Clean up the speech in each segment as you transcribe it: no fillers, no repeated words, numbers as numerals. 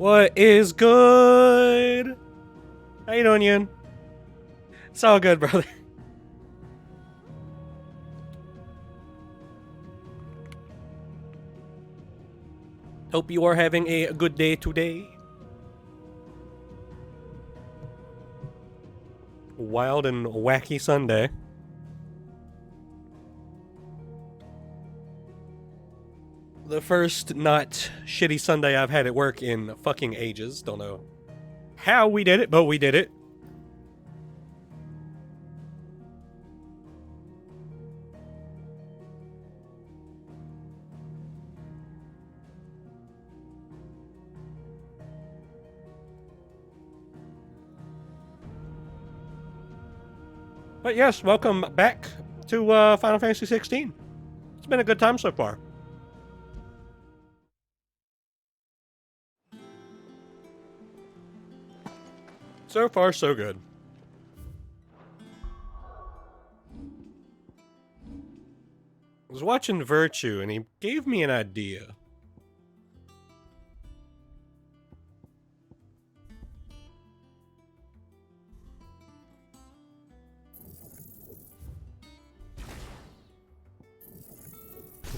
What is good? How you doing, Yun? It's all good, brother. Hope you are having a good day today. Wild and wacky Sunday. The first not shitty Sunday I've had at work in fucking ages. Don't know how we did it, but we did it. But yes, welcome back to Final Fantasy XVI. It's been a good time so far. So far, so good. I was watching Virtue, and he gave me an idea.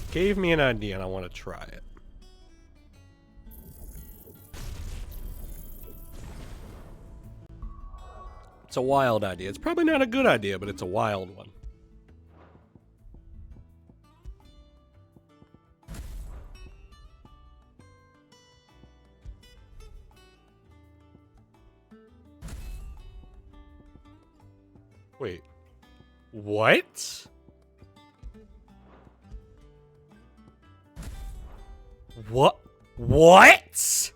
Gave me an idea, and I want to try it. It's a wild idea. It's probably not a good idea, but it's a wild one. Wait. What? What? What?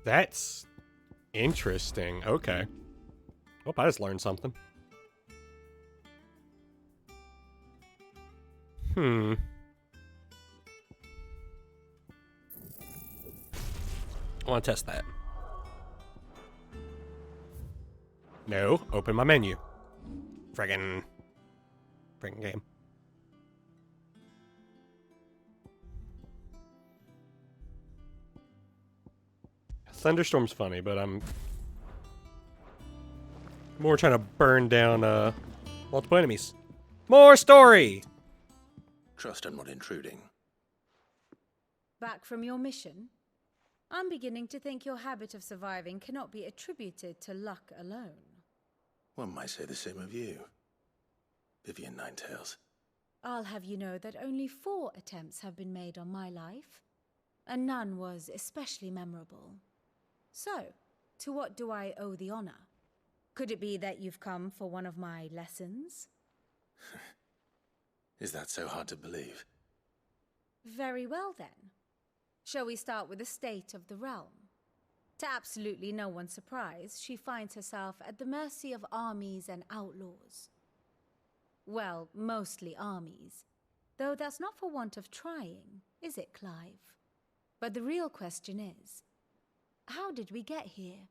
That's interesting. Okay. Hope I just learned something. I want to test that. No, open my menu. Friggin' game. Thunderstorm's funny, but I'm more trying to burn down multiple enemies. More story! Trust I'm not intruding. Back from your mission? I'm beginning to think your habit of surviving cannot be attributed to luck alone. One might say the same of you, Vivian Ninetails. I'll have you know that only 4 attempts have been made on my life, and none was especially memorable. So, to what do I owe the honor? Could it be that you've come for one of my lessons? Is that so hard to believe? Very well then. Shall we start with the state of the realm? To absolutely no one's surprise, she finds herself at the mercy of armies and outlaws. Well, mostly armies. Though that's not for want of trying, is it, Clive? But the real question is, how did we get here?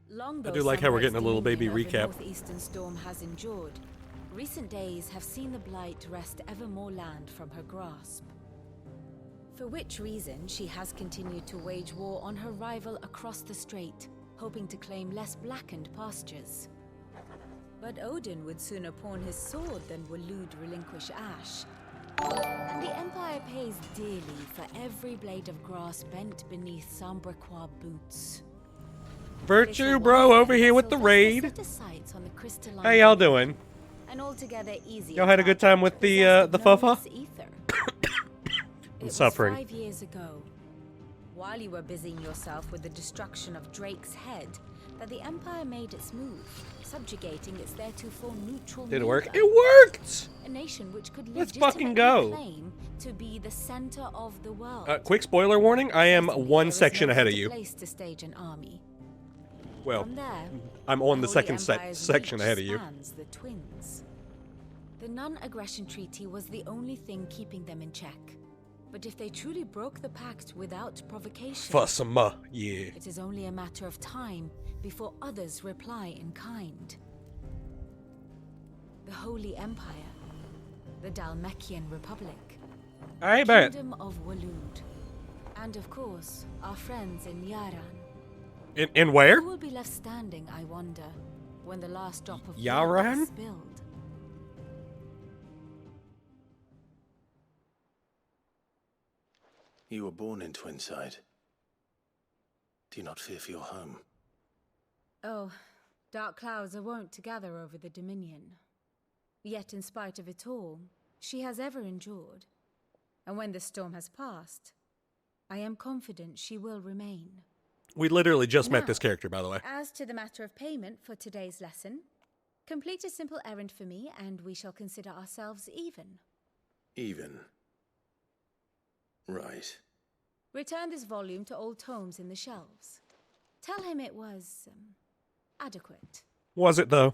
Long I do like how we're getting a little baby recap. Northeastern storm has endured. Recent days have seen the blight wrest ever more land from her grasp. For which reason she has continued to wage war on her rival across the strait, hoping to claim less blackened pastures. But Odin would sooner pawn his sword than Waloed relinquish Ash. And the Empire pays dearly for every blade of grass bent beneath Sambraquois boots. Virtue, bro, over here with the raid. How y'all doing? Y'all had a good time with the fufa? I'm suffering. 5 years ago, while you were busying yourself with the destruction of Drake's head, that the Empire made its move, subjugating its theretofore neutral Did it work? neighbor. It worked! A nation which could Let's fucking go. claim to be the center of the world. Quick spoiler warning, I am Certainly, one there is section no ahead of better you. place to stage an army. Well, From there, I'm on the Holy second Empire's section reach ahead of you. spans the twins. The non-aggression treaty was the only thing keeping them in check. But if they truly broke the pact without provocation, Fussama, yeah. it is only a matter of time before others reply in kind. The Holy Empire, the Dalmekian Republic, I bet. Kingdom of Waloed, and of course, our friends in Yaran. In where? Who will be left standing, I wonder, when the last drop of blood Yaran? is spilled? You were born in Twinside. Do you not fear for your home? Oh, dark clouds are wont to gather over the Dominion. Yet in spite of it all, she has ever endured. And when the storm has passed, I am confident she will remain. We literally just met Now, this character, by the way. As to the matter of payment for today's lesson, complete a simple errand for me and we shall consider ourselves even. Even. Right. Return this volume to old tomes in the shelves. Tell him it was adequate. Was it, though?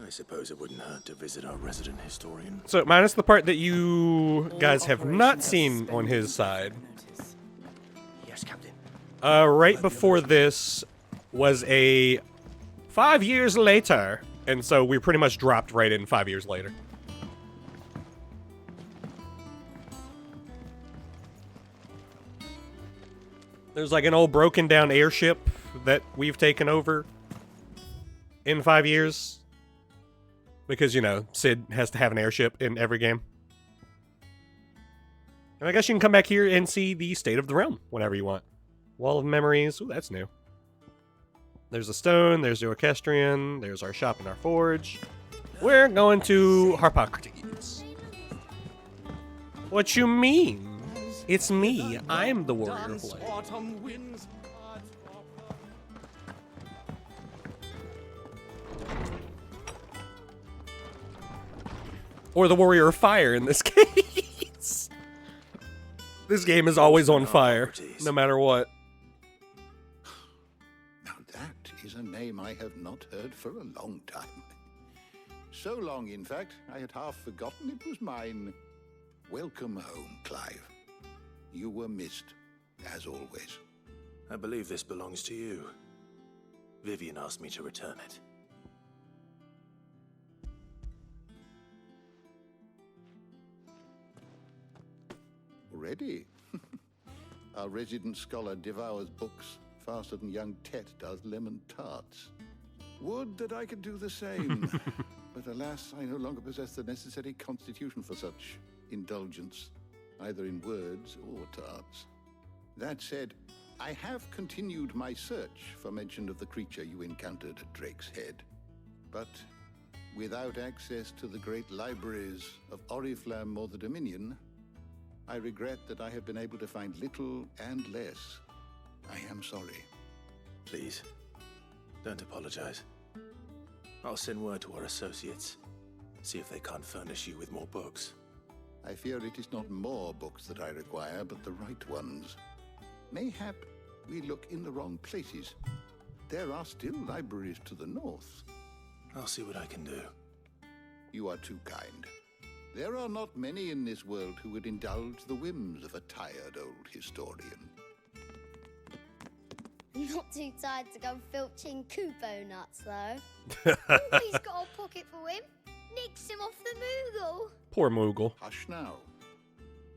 I suppose it wouldn't hurt to visit our resident historian. So, minus the part that you guys have not seen on his side. Yes, Captain. Right before this was a 5 years later. And so we pretty much dropped right in 5 years later. There's like an old broken down airship that we've taken over in 5 years. Because, you know, Sid has to have an airship in every game. And I guess you can come back here and see the state of the realm whenever you want. Wall of Memories. Ooh, that's new. There's a stone, there's the orchestrion, there's our shop and our forge. We're going to Harpocrates. What you mean? It's me. I'm the warrior boy. Or the warrior of fire in this case. This game is always on fire, no matter what. Now that is a name I have not heard for a long time. So long, in fact, I had half forgotten it was mine. Welcome home, Clive. You were missed, as always. I believe this belongs to you. Vivian asked me to return it. Already? Our resident scholar devours books faster than young Tet does lemon tarts. Would that I could do the same. But alas, I no longer possess the necessary constitution for such indulgence, either in words or tarts. That said, I have continued my search for mention of the creature you encountered at Drake's Head. But without access to the great libraries of Oriflamme or the Dominion, I regret that I have been able to find little and less. I am sorry. Please, don't apologize. I'll send word to our associates. See if they can't furnish you with more books. I fear it is not more books that I require, but the right ones. Mayhap we look in the wrong places. There are still libraries to the north. I'll see what I can do. You are too kind. There are not many in this world who would indulge the whims of a tired old historian. Not too tired to go filching Kupo nuts, though. He's got a pocket for him. Nicks him off the Moogle. Poor Moogle. Hush now.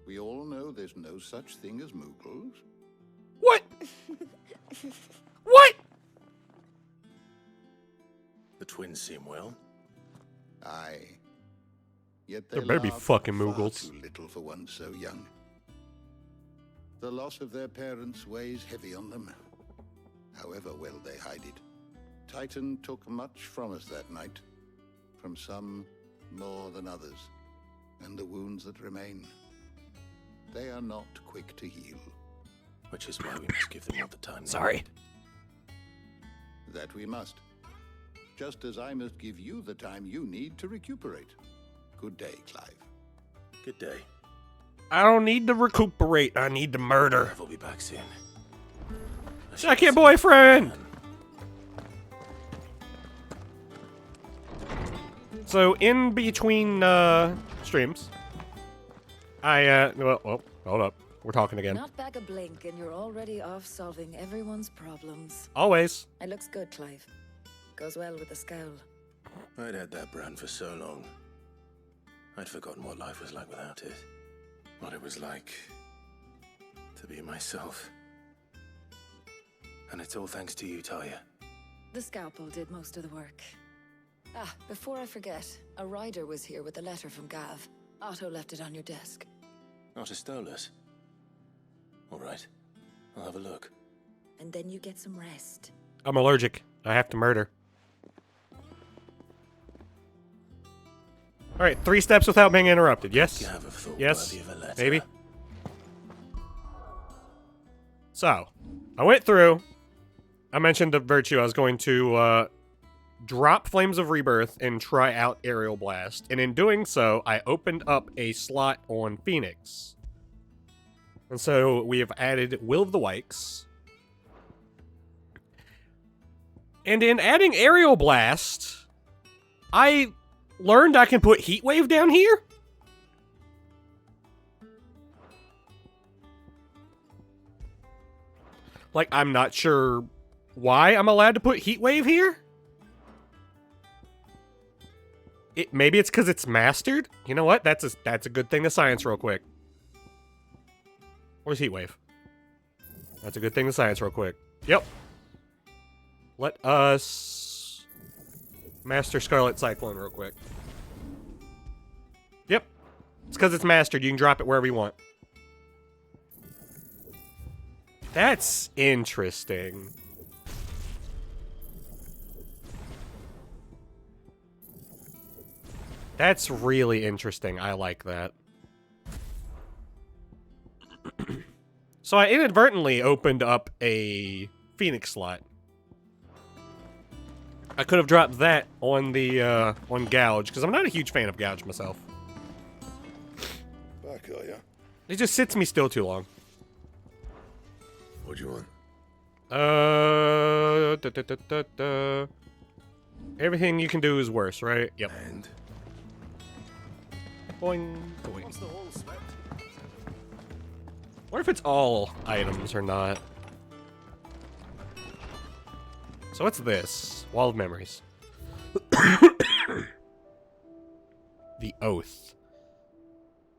We all know there's no such thing as Moogles. What? What? The twins seem well. Aye. Yet There they better be laugh fucking far Moogles. too little for one so young. The loss of their parents weighs heavy on them, however well they hide it. Titan took much from us that night, from some more than others, and the wounds that remain, they are not quick to heal. Which is why we must give them all the time they Sorry. need. That we must. Just as I must give you the time you need to recuperate. Good day, Clive. Good day. I don't need to recuperate. I need to murder. I'll be back soon. Second boyfriend! So, in between streams, Well, hold up. We're talking again. Not back a blink and you're already off solving everyone's problems. Always. It looks good, Clive. Goes well with the scowl. I'd had that brand for so long. I'd forgotten what life was like without it. What it was like to be myself. And it's all thanks to you, Talia. The scalpel did most of the work. Ah, before I forget, a rider was here with a letter from Gav. Otto left it on your desk. Not a stolus. All right. I'll have a look. And then you get some rest. I'm allergic. I have to murder. All right, 3 steps without being interrupted. Yes? Gav have thought Yes? worthy of a letter. Maybe? So, I went through. I mentioned the virtue. I was going to drop Flames of Rebirth and try out Aerial Blast. And in doing so, I opened up a slot on Phoenix. And so we have added Will of the Wykes. And in adding Aerial Blast, I learned I can put Heat Wave down here. Like, I'm not sure why I'm allowed to put Heat Wave here. Maybe it's because it's mastered. You know what? That's a good thing to science real quick. Where's Heat Wave? That's a good thing to science real quick. Yep. Let us master Scarlet Cyclone real quick. Yep. It's because it's mastered. You can drop it wherever you want. That's interesting. That's really interesting. I like that. So I inadvertently opened up a Phoenix slot. I could have dropped that on the on Gouge, because I'm not a huge fan of Gouge myself. Back, are ya? It just sits me still too long. What do you want? Everything you can do is worse, right? Yep. And Boing, boing. What if it's all items or not? So what's this? Wall of Memories. The Oath.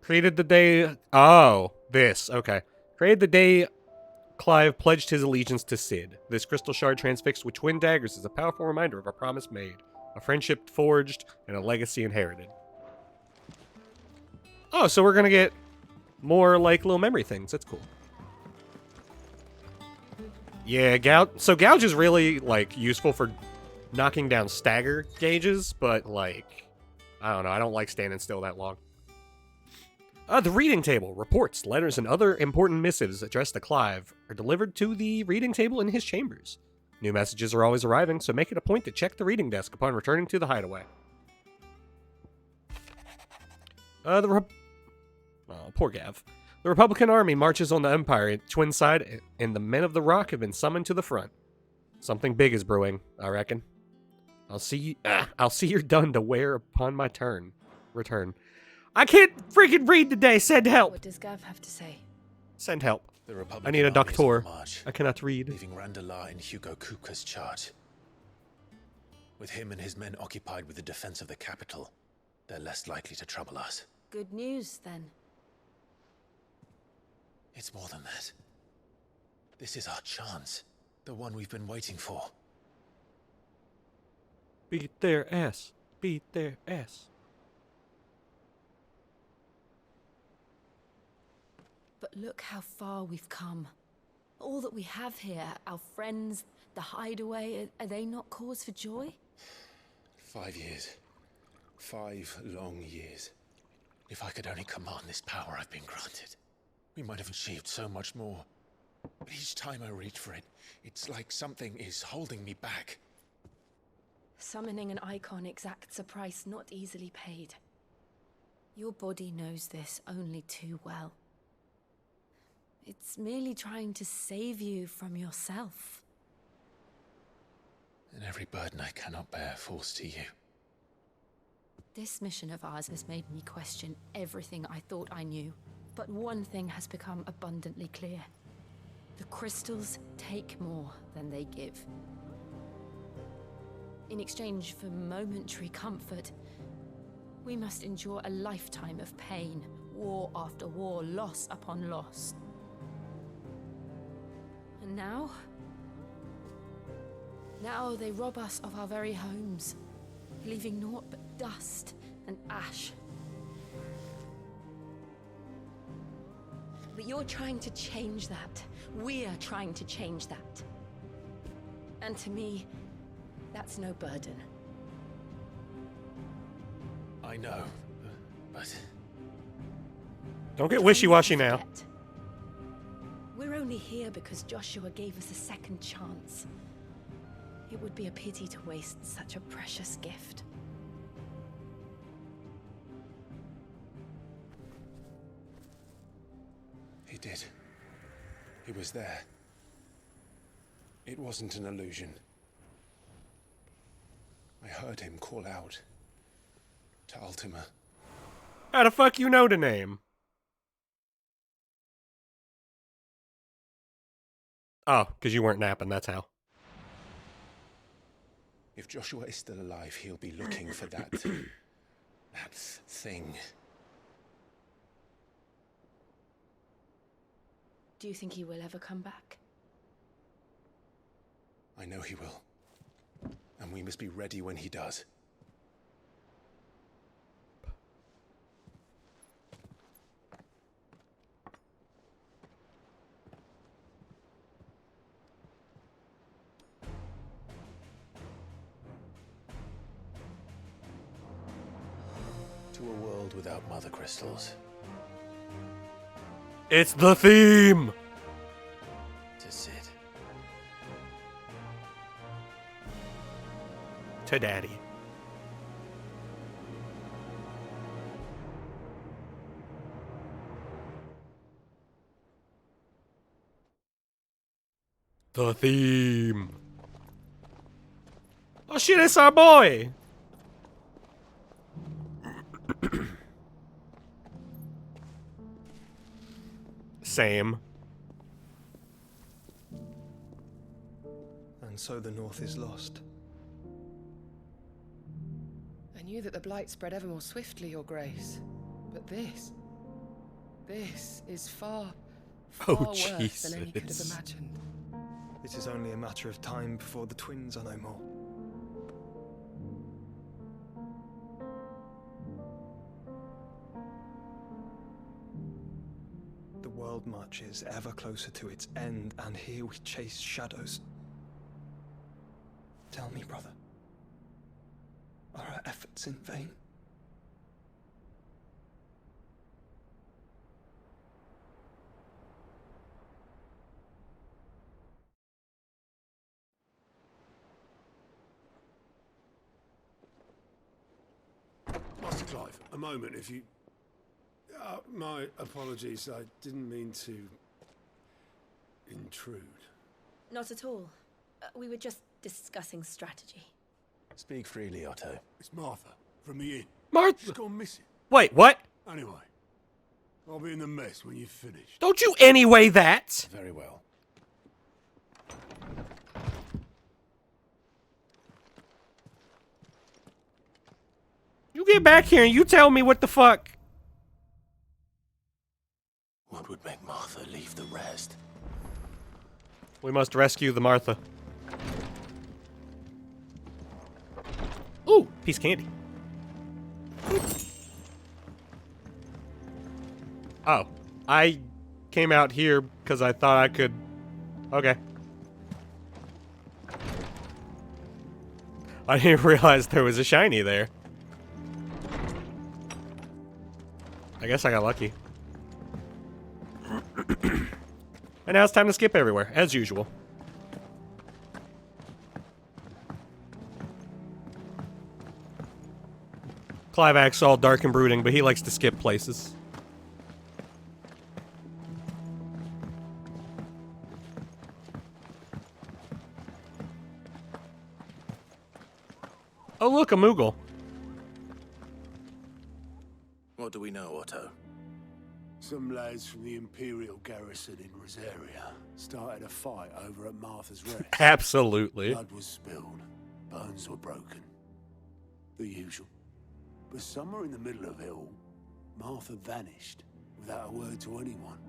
Created the day... Oh, this. Okay. Created the day Clive pledged his allegiance to Cid. This crystal shard transfixed with twin daggers is a powerful reminder of a promise made, a friendship forged, and a legacy inherited. Oh, so we're gonna get more, like, little memory things. That's cool. Yeah, Gouge... So Gouge is really, like, useful for knocking down stagger gauges, but, like... I don't know. I don't like standing still that long. The reading table. Reports, letters, and other important missives addressed to Clive are delivered to the reading table in his chambers. New messages are always arriving, so make it a point to check the reading desk upon returning to the hideaway. Oh, poor Gav. The Republican army marches on the Empire at Twin Side, and the men of the Rock have been summoned to the front. Something big is brewing, I reckon. I'll see you're done to wear upon my return. I can't freaking read today. Send help. What does Gav have to say? Send help. The Republican I need a army is on doctor. the march, I cannot read. leaving Randalar in Hugo Kuka's charge. With him and his men occupied with the defense of the capital, they're less likely to trouble us. Good news, then. It's more than that. This is our chance. The one we've been waiting for. Beat their ass. Beat their ass. But look how far we've come. All that we have here, our friends, the hideaway, are they not cause for joy? 5 years. 5 long years. If I could only command this power I've been granted, we might have achieved so much more. But each time I reach for it, it's like something is holding me back. Summoning an icon exacts a price not easily paid. Your body knows this only too well. It's merely trying to save you from yourself. And every burden I cannot bear falls to you. This mission of ours has made me question everything I thought I knew. But one thing has become abundantly clear. The crystals take more than they give. In exchange for momentary comfort, we must endure a lifetime of pain, war after war, loss upon loss. And now they rob us of our very homes, leaving naught but dust and ash. But you're trying to change that. We're trying to change that. And to me, that's no burden. I know, but... Don't get wishy-washy now. Forget. We're only here because Joshua gave us a second chance. It would be a pity to waste such a precious gift. He did. He was there. It wasn't an illusion. I heard him call out to Ultima. How the fuck you know the name? Oh, because you weren't napping, that's how. If Joshua is still alive, he'll be looking for that... that thing. Do you think he will ever come back? I know he will. And we must be ready when he does. To a world without mother crystals. It's the theme! To Sid. To Daddy. The theme. Oh shit, it's our boy! Same. And so the North is lost. I knew that the Blight spread ever more swiftly, Your Grace. But this is far worse than any could have Jesus. imagined. It is only a matter of time before the twins are no more. The world marches ever closer to its end, and here we chase shadows. Tell me, brother, are our efforts in vain? Master Clive, a moment, if you... my apologies, I didn't mean to... intrude. Not at all. We were just discussing strategy. Speak freely, Otto. It's Martha, from the inn. Martha! She's gone missing. Wait, what? Anyway, I'll be in the mess when you've finished. Don't you anyway that! Very well. You get back here and you tell me what the fuck. What would make Martha leave the rest? We must rescue the Martha. Ooh, piece of candy. Oh, I came out here because I thought I could... Okay. I didn't realize there was a shiny there. I guess I got lucky. And now it's time to skip everywhere, as usual. Clive acts all dark and brooding, but he likes to skip places. Oh look, a Moogle. What do we know, Otto? Some lads from the Imperial garrison in Rosaria started a fight over at Martha's Rest. Absolutely. Blood was spilled, bones were broken. The usual. But somewhere in the middle of it all, Martha vanished without a word to anyone.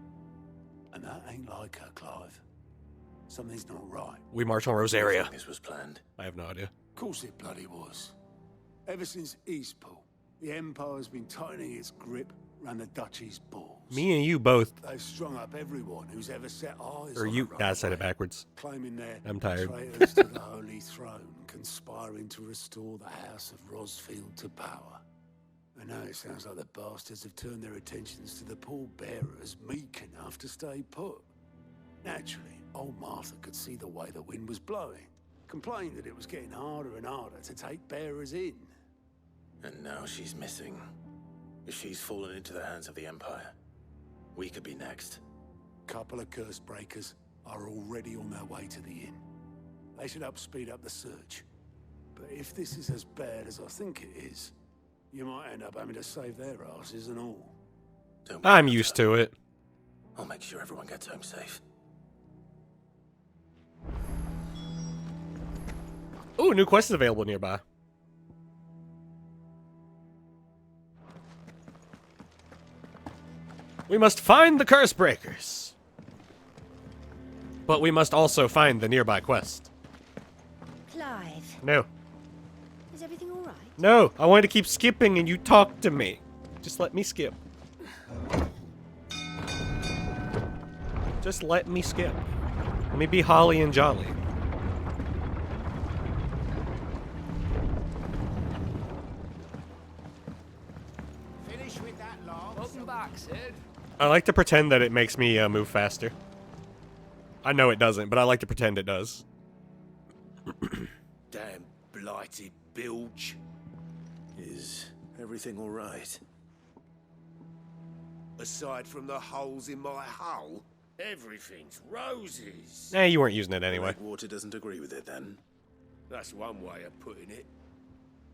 And that ain't like her, Clive. Something's not right. We march on Rosaria. This was planned. I have no idea. Of course it bloody was. Ever since Eastpool, the Empire's been tightening its grip around the Duchy's balls. Me and you both. They've strung up everyone who's ever set eyes Or on you. the I said it runaway, backwards. claiming they're I'm tired. traitors to the Holy Throne, conspiring to restore the House of Rosfield to power. I know it sounds like the bastards have turned their attentions to the pallbearers meek enough to stay put. Naturally, old Martha could see the way the wind was blowing, complained that it was getting harder and harder to take bearers in. And now she's missing. If she's fallen into the hands of the Empire, we could be next. Couple of curse breakers are already on their way to the inn. They should help speed up the search. But if this is as bad as I think it is, you might end up having to save their asses and all. Don't worry I'm about used that. to it. I'll make sure everyone gets home safe. Ooh, new quest is available nearby. We must find the curse breakers. But we must also find the nearby quest. Clive, No. is everything all right? No, I wanted to keep skipping and you talked to me. Just let me skip. Just let me skip. Let me be holly and jolly. Finish with that laugh. Welcome back, Sid. I like to pretend that it makes me move faster. I know it doesn't, but I like to pretend it does. Damn blighted bilge. Is everything all right? Aside from the holes in my hull, everything's roses. Nah, you weren't using it anyway. Water doesn't agree with it then. That's one way of putting it.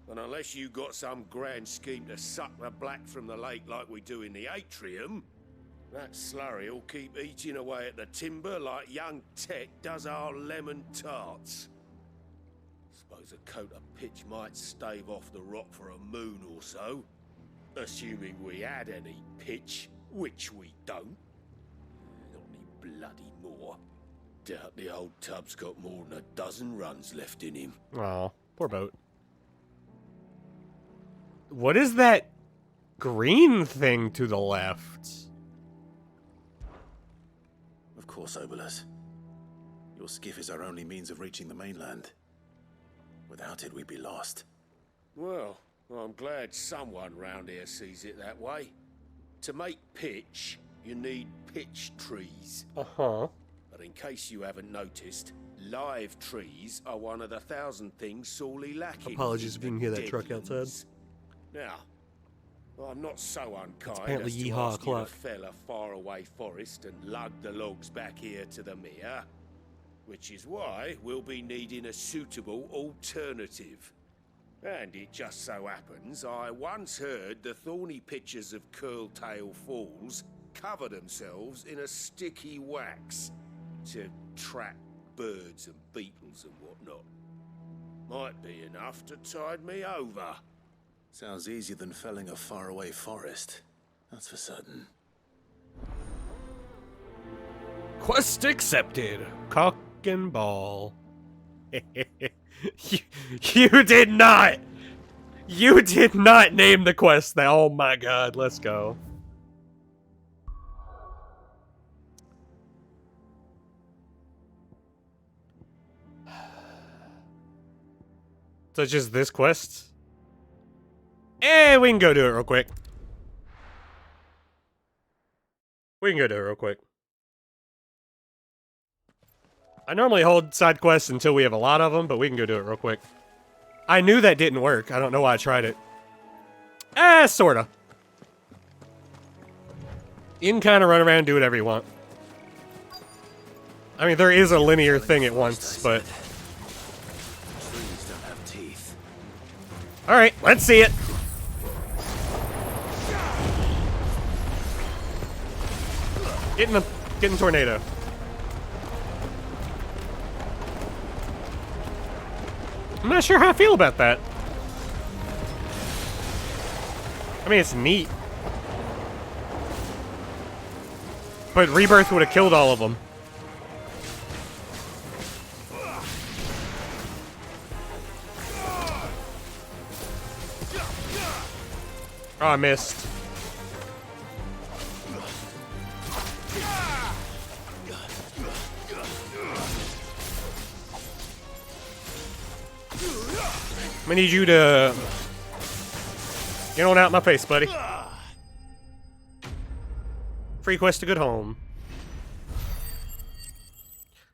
And unless you got some grand scheme to suck the black from the lake like we do in the atrium, that slurry'll keep eating away at the timber like young Tech does our lemon tarts. Suppose a coat of pitch might stave off the rot for a moon or so, assuming we had any pitch, which we don't. Not any bloody more. Doubt the old tub's got more than a dozen runs left in him. Aw, poor boat. What is that green thing to the left? Of course, Obolus. Your skiff is our only means of reaching the mainland. Without it, we'd be lost. Well, I'm glad someone round here sees it that way. To make pitch, you need pitch trees. Uh-huh. But in case you haven't noticed, live trees are one of the 1,000 things sorely lacking. Apologies if you can hear that in truck outside. Deadlands. Now, I'm not so unkind apparently as to yeehaw ask you to o'clock. fell a faraway forest and lug the logs back here to the mere, which is why we'll be needing a suitable alternative. And it just so happens I once heard the thorny pitchers of Curltail Falls cover themselves in a sticky wax to trap birds and beetles and whatnot. Might be enough to tide me over. Sounds easier than felling a faraway forest. That's for certain. Quest accepted. Cock and ball. You did not! You did not name the quest that. Oh my god, let's go. So it's just this quest? We can go do it real quick. We can go do it real quick. I normally hold side quests until we have a lot of them, but we can go do it real quick. I knew that didn't work. I don't know why I tried it. Sorta. You can kind of run around and do whatever you want. I mean, there is a linear thing at once, but... Trees don't have teeth. Alright, let's see it. Get in the tornado. I'm not sure how I feel about that. I mean, it's neat. But Rebirth would have killed all of them. Oh, I missed. I need you to get on out my face, buddy. Free quest to good home.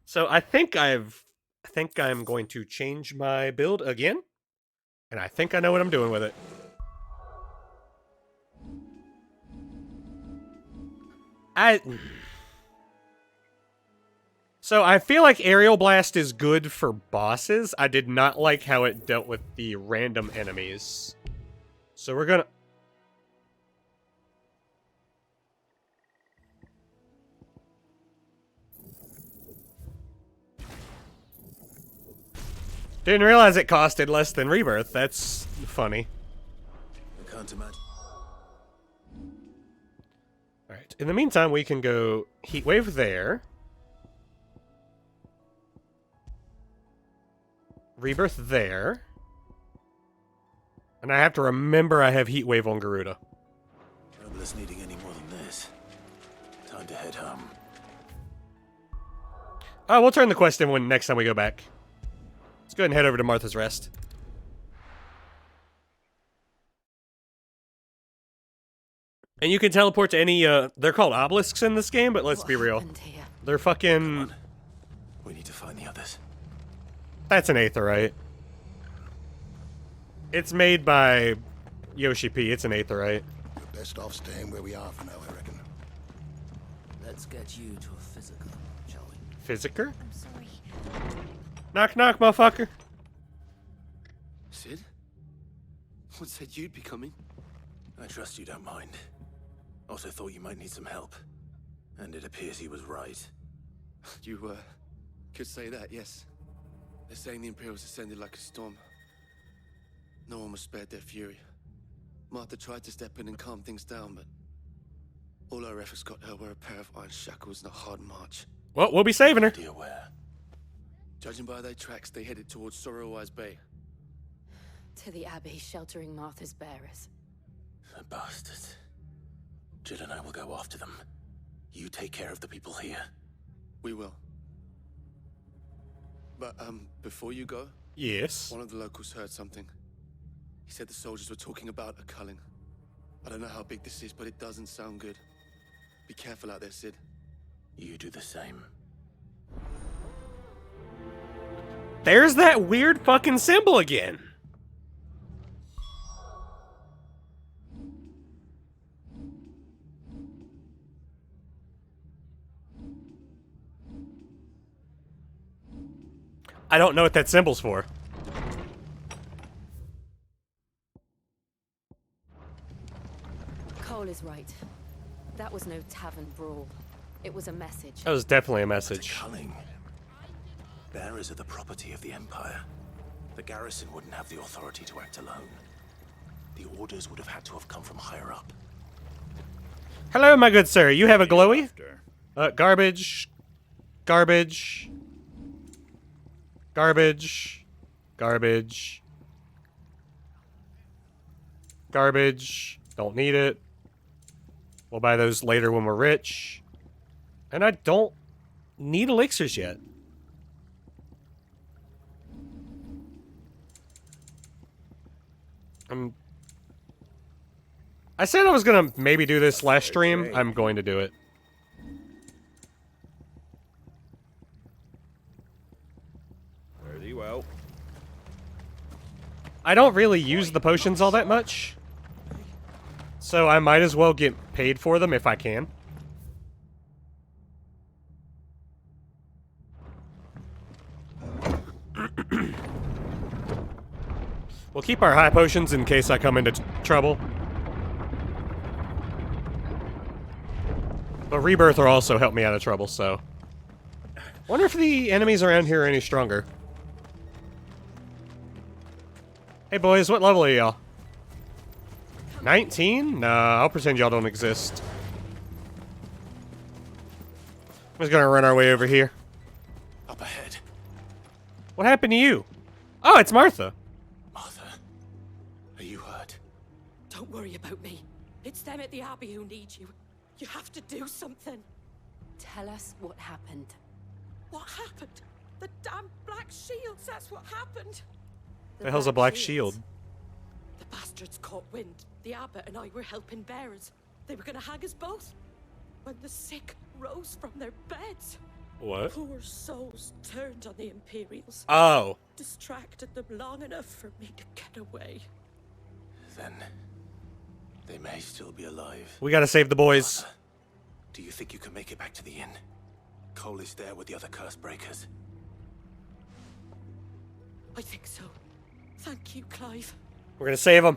So I think I'm going to change my build again, and I think I know what I'm doing with it. So I feel like Aerial Blast is good for bosses. I did not like how it dealt with the random enemies. So we're gonna... Didn't realize it costed less than Rebirth. That's funny. I can't imagine. Alright, in the meantime, we can go Heatwave there. Rebirth there. And I have to remember I have Heatwave on Garuda. Troubleless needing any more than this. Time to head home. Oh, we'll turn the quest in when next time we go back. Let's go ahead and head over to Martha's Rest. And you can teleport to any, they're called obelisks in this game, but let's be real. They're fucking... We need to find the others. That's an aetheryte. It's made by Yoshi P. It's an aetheryte. We're best off staying where we are for now, I reckon. Let's get you to a physical, shall we? Physiker? I'm sorry. Knock, knock, motherfucker. Sid? What said you'd be coming? I trust you don't mind. Also thought you might need some help. And it appears he was right. You, could say that, yes. They're saying the Imperials ascended like a storm. No one was spared their fury. Martha tried to step in and calm things down, but all our efforts got her were a pair of iron shackles and a hard march. Well, we'll be saving her. Dear where? Judging by their tracks, they headed towards Sorrowwise Bay. To the Abbey, sheltering Martha's bearers. The bastards. Jill and I will go after them. You take care of the people here. We will. But, before you go... Yes? One of the locals heard something. He said the soldiers were talking about a culling. I don't know how big this is, but it doesn't sound good. Be careful out there, Sid. You do the same. There's that weird fucking symbol again. I don't know what that symbol's for. Cole is right. That was no tavern brawl. It was a message. That was definitely a message. Culling. Bearers are the property of the Empire. The garrison wouldn't have the authority to act alone. The orders would have had to have come from higher up. Hello, my good sir. You have a glowy? Garbage. Garbage. Garbage. Garbage. Garbage. Don't need it. We'll buy those later when we're rich. And I don't need elixirs yet. I said I was gonna maybe do this last stream. I'm going to do it. Very well. I don't really use the potions all that much. So I might as well get paid for them if I can. We'll keep our high potions in case I come into trouble. But Rebirth will also help me out of trouble, so... Wonder if the enemies around here are any stronger. Hey boys, what level are y'all? 19? Nah, I'll pretend y'all don't exist. I'm just gonna run our way over here. Up ahead. What happened to you? Oh, it's Martha. Martha, are you hurt? Don't worry about me. It's them at the Abbey who need you. You have to do something. Tell us what happened. What happened? The damn Black Shields, that's what happened. The hell's a Black Shield? The bastards caught wind. The abbot and I were helping bearers. They were gonna hang us both. When the sick rose from their beds. What? Poor souls turned on the Imperials. Oh. Distracted them long enough for me to get away. Then they may still be alive. We gotta save the boys. Do you think you can make it back to the inn? Cole is there with the other curse breakers. I think so. Thank you, Clive. We're gonna save them.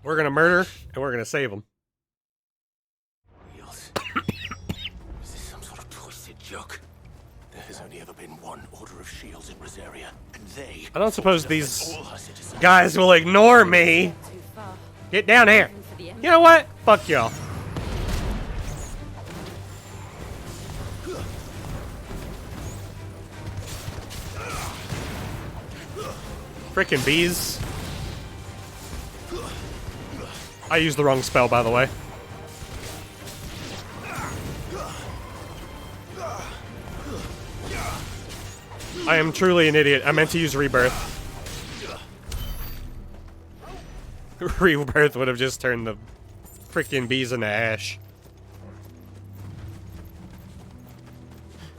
We're gonna murder, and we're gonna save them. Is this some sort of twisted joke? There has only ever been one Order of Shields in Rosaria, and they... I don't suppose these guys will ignore me. Get down here. You know what? Fuck y'all. Frickin' bees. I used the wrong spell, by the way. I am truly an idiot. I meant to use Rebirth. Rebirth would have just turned the freaking bees into ash.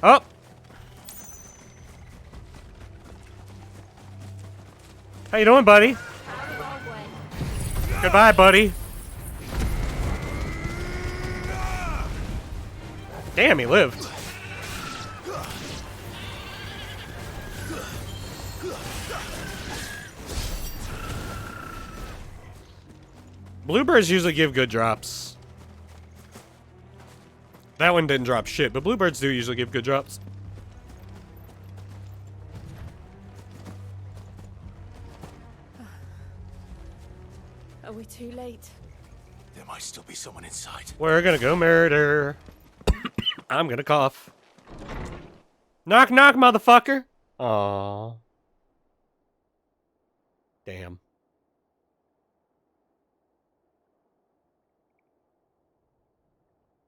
Oh! How you doing, buddy? Goodbye, buddy. Damn, he lived. Bluebirds usually give good drops. That one didn't drop shit, but bluebirds do usually give good drops. Are we too late? There might still be someone inside. We're gonna go murder. I'm gonna cough. Knock, knock, motherfucker. Aww. Damn.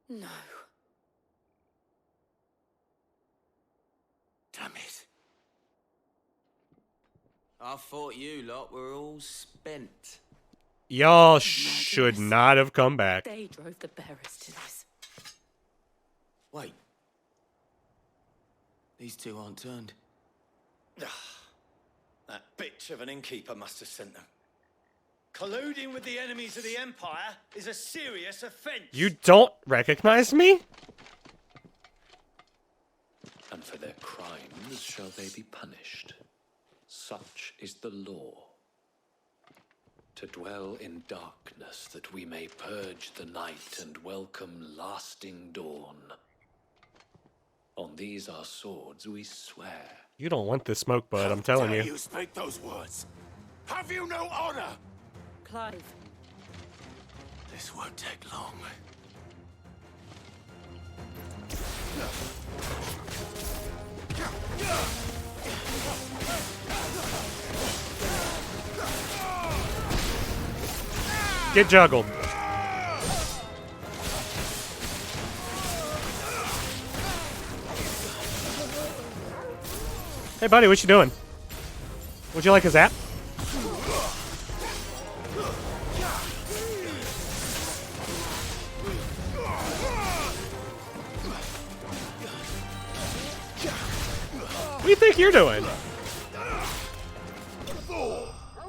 No. Damn it. I thought you lot were all spent. Y'all should not have come back. They drove the bearers to this. Wait. These two aren't turned. That bitch of an innkeeper must have sent them. Colluding with the enemies of the Empire is a serious offense. You don't recognize me? And for their crimes shall they be punished. Such is the law. To dwell in darkness that we may purge the night and welcome lasting dawn. On these our swords we swear. You don't want this smoke, bud, I'm telling Dare you. you speak those words? Have you no honor? Clive. This won't take long. Get juggled. Hey, buddy, what you doing? Would you like a zap? What do you think you're doing?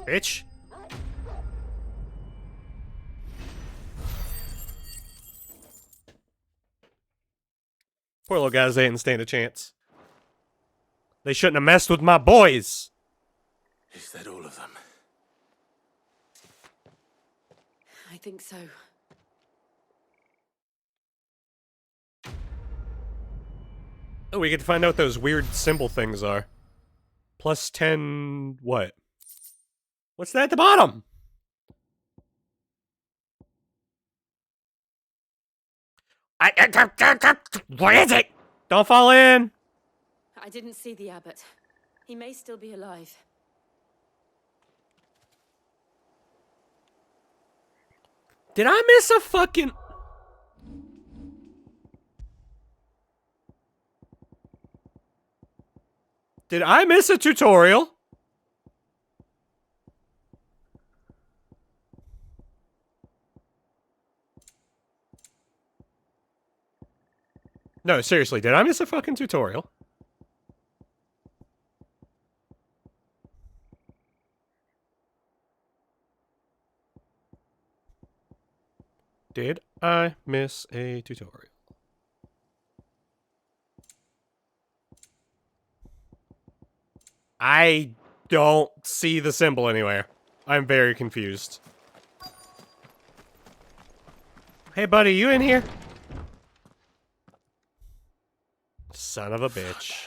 Bitch. Poor little guys, they didn't stand a chance. They shouldn't have messed with my boys. Is that all of them? I think so. Oh, we get to find out what those weird symbol things are. Plus 10 what? What's that at the bottom? What is it? Don't fall in. I didn't see the abbot. He may still be alive. Did I miss a fucking... Did I miss a tutorial? No, seriously, did I miss a fucking tutorial? Did I miss a tutorial? I don't see the symbol anywhere. I'm very confused. Hey, buddy, you in here? Son of a bitch.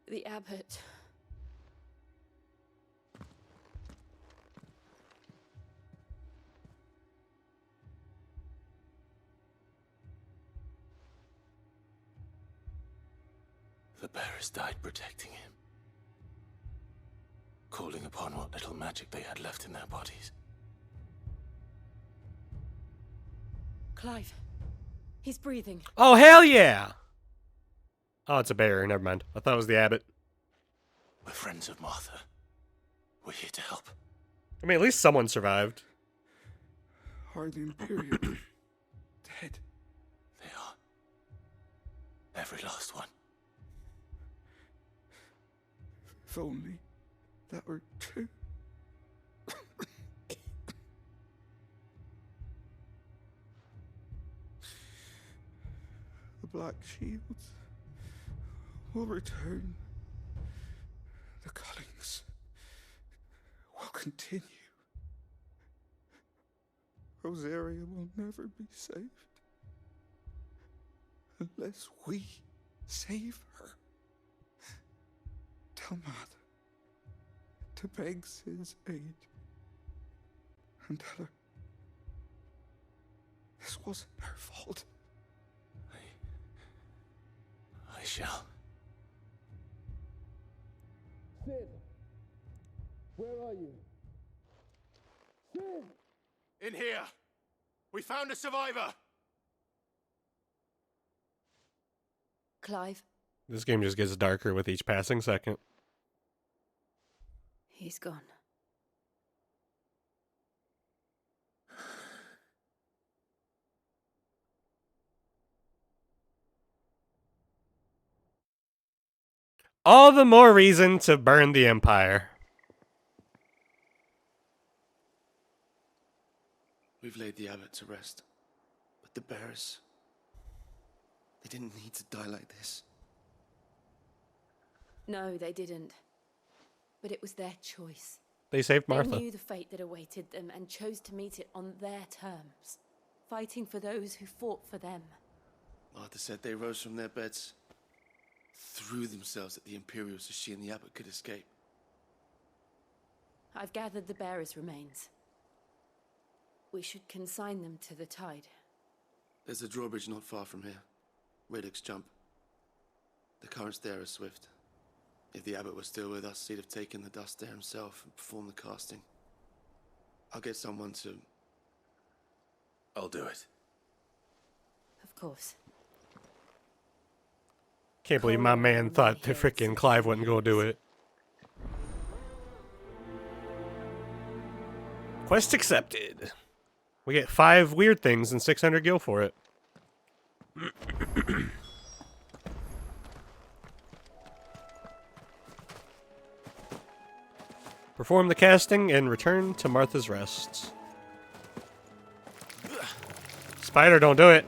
The abbot. The bearers died protecting him, calling upon what little magic they had left in their bodies. Clive. He's breathing. Oh, hell yeah! Oh, it's a bear. Never mind. I thought it was the abbot. We're friends of Martha. We're here to help. I mean, at least someone survived. Are the Imperial dead? They are. Every last one. If only that were true. The Black Shields will return. The cullings will continue. Rosaria will never be saved unless we save her. Tell Mother to beg Sid's aid and tell her this wasn't her fault. I shall. Sid! Where are you? Sid! In here! We found a survivor! Clive. This game just gets darker with each passing second. He's gone. All the more reason to burn the Empire. We've laid the abbot to rest. But the bearers... they didn't need to die like this. No, they didn't. But it was their choice. They saved Martha. They knew the fate that awaited them and chose to meet it on their terms, fighting for those who fought for them. Martha said they rose from their beds, threw themselves at the Imperials so she and the abbot could escape. I've gathered the bearers' remains. We should consign them to the tide. There's a drawbridge not far from here. Radix Jump. The currents there are swift. If the abbot was still with us, he'd have taken the dust there himself and performed the casting. I'll get someone to... I'll do it. Of course. Can't believe my man thought the frickin' Clive wasn't gonna do it. Quest accepted. We get 5 weird things and 600 gil for it. Perform the casting and return to Martha's Rest. Spider, don't do it.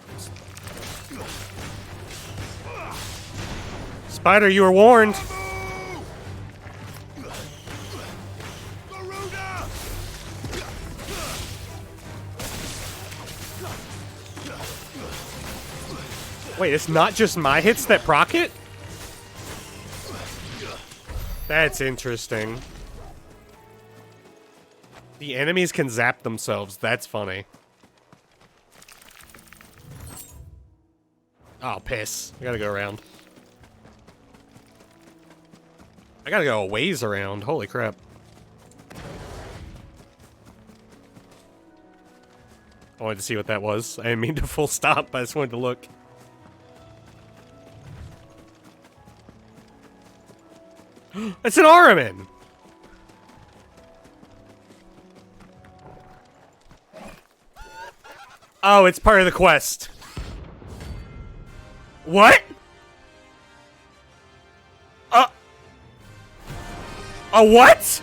Spider, you were warned. Wait, it's not just my hits that proc it? That's interesting. The enemies can zap themselves. That's funny. Oh, piss. I gotta go around. I gotta go a ways around. Holy crap. I wanted to see what that was. I didn't mean to full stop. I just wanted to look. It's an Araman! Oh, it's part of the quest. What? A what?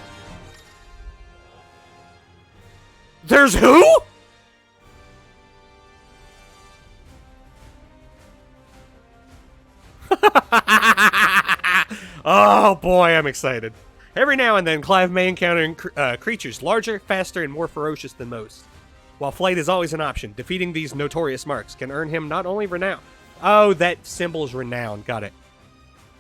There's who? Oh boy, I'm excited. Every now and then, Clive may encounter creatures larger, faster, and more ferocious than most. While flight is always an option, defeating these notorious marks can earn him not only renown. Oh, that symbol is renown, got it.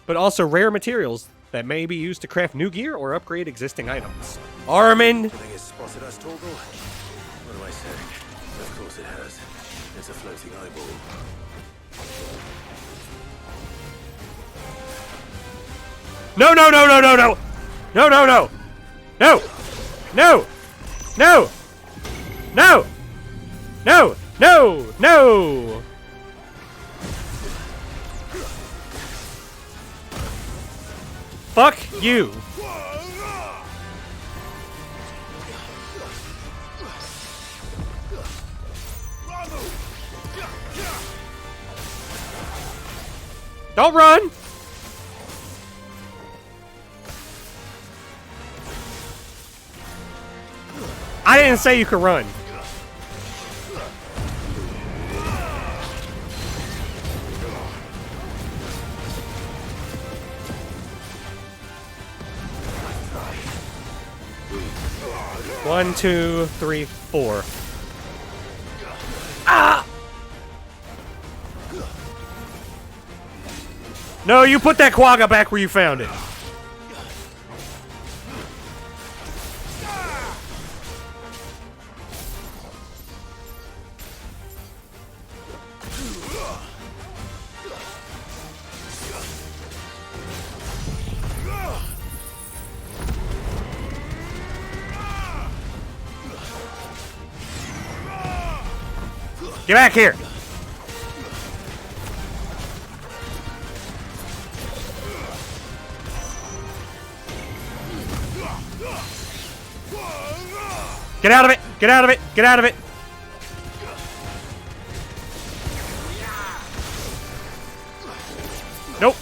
But also rare materials that may be used to craft new gear or upgrade existing items. Armin! I think it's spotted us, Torgal. What am I saying? Of course it has. It's a floating eyeball. No, no, no, no, no, no! No, no, no! No! No! No! No! No! No! No! Fuck you! Don't run! I didn't say you could run. One, two, three, four. Ah! No, you put that quagga back where you found it. Get back here! Get out of it! Get out of it! Get out of it! Nope.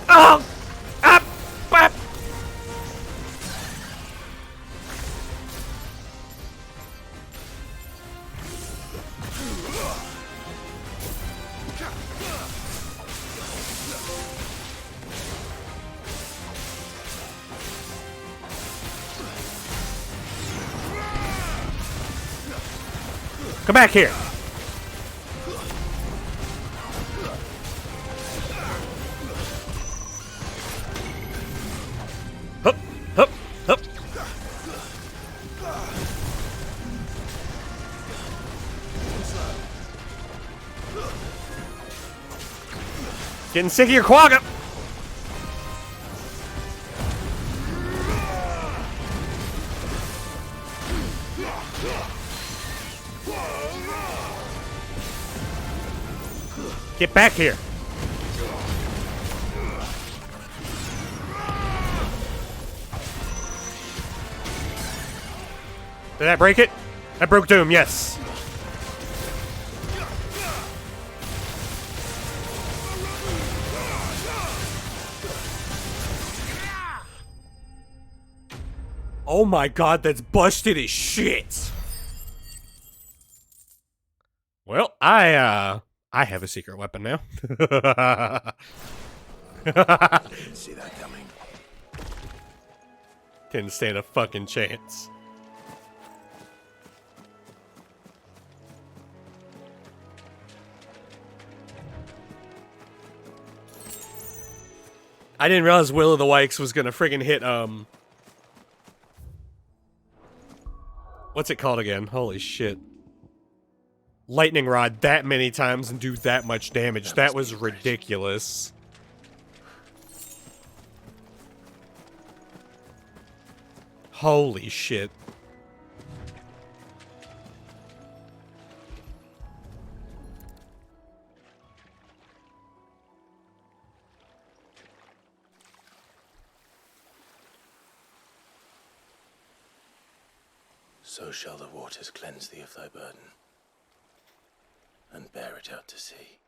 Oh! Up! Up! Come back here. Hup, hup, hup. Getting sick of your quagga. Get back here. Did that break it? That broke Doom, yes. Oh my god, that's busted as shit. Well, I have a secret weapon now. Didn't see that coming. Didn't stand a fucking chance. I didn't realize Will of the Wikes was gonna friggin' hit, what's it called again? Holy shit. Lightning Rod that many times and do that much damage. That was ridiculous. Holy shit. So shall the waters cleanse thee of thy burden, and bear it out to sea.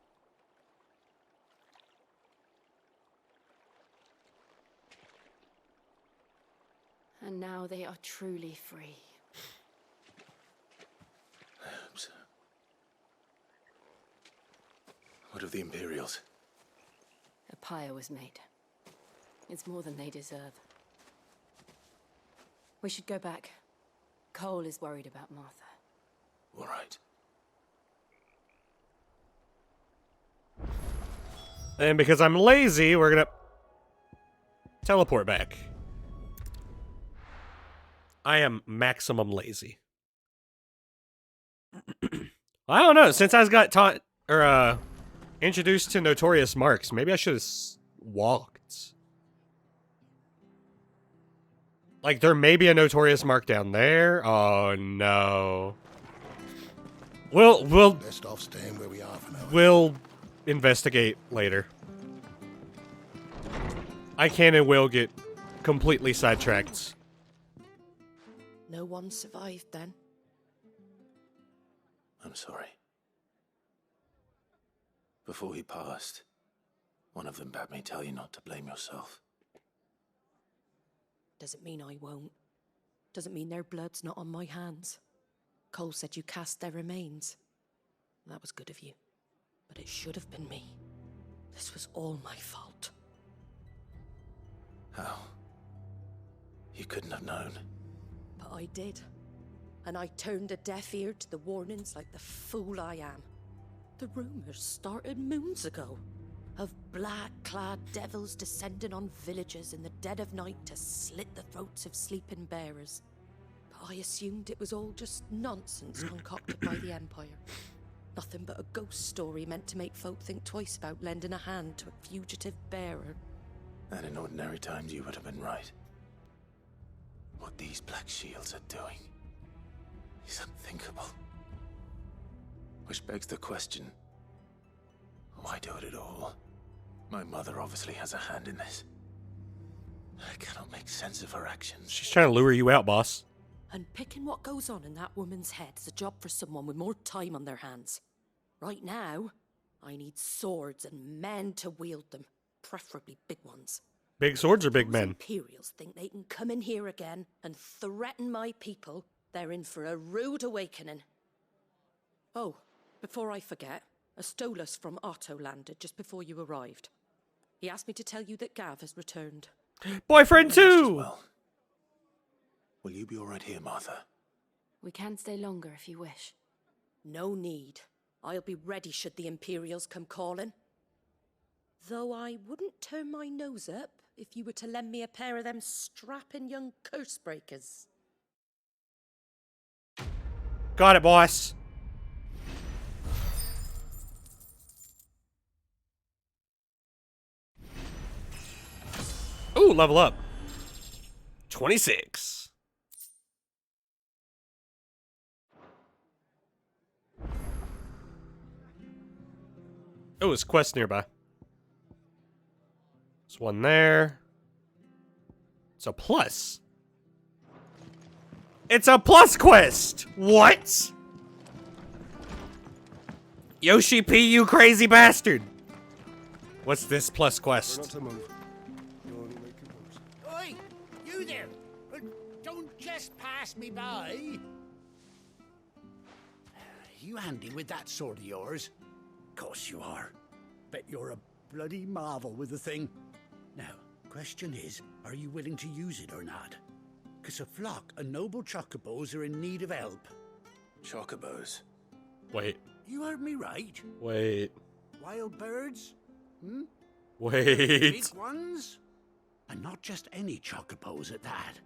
And now they are truly free. I hope so. What of the Imperials? A pyre was made. It's more than they deserve. We should go back. Cole is worried about Martha. All right. And because I'm lazy, we're gonna teleport back. I am maximum lazy. I don't know. Since I got taught or introduced to notorious marks, maybe I should have walked. Like there may be a notorious mark down there. Oh no. We'll best off staying where we are for now. We'll investigate later. I can and will get completely sidetracked. No one survived then? I'm sorry. Before he passed, one of them bade me tell you not to blame yourself. Doesn't mean I won't. Doesn't mean their blood's not on my hands. Cole said you cast their remains. That was good of you. But it should have been me. This was all my fault. How? You couldn't have known. But I did. And I turned a deaf ear to the warnings like the fool I am. The rumors started moons ago. Of black-clad devils descending on villages in the dead of night to slit the throats of sleeping bearers. But I assumed it was all just nonsense concocted by the Empire. Nothing but a ghost story meant to make folk think twice about lending a hand to a fugitive bearer. And in ordinary times you would have been right. What these Black Shields are doing is unthinkable. Which begs the question, why do it at all? My mother obviously has a hand in this. I cannot make sense of her actions. She's trying to lure you out, boss. And picking what goes on in that woman's head is a job for someone with more time on their hands. Right now, I need swords and men to wield them, preferably big ones. Big swords or big men? Imperials think they can come in here again and threaten my people. They're in for a rude awakening. Oh, before I forget, a Stolas from Otto landed just before you arrived. He asked me to tell you that Gav has returned. Boyfriend too! Well. Will you be all right here, Martha? We can stay longer if you wish. No need. I'll be ready should the Imperials come calling. Though I wouldn't turn my nose up if you were to lend me a pair of them strapping young curse breakers. Got it, boss. Ooh, level up. 26. Oh, there's a quest nearby. There's one there. It's a plus. It's a plus quest! What? Yoshi P, you crazy bastard! What's this plus quest? Oi! You there! Don't just pass me by! you handy with that sword of yours? Course you are. Bet you're a bloody marvel with the thing. Now, question is, are you willing to use it or not? 'Cause a flock of noble chocobos are in need of help. Chocobos? Wait. You heard me right. Wait. Wild birds? Hmm? Wait. Big ones? And not just any chocobos at that.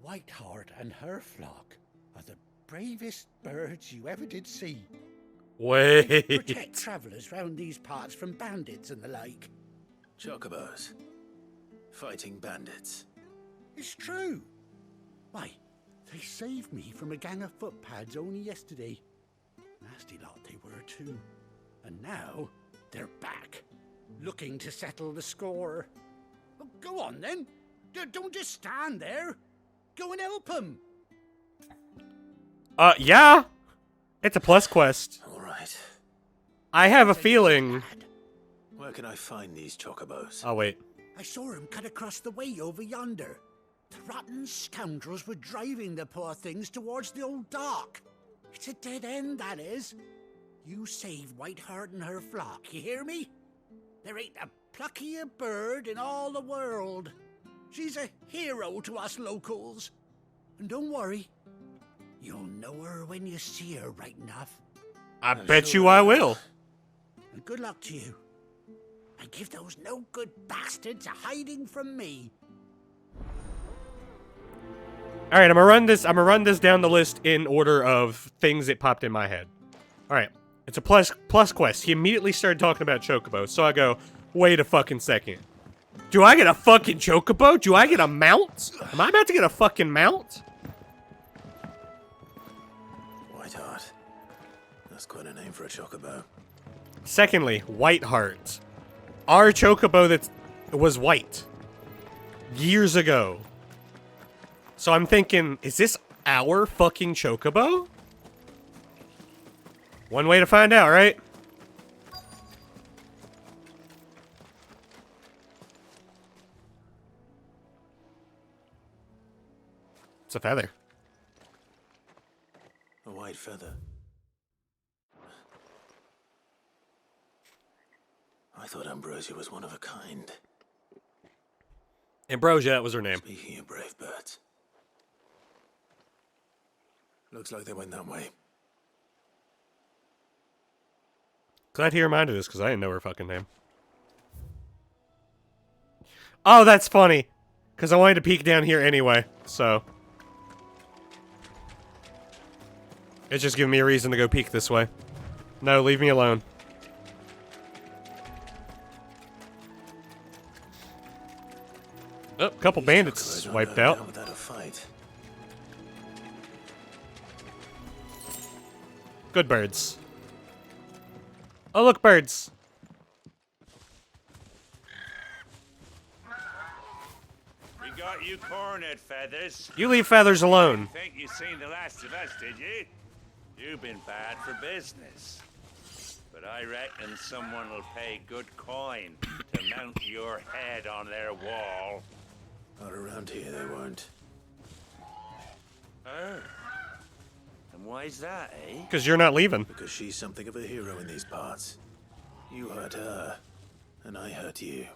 Whiteheart and her flock are the bravest birds you ever did see. Wait. They protect travellers round these parts from bandits and the like. Chocobos. Fighting bandits. It's true. Why, they saved me from a gang of footpads only yesterday. Nasty lot they were too. And now, they're back. Looking to settle the score. Well, go on then. Don't just stand there. Go and help them. Yeah. It's a plus quest. All right. I have a feeling. Where can I find these chocobos? Oh, wait. I saw him cut across the way over yonder. The rotten scoundrels were driving the poor things towards the old dock. It's a dead end, that is. You save Whiteheart and her flock, you hear me? There ain't a pluckier bird in all the world. She's a hero to us locals. And don't worry, you'll know her when you see her right enough. I bet you I will. And good luck to you. And give those no-good bastards a hiding from me. All right, I'm gonna run this down the list in order of things that popped in my head. All right, it's a plus quest. He immediately started talking about chocobos, so I go, wait a fucking second. Do I get a fucking chocobo? Do I get a mount? Am I about to get a fucking mount? Whiteheart. That's quite a name for a chocobo. Secondly, Whiteheart. Our chocobo that was white. Years ago. So I'm thinking, is this our fucking chocobo? One way to find out, right? It's a feather. A white feather. I thought Ambrosia was one of a kind. Ambrosia, that was her name. Speaking of brave birds. Looks like they went that way. Glad he reminded us, because I didn't know her fucking name. Oh, that's funny. Because I wanted to peek down here anyway, so. It's just giving me a reason to go peek this way. No, leave me alone. Oh, a couple bandits wiped out. Good birds. Oh, look, birds. We got you cornered, Feathers. You leave Feathers alone. Think you seen the last of us, did you? You've been bad for business. But I reckon someone will pay good coin to mount your head on their wall. Not around here, they won't. Oh. And why's that, eh? Because you're not leaving. Because she's something of a hero in these parts. You hurt her, and I hurt you.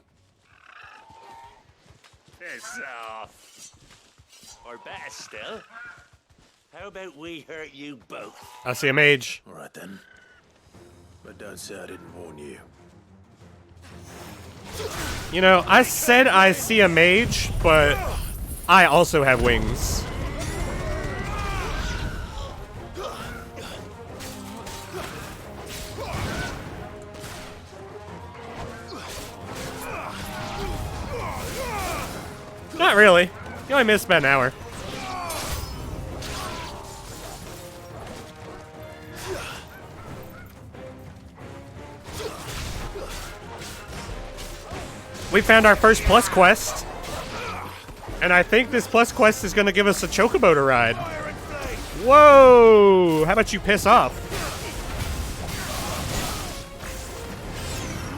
Piss off. Or better still, how about we hurt you both? I see a mage. All right then. But don't say I didn't warn you. You know, I said I see a mage, but I also have wings. Not really. You only missed about an hour. We found our first plus quest. And I think this plus quest is going to give us a chocobo to ride. Whoa! How about you piss off?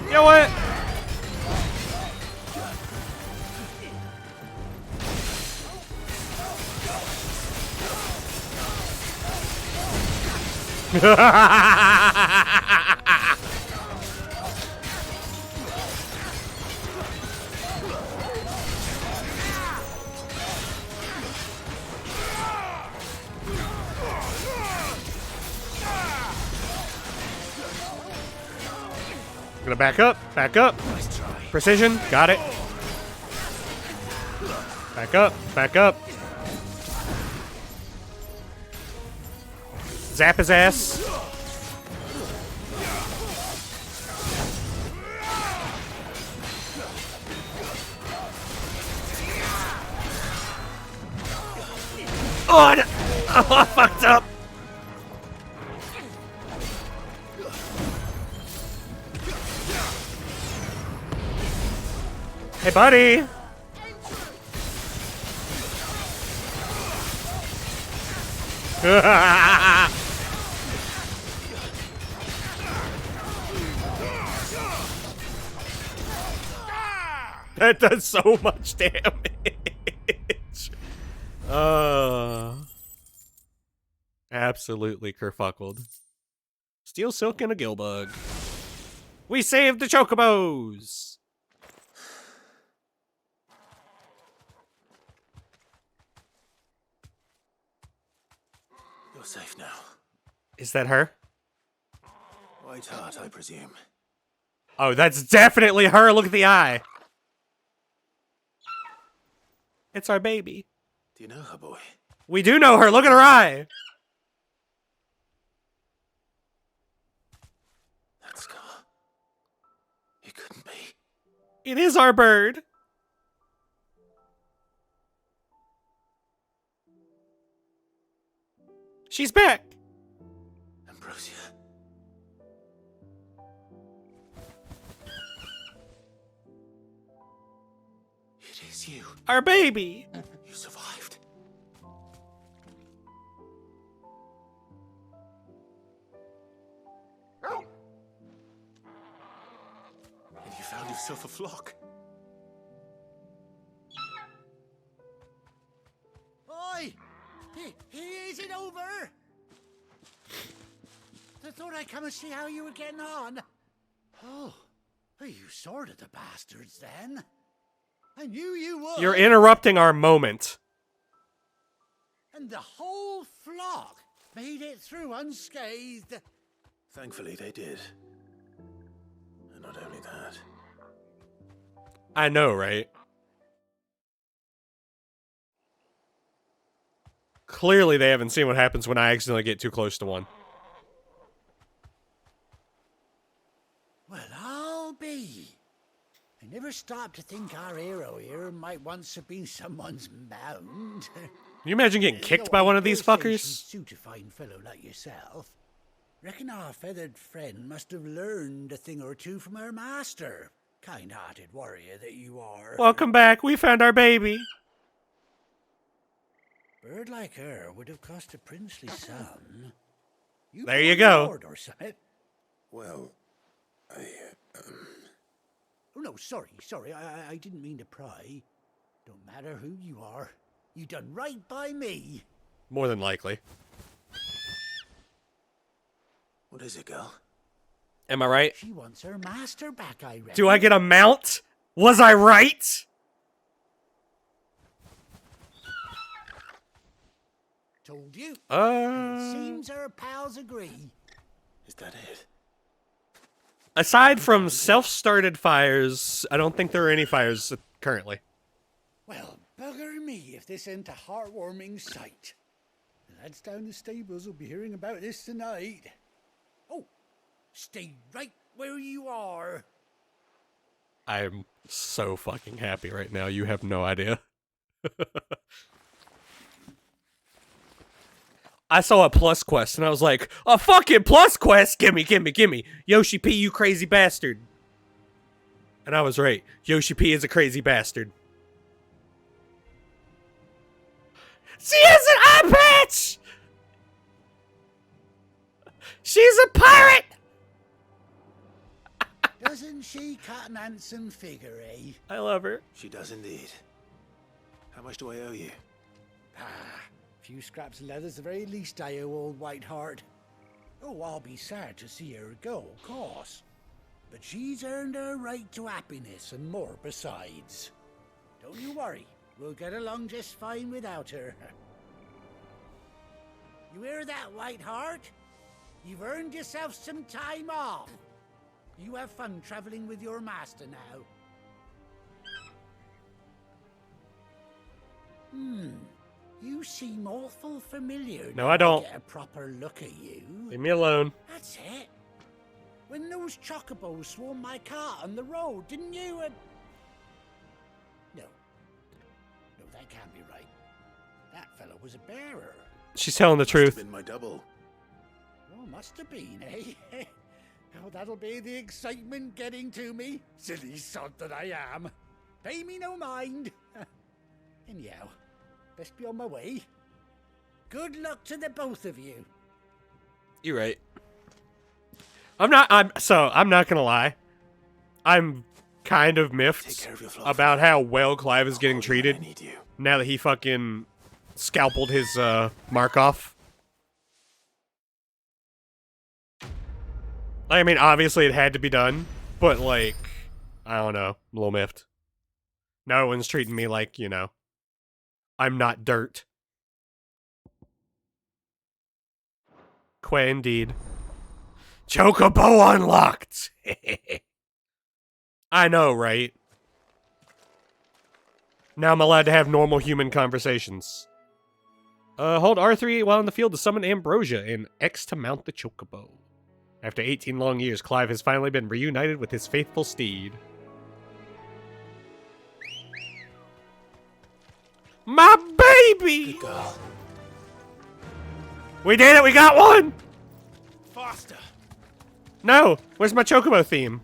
You know what? Gonna back up, back up. Precision, got it. Back up, back up. Zap his ass. Oh, no. Oh, I fucked up. Hey, buddy. That does so much damage. Absolutely kerfuckled. Steel silk and a gill bug. We saved the chocobos. You're safe now. Is that her? White Heart, I presume. Oh, that's definitely her. Look at the eye. It's our baby. Do you know her, boy? We do know her. Look at her eye. That scar. It couldn't be. It is our bird. She's back. Ambrosia. It is you. Our baby. You survived. And you found yourself a flock. Oi! Is it over? I thought I'd come and see how you were getting on. Oh, you sorted the bastards then. I knew you would. You're interrupting our moment. And the whole flock made it through unscathed. Thankfully, they did. And not only that. I know, right? Clearly, they haven't seen what happens when I accidentally get too close to one. Well, I'll be. I never stopped to think our hero here might once have been someone's mound. Can you imagine getting kicked by one of these fuckers? Suit a fine fellow like yourself. Reckon our feathered friend must have learned a thing or two from her master. Kind-hearted warrior that you are. Welcome back. We found our baby. Bird like her would have cost a princely sum. There you go. Or something. Well, Oh no, sorry. I didn't mean to pry. Don't matter who you are. You done right by me. More than likely. What is it, girl? Am I right? She wants her master back, I reckon. Do I get a mount? Was I right? Told you. It seems our pals agree. Is that it? Aside from self-started fires, I don't think there are any fires currently. Well, bugger me if this ain't a heartwarming sight. The lads down the stables will be hearing about this tonight. Oh, stay right where you are. I'm so fucking happy right now. You have no idea. I saw a plus quest and I was like, a fucking plus quest? Gimme. Yoshi P, you crazy bastard. And I was right. Yoshi P is a crazy bastard. She has an eye patch! She's a pirate! Doesn't she cut an handsome figure, eh? I love her. She does indeed. How much do I owe you? Few scraps of leather's the very least I owe old White Heart. Oh, I'll be sad to see her go, of course. But she's earned her right to happiness and more besides. Don't you worry. We'll get along just fine without her. You hear that, Whiteheart? You've earned yourself some time off. You have fun traveling with your master now. You seem awful familiar. No, I don't. Get a proper look at you. Leave me alone. That's it. When those chocobos swarmed my car on the road, didn't you? No. No, that can't be right. That fellow was a bearer. She's telling the truth. Been my double. Oh, must have been, eh? Oh, that'll be the excitement getting to me. Silly sod that I am. Pay me no mind. Anyhow, best be on my way. Good luck to the both of you. You're right. I'm not gonna lie. I'm kind of miffed about how well Clive is getting treated now that he fucking scalpeled his Markov. I mean, obviously it had to be done, but like, I don't know, I'm a little miffed. No one's treating me like, you know, I'm not dirt. Quay indeed. Chocobo unlocked! I know, right? Now I'm allowed to have normal human conversations. Hold R3 while in the field to summon Ambrosia and X to mount the Chocobo. After 18 long years, Clive has finally been reunited with his faithful steed. My baby! Good girl. We did it! We got one! Faster! No! Where's my Chocobo theme?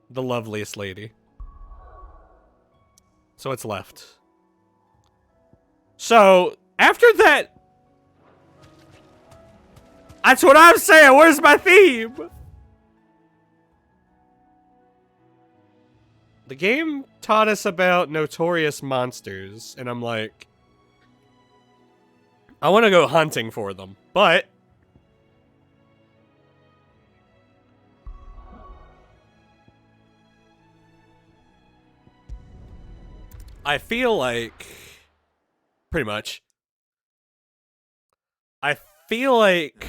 The loveliest lady. So it's left. So, after that... That's what I'm saying! Where's my theme? The game taught us about notorious monsters, and I'm like... I want to go hunting for them, but... I feel like... Pretty much. I feel like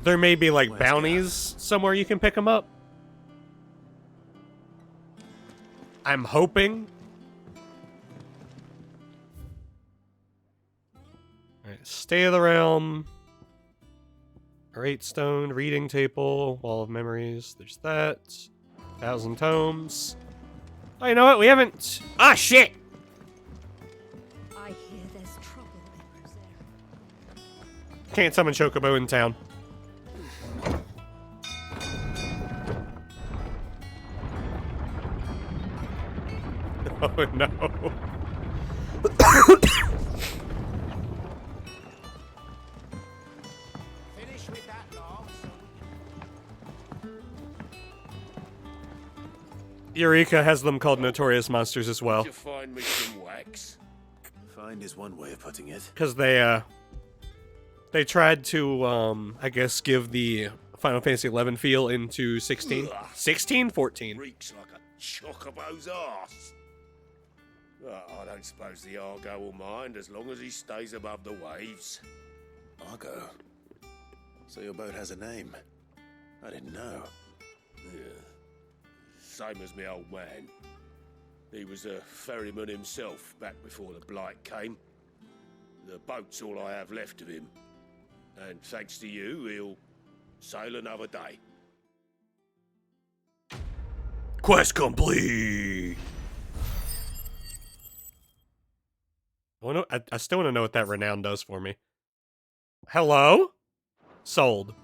there may be, like, bounties somewhere you can pick them up. I'm hoping. Alright, Stay of the Realm. Great Stone, Reading Table, Wall of Memories. There's that. 1,000 Tomes. Oh, you know what? We haven't... Ah, shit! I hear there's trouble there. Can't summon Chocobo in town. Oh no. Finish with that log. Eureka has them called notorious monsters as well. Did you find me some wax? Find is one way of putting it. Because they tried to, I guess, give the Final Fantasy XI feel into 16. 16? 14. Reeks like a chocobo's arse. I don't suppose the Argo will mind as long as he stays above the waves. Argo? So your boat has a name? I didn't know. Yeah. Same as me old man. He was a ferryman himself back before the Blight came. The boat's all I have left of him. And thanks to you, he'll sail another day. Quest complete! I still want to know what that renown does for me. Hello? Sold.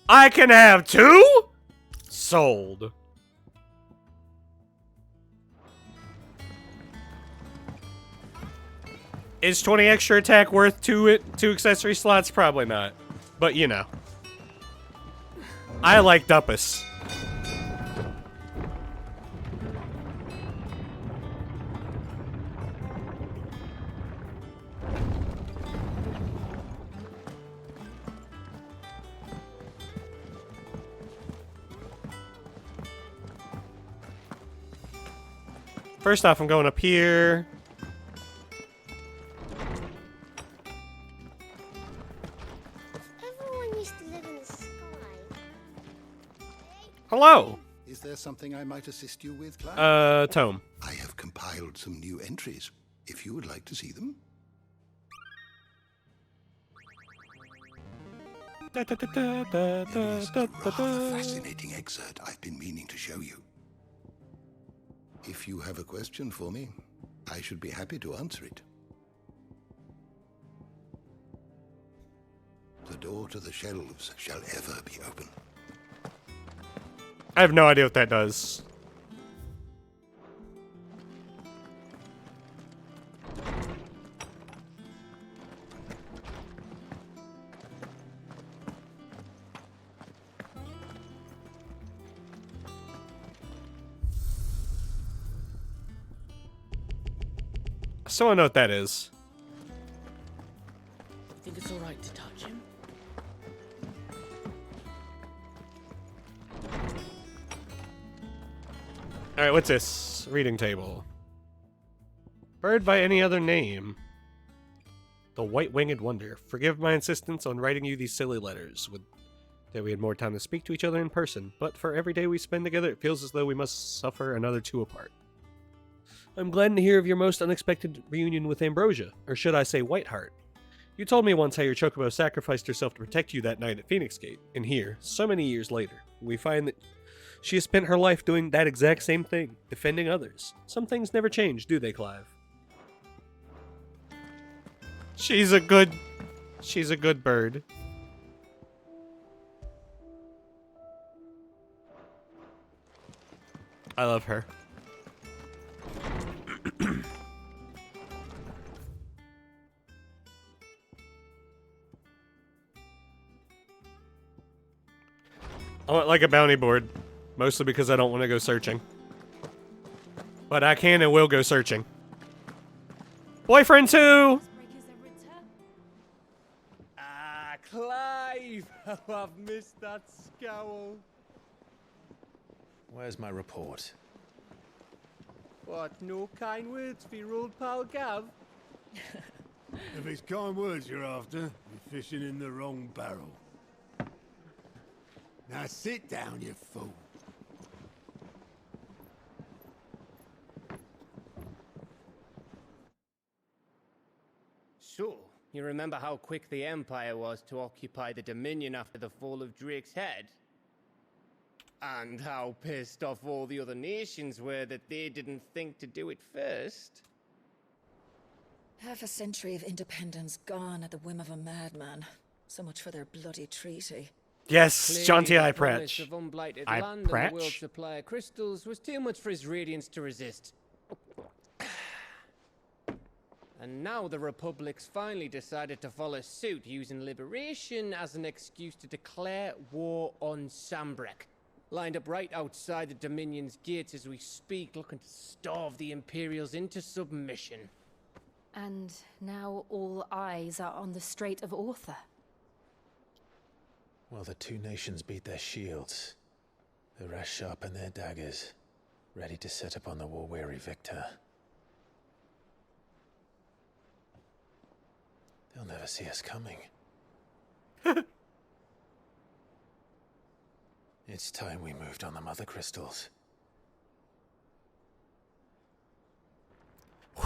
I can have 2? Sold. Is 20 extra attack worth two accessory slots? Probably not. But, you know. I like Duppus. First off, I'm going up here. Everyone used to live in the sky. Hello. Is there something I might assist you with, Clive? Tome. I have compiled some new entries, if you would like to see them. It is a rather fascinating excerpt I've been meaning to show you. If you have a question for me, I should be happy to answer it. The door to the shelves shall ever be open. I have no idea what that does. So I know what that is. Think it's all right to touch him? Alright, what's this? Reading table. Bird by any other name. The White-Winged Wonder. Forgive my insistence on writing you these silly letters. Would that we had more time to speak to each other in person, but for every day we spend together, it feels as though we must suffer another two apart. I'm glad to hear of your most unexpected reunion with Ambrosia, or should I say Whiteheart. You told me once how your chocobo sacrificed herself to protect you that night at Phoenix Gate, and here, so many years later, we find that she has spent her life doing that exact same thing, defending others. Some things never change, do they, Clive? She's a good bird. I love her. I want like a bounty board, mostly because I don't want to go searching. But I can and will go searching. Boyfriend 2! Ah, Clive! How I've missed that scowl. Where's my report? What, no kind words for your old pal Gav? If it's kind words you're after, you're fishing in the wrong barrel. Now sit down, you fool. So, you remember how quick the Empire was to occupy the Dominion after the fall of Drake's head? And how pissed off all the other nations were that they didn't think to do it first? Half a century of independence gone at the whim of a madman. So much for their bloody treaty. Yes, John T. I. Promise Pratch. of unblighted I. land and the Pratch? world's supply of crystals was too much for his radiance to resist. And now the Republic's finally decided to follow suit, using liberation as an excuse to declare war on Sambrek. Lined up right outside the Dominion's gates as we speak, looking to starve the Imperials into submission. And now all eyes are on the Strait of Author. Well, the two nations beat their shields. The rest sharpen their daggers, ready to set upon the war-weary victor. They'll never see us coming. It's time we moved on the mother crystals.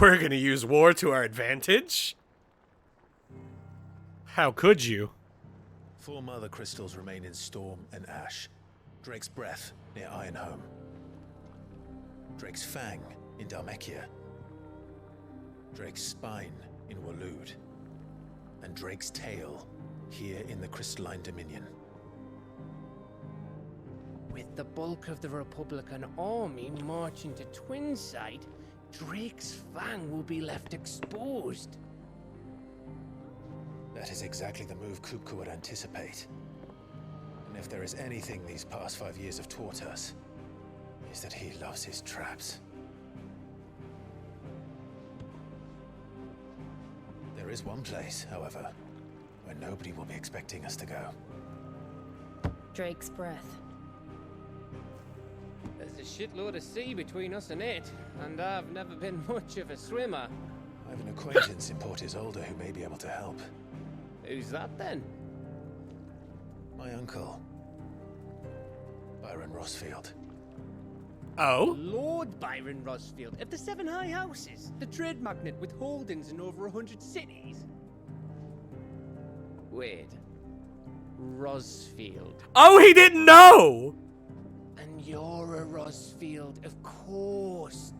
We're gonna use war to our advantage? How could you? 4 mother crystals remain in Storm and Ash. Drake's Breath near Ironhome. Drake's Fang in Dhalmekia. Drake's Spine in Waloed. And Drake's Tail here in the Crystalline Dominion. With the bulk of the Republican army marching to Twinside, Drake's Fang will be left exposed. That is exactly the move Kupka would anticipate. And if there is anything these past 5 years have taught us, is that he loves his traps. There is one place, however, where nobody will be expecting us to go. Drake's breath. There's a shitload of sea between us and it, and I've never been much of a swimmer. I have an acquaintance in Port Isolde who may be able to help. Who's that then? My uncle, Byron Rossfield. Oh? Lord Byron Rossfield of the Seven High Houses, the trade magnate with holdings in over 100 cities. Wait. Rossfield. Oh, he didn't know! And you're a Rossfield, of course.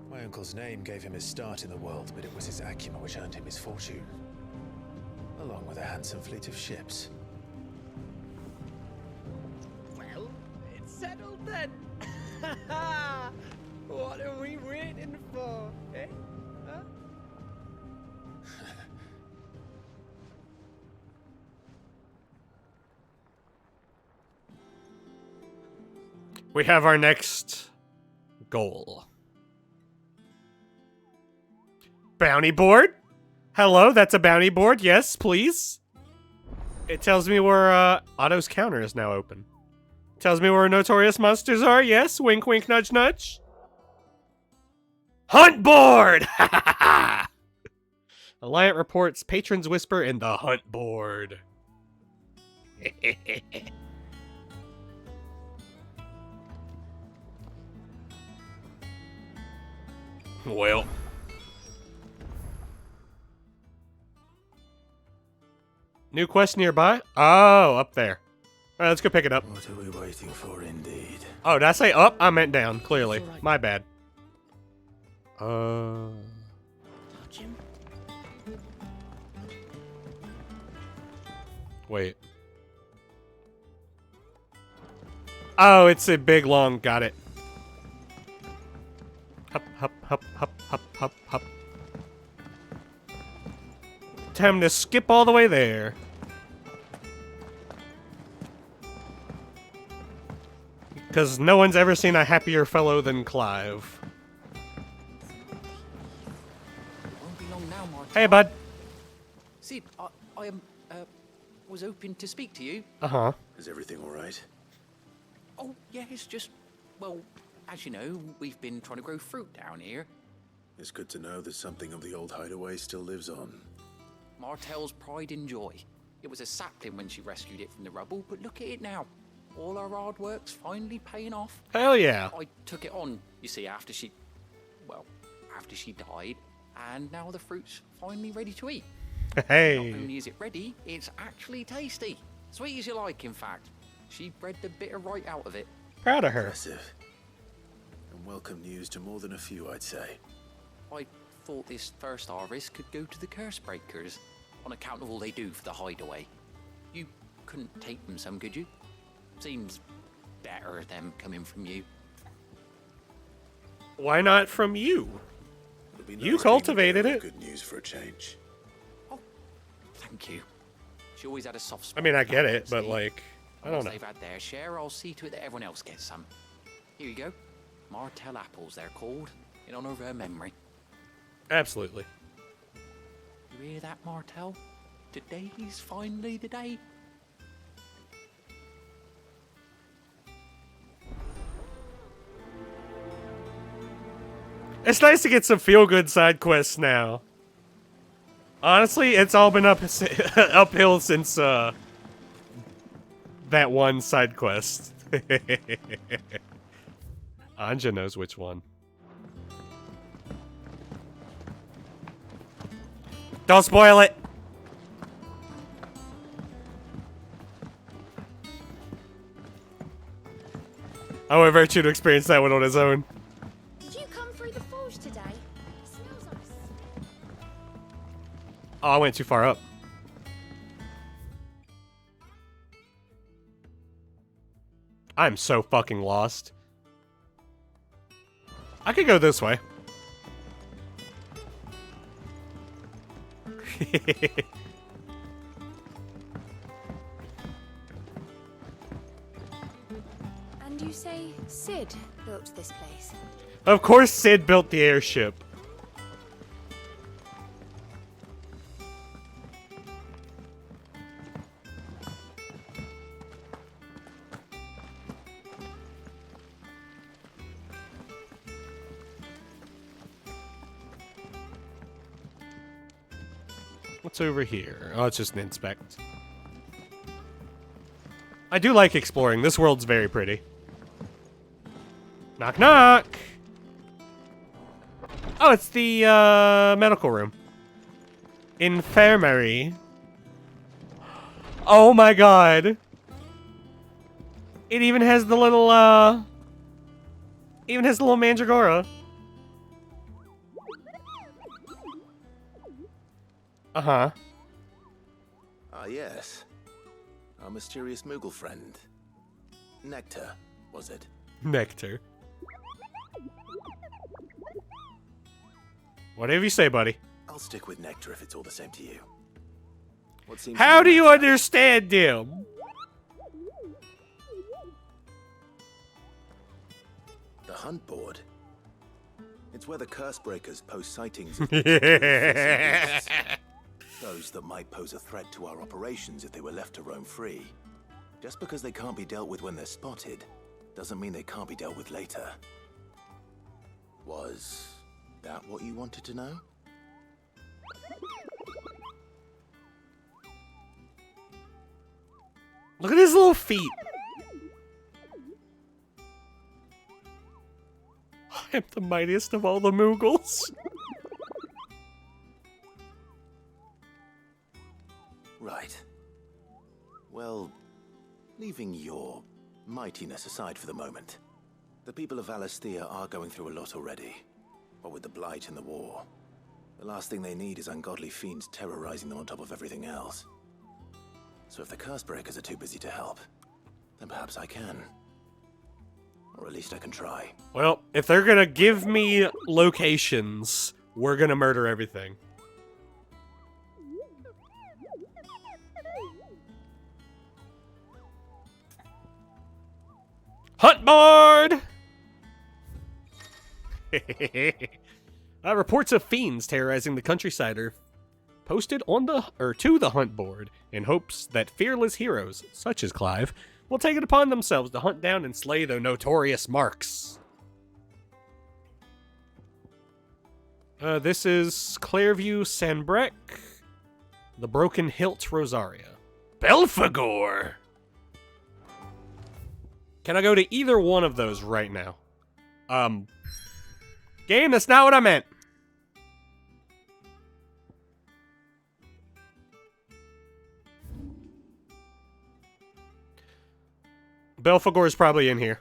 My uncle's name gave him his start in the world, but it was his acumen which earned him his fortune, along with a handsome fleet of ships. Well, it's settled then. What are we waiting for, eh? Huh? We have our next goal. Bounty board? Hello, that's a bounty board. Yes, please. It tells me where Otto's counter is now open. Tells me where notorious monsters are. Yes, wink, wink, nudge, nudge. Hunt board! Alliant reports patrons whisper in the hunt board. Well. New quest nearby? Oh, up there. Alright, let's go pick it up. What are we waiting for, indeed? Oh, did I say up? I meant down, clearly. Right. My bad. Touch him. Wait. Oh, it's a big long. Got it. Hup, hup, hup, hup, hup, hup, hup. Time to skip all the way there. Because no one's ever seen a happier fellow than Clive. Won't be long now, Martin. Hey, bud. Sid, I was hoping to speak to you. Uh-huh. Is everything all right? Oh, yeah, it's just, well, as you know, we've been trying to grow fruit down here. It's good to know that something of the old hideaway still lives on. Martel's pride and joy. It was a sapling when she rescued it from the rubble, but look at it now. All our hard work's finally paying off. Hell yeah. I took it on, you see, after she died, and now the fruit's finally ready to eat. Hey. Not only is it ready, it's actually tasty. Sweet as you like, in fact. She bred the bitter right out of it. Proud of her. Impressive. And welcome news to more than a few, I'd say. I thought this first harvest could go to the curse breakers, on account of all they do for the hideaway. You couldn't take them some, could you? Seems better them coming from you. Why not from you? You cultivated it. Good news for a change. Oh, thank you. She always had a soft spot. I mean, I get it, but see? like, I don't Once know. they've had their share, I'll see to it that everyone else gets some. Here you go. Martel apples, they're called, in honor of her memory. Absolutely. You hear that, Martel? Today's finally the day. It's nice to get some feel-good side quests now. Honestly, it's all been uphill since that one side quest. Anja knows which one. Don't spoil it! I would virtue to experience that one on his own. Did you come through the forge today? It smells like Oh, I went too far up. I'm so fucking lost. I could go this way. And you say Sid built this place? Of course Sid built the airship. What's over here? Oh, it's just an inspect. I do like exploring. This world's very pretty. Knock, knock! Oh, it's the, medical room. Infirmary. Oh my god. It even has the little, even has the little mandragora. Uh-huh. Ah, yes. Our mysterious Moogle friend. Nectar, was it? Nectar. Whatever you say, buddy. I'll stick with Nectar if it's all the same to you. What seems How do you understand him? The hunt board. It's where the curse breakers post sightings. Those that might pose a threat to our operations if they were left to roam free. Just because they can't be dealt with when they're spotted, doesn't mean they can't be dealt with later. Was that what you wanted to know? Look at his little feet. I am the mightiest of all the Moogles. Right. Well, leaving your mightiness aside for the moment, the people of Valisthea are going through a lot already. What with the Blight and the war, the last thing they need is ungodly fiends terrorizing them on top of everything else. So if the curse breakers are too busy to help, then perhaps I can. Or at least I can try. Well, if they're gonna give me locations, we're gonna murder everything. Hunt board! Reports of fiends terrorizing the countryside are posted on to the hunt board in hopes that fearless heroes, such as Clive, will take it upon themselves to hunt down and slay the notorious marks. This is Clairview Sanbrec, the Broken Hilt Rosaria. Belphegor! Can I go to either one of those right now? Game, that's not what I meant. Belphegor is probably in here.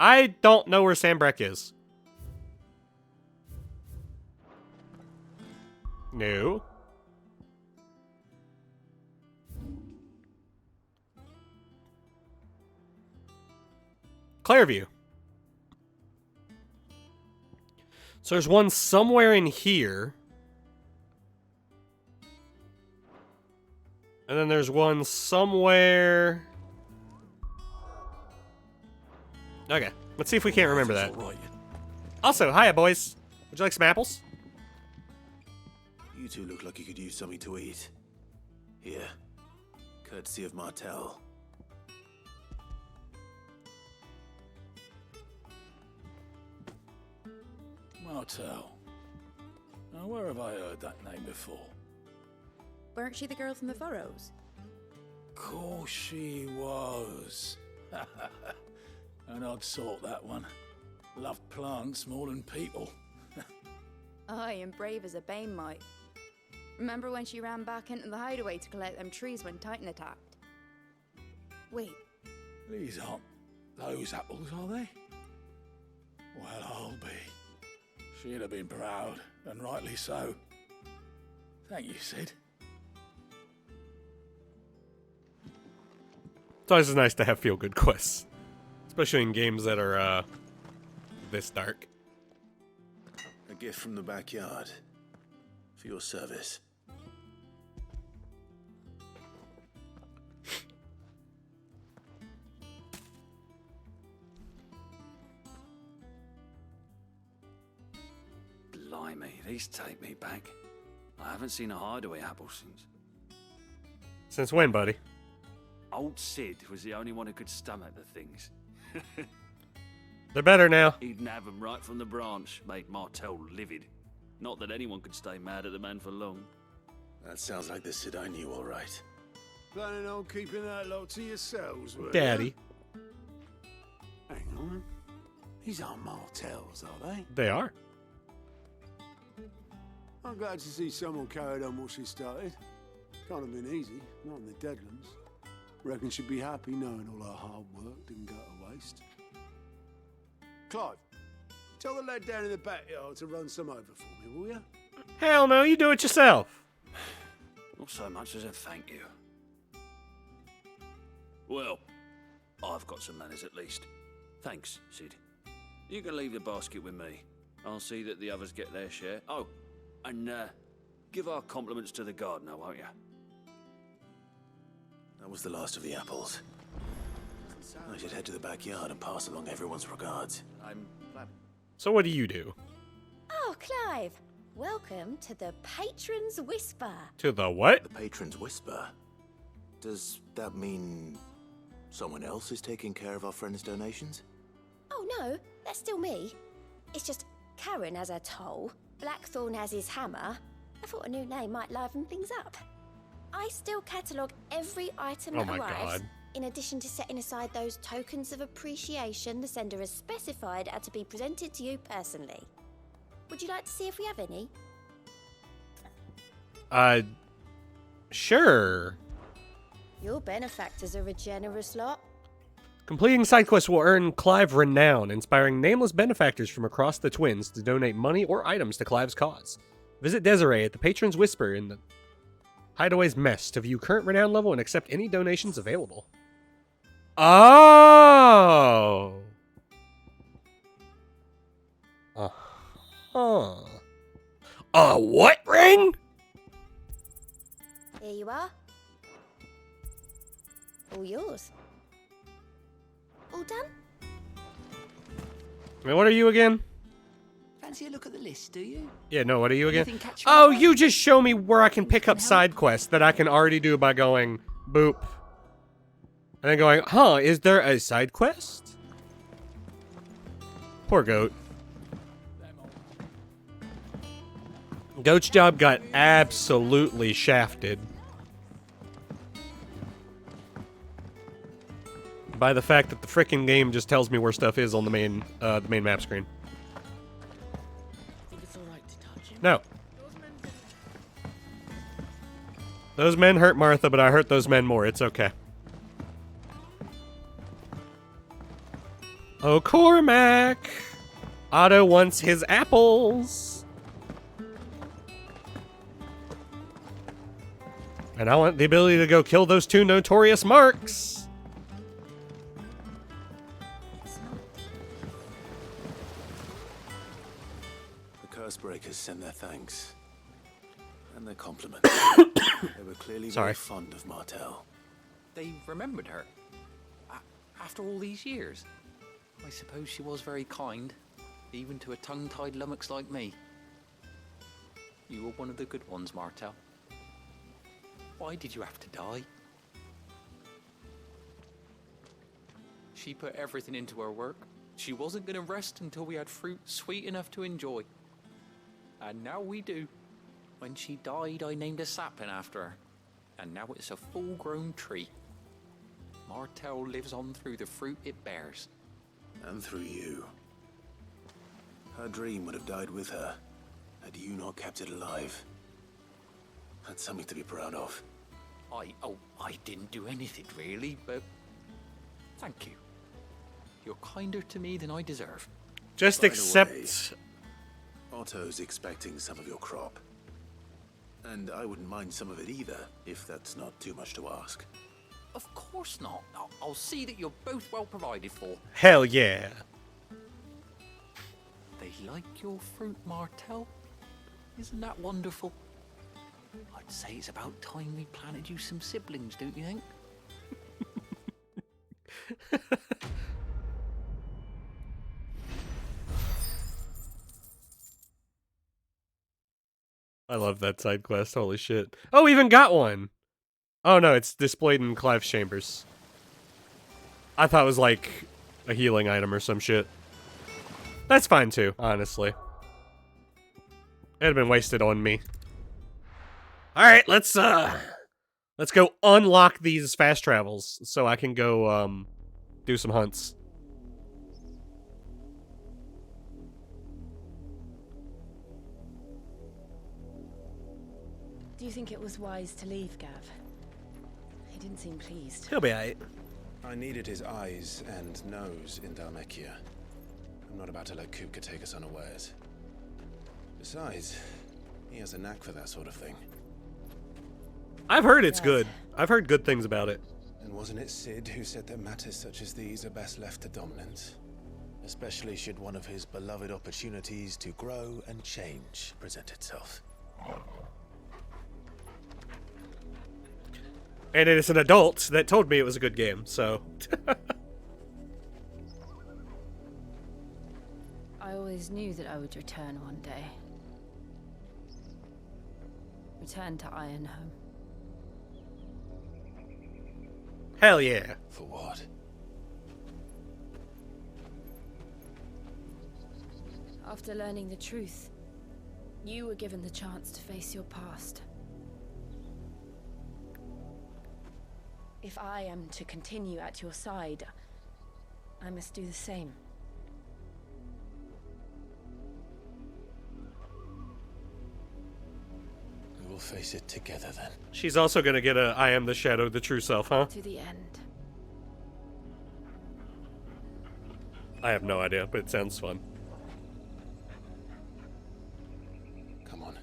I don't know where Sanbrec is. No. Clairview. So there's one somewhere in here. And then there's one somewhere... Okay, let's see if we can't remember that. Also, hiya, boys. Would you like some apples? You two look like you could use something to eat. Here, courtesy of Martel. Martel. Now, where have I heard that name before? Weren't she the girl from the Furrows? Course she was. An odd sort, that one. Loved plants more than people. Aye, and brave as a bane might. Remember when she ran back into the hideaway to collect them trees when Titan attacked? Wait. These aren't those apples, are they? Well, I'll be. She'd have been proud, and rightly so. Thank you, Sid. It's always nice to have feel-good quests. Especially in games that are this dark. A gift from the backyard. For your service. Blimey, these take me back. I haven't seen a hideaway apple since. Since when, buddy? Old Sid was the only one who could stomach the things. They're better now. He'd nab them right from the branch, made Martel livid. Not that anyone could stay mad at the man for long. That sounds like the Sid I knew, all right. Planning on keeping that lot to yourselves, were Daddy. ya? Hang on. These aren't Martels, are they? They are. I'm glad to see someone carried on what she started. Can't have been easy, not in the Deadlands. Reckon she'd be happy knowing all her hard work didn't go to waste. Clive, tell the lad down in the backyard to run some over for me, will ya? Hell no, you do it yourself. Not so much as a thank you. Well, I've got some manners at least. Thanks, Sid. You can leave the basket with me. I'll see that the others get their share. Oh, and give our compliments to the gardener, won't you? That was the last of the apples. I should head to the backyard and pass along everyone's regards. I'm glad. So what do you do? Oh, Clive. Welcome to the Patron's Whisper. To the what? The Patron's Whisper? Does that mean someone else is taking care of our friends' donations? Oh, no. That's still me. It's just Karen has her toll, Blackthorn has his hammer. I thought a new name might liven things up. I still catalogue every item that arrives, in addition to setting aside those tokens of appreciation the sender has specified are to be presented to you personally. Would you like to see if we have any? Sure. Your benefactors are a generous lot. Completing side quests will earn Clive renown, inspiring nameless benefactors from across the Twins to donate money or items to Clive's cause. Visit Desiree at the Patron's Whisper in the Hideaway's Mess to view current renown level and accept any donations available. Oh! Uh-huh. A what ring? Here you are. All yours. All done? I mean, what are you again? Fancy a look at the list, do you? Yeah, no, what are you again? Anything catch Oh, your eye? you just show me where I can pick up side quests that I can already do by going boop. And then going, huh, is there a side quest? Poor goat. Goat's job got absolutely shafted by the fact that the frickin' game just tells me where stuff is on the main map screen. Think it's all right to touch him? No. Those men hurt Martha, but I hurt those men more. It's okay. Oh, Cormac! Otto wants his apples! And I want the ability to go kill those two notorious marks! The Cursebreakers send their thanks. And their compliments. They were clearly very fond of Martel. They remembered her. After all these years. I suppose she was very kind, even to a tongue-tied lummox like me. You were one of the good ones, Martel. Why did you have to die? She put everything into her work. She wasn't going to rest until we had fruit sweet enough to enjoy. And now we do. When she died, I named a sapling after her. And now it's a full-grown tree. Martel lives on through the fruit it bears. And through you. Her dream would have died with her, had you not kept it alive. That's something to be proud of. I didn't do anything really, but thank you. You're kinder to me than I deserve. Just By the accept... way, Otto's expecting some of your crop. And I wouldn't mind some of it either, if that's not too much to ask. Of course not. I'll see that you're both well provided for. Hell yeah. They like your fruit, Martel. Isn't that wonderful? I'd say it's about time we planted you some siblings, don't you think? I love that side quest. Holy shit. Oh, we even got one. Oh no, it's displayed in Clive's chambers. I thought it was like a healing item or some shit. That's fine too, honestly. It'd have been wasted on me. Alright, let's go unlock these fast travels so I can go do some hunts. Do you think it was wise to leave, Gav? He didn't seem pleased. He'll be alright. I needed his eyes and nose in Dhalmekia. I'm not about to let Kupka take us unawares. Besides, he has a knack for that sort of thing. I've heard it's good. I've heard good things about it. And wasn't it Sid who said that matters such as these are best left to dominance? Especially should one of his beloved opportunities to grow and change present itself. And it is an adult that told me it was a good game, so... I always knew that I would return one day. Return to Ironhome. Hell yeah. For what? After learning the truth, you were given the chance to face your past. If I am to continue at your side, I must do the same. We will face it together then. She's also gonna get a I am the shadow, the true self, huh? To the end. I have no idea, but it sounds fun. Come on.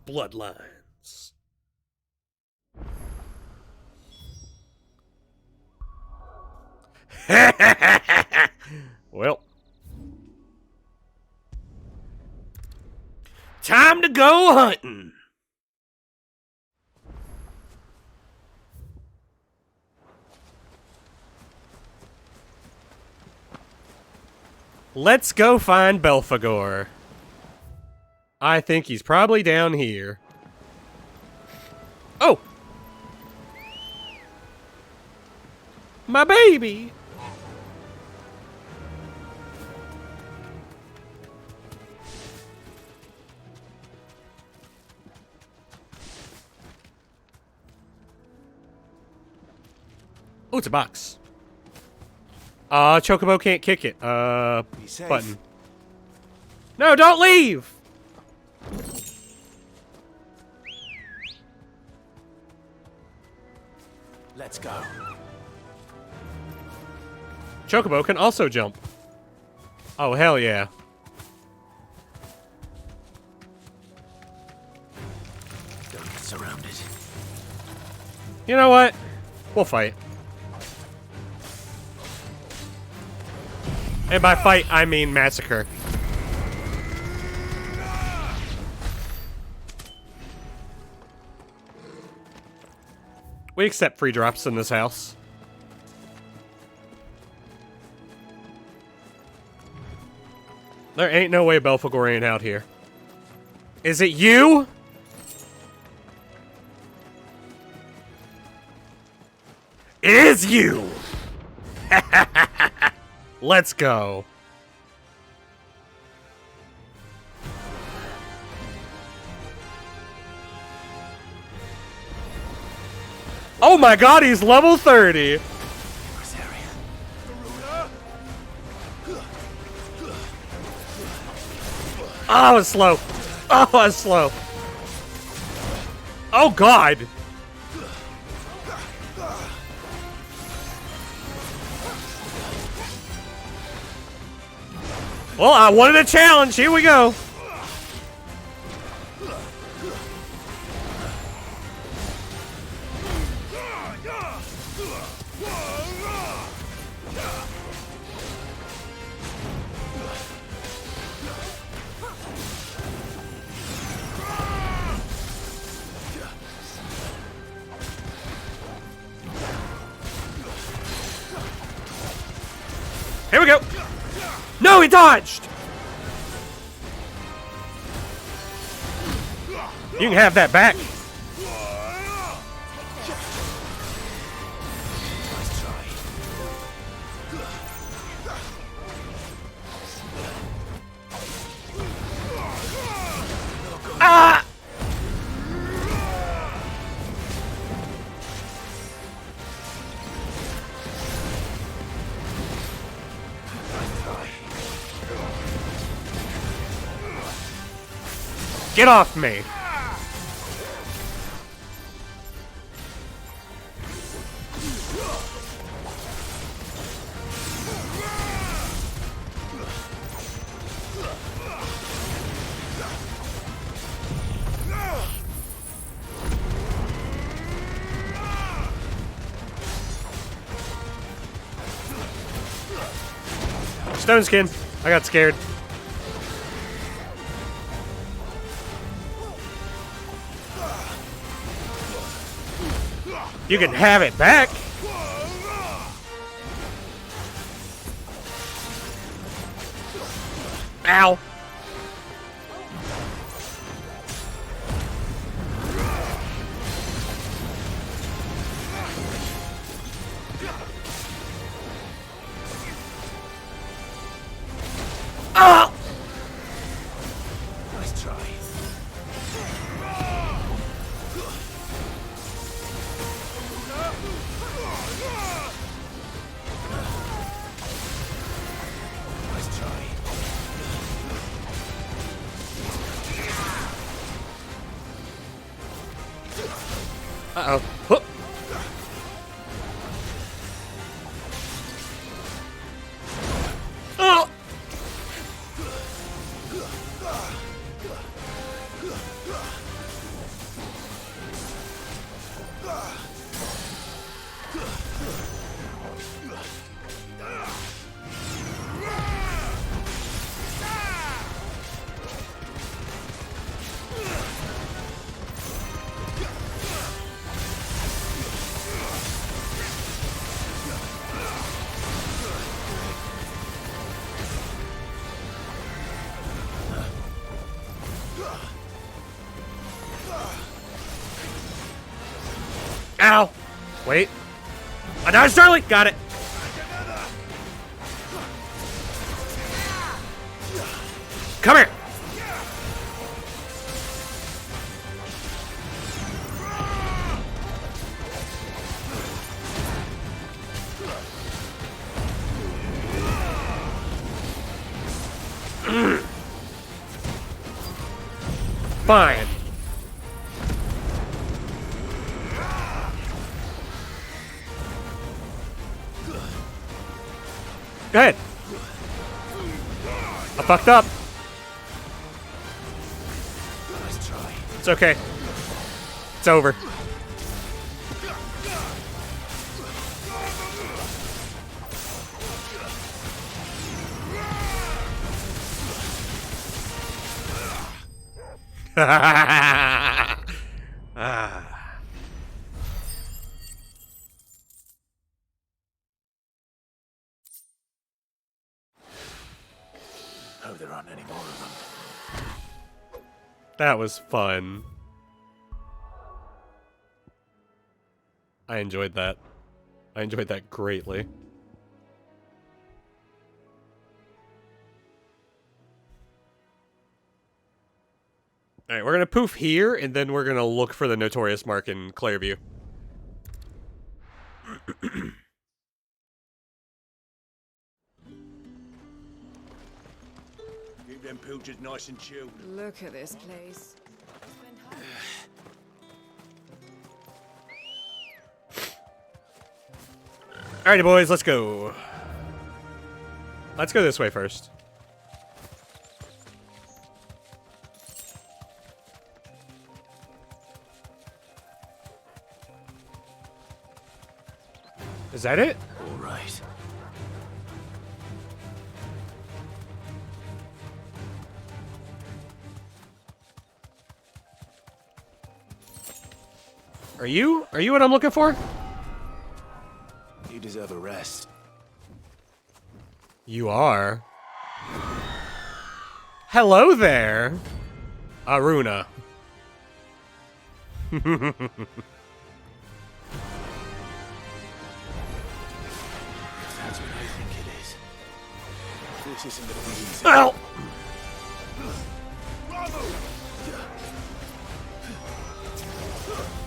Bloodlines. Well. Time to go hunting. Let's go find Belphegor. I think he's probably down here. Oh! My baby! Oh, it's a box. Chocobo can't kick it. Button. No, don't leave! Let's go. Chocobo can also jump. Oh, hell yeah. Don't get surrounded. You know what? We'll fight. And by fight, I mean massacre. We accept free drops in this house. There ain't no way Belphegor ain't out here. Is it you? It is you! Let's go. Oh my god, he's level 30! Oh, I was slow. Oh, I was slow. Oh god! Well, I wanted a challenge. Here we go. we go. No, he dodged. You can have that back. Ah! Get off me. Stone skin. I got scared. You can have it back. Ow. Ah! Nice try. Nice try. Uh-oh. Huh. Oh! Ow! Wait. I dodged Charlie! Got it! Come here! Fine. Go ahead. I fucked up. Nice try. It's okay. It's over. Ah. Hope there aren't any more of them. That was fun. I enjoyed that. I enjoyed that greatly. Alright, we're gonna poof here, and then we're gonna look for the Notorious Mark in Clairview. Keep them pilchers nice and chilled. Look at this place. Alrighty, boys, let's go. Let's go this way first. Is that it? All right. Are you what I'm looking for? You deserve a rest. You are? Hello there, Aruna. That's what I think it is. This isn't gonna be easy. Ow!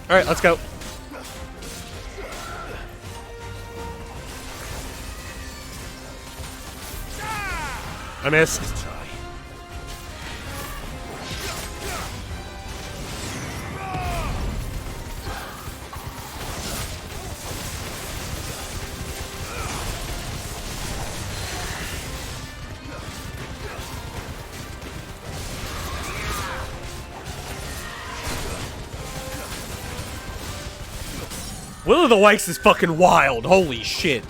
Alright, let's go. I missed. Will of the Wisps is fucking wild. Holy shit.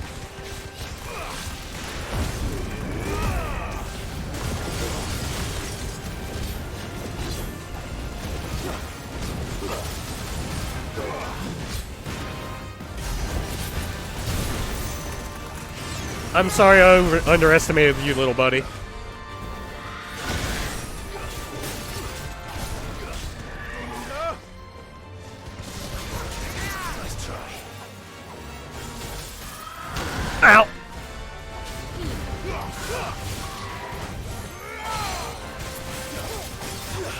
I'm sorry I underestimated you, little buddy. Ow!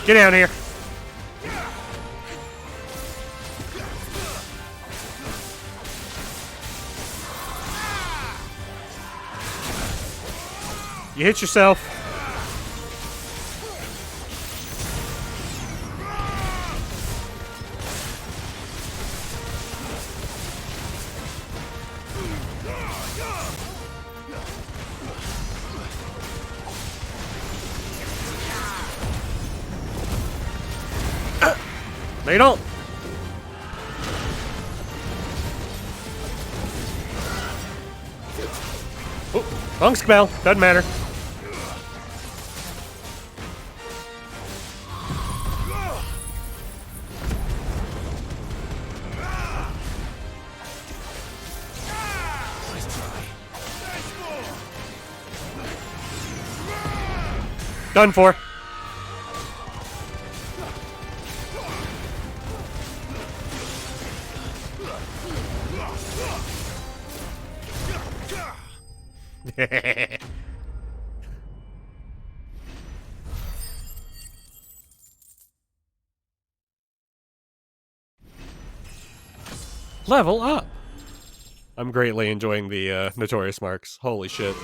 Get down here. You hit yourself. No, you don't. Oh, wrong spell. Doesn't matter. Done for. Level up. I'm greatly enjoying the Notorious Marks. Holy shit.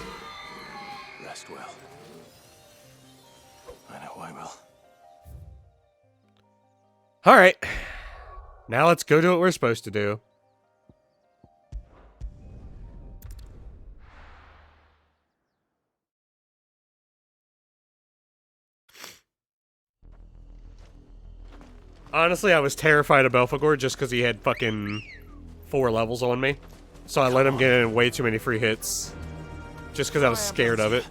Rest well. I know I will. Alright. Now let's go do what we're supposed to do. Honestly, I was terrified of Belphegor just because he had fucking 4 levels on me. So I let him get in way too many free hits. Just because I was scared of it.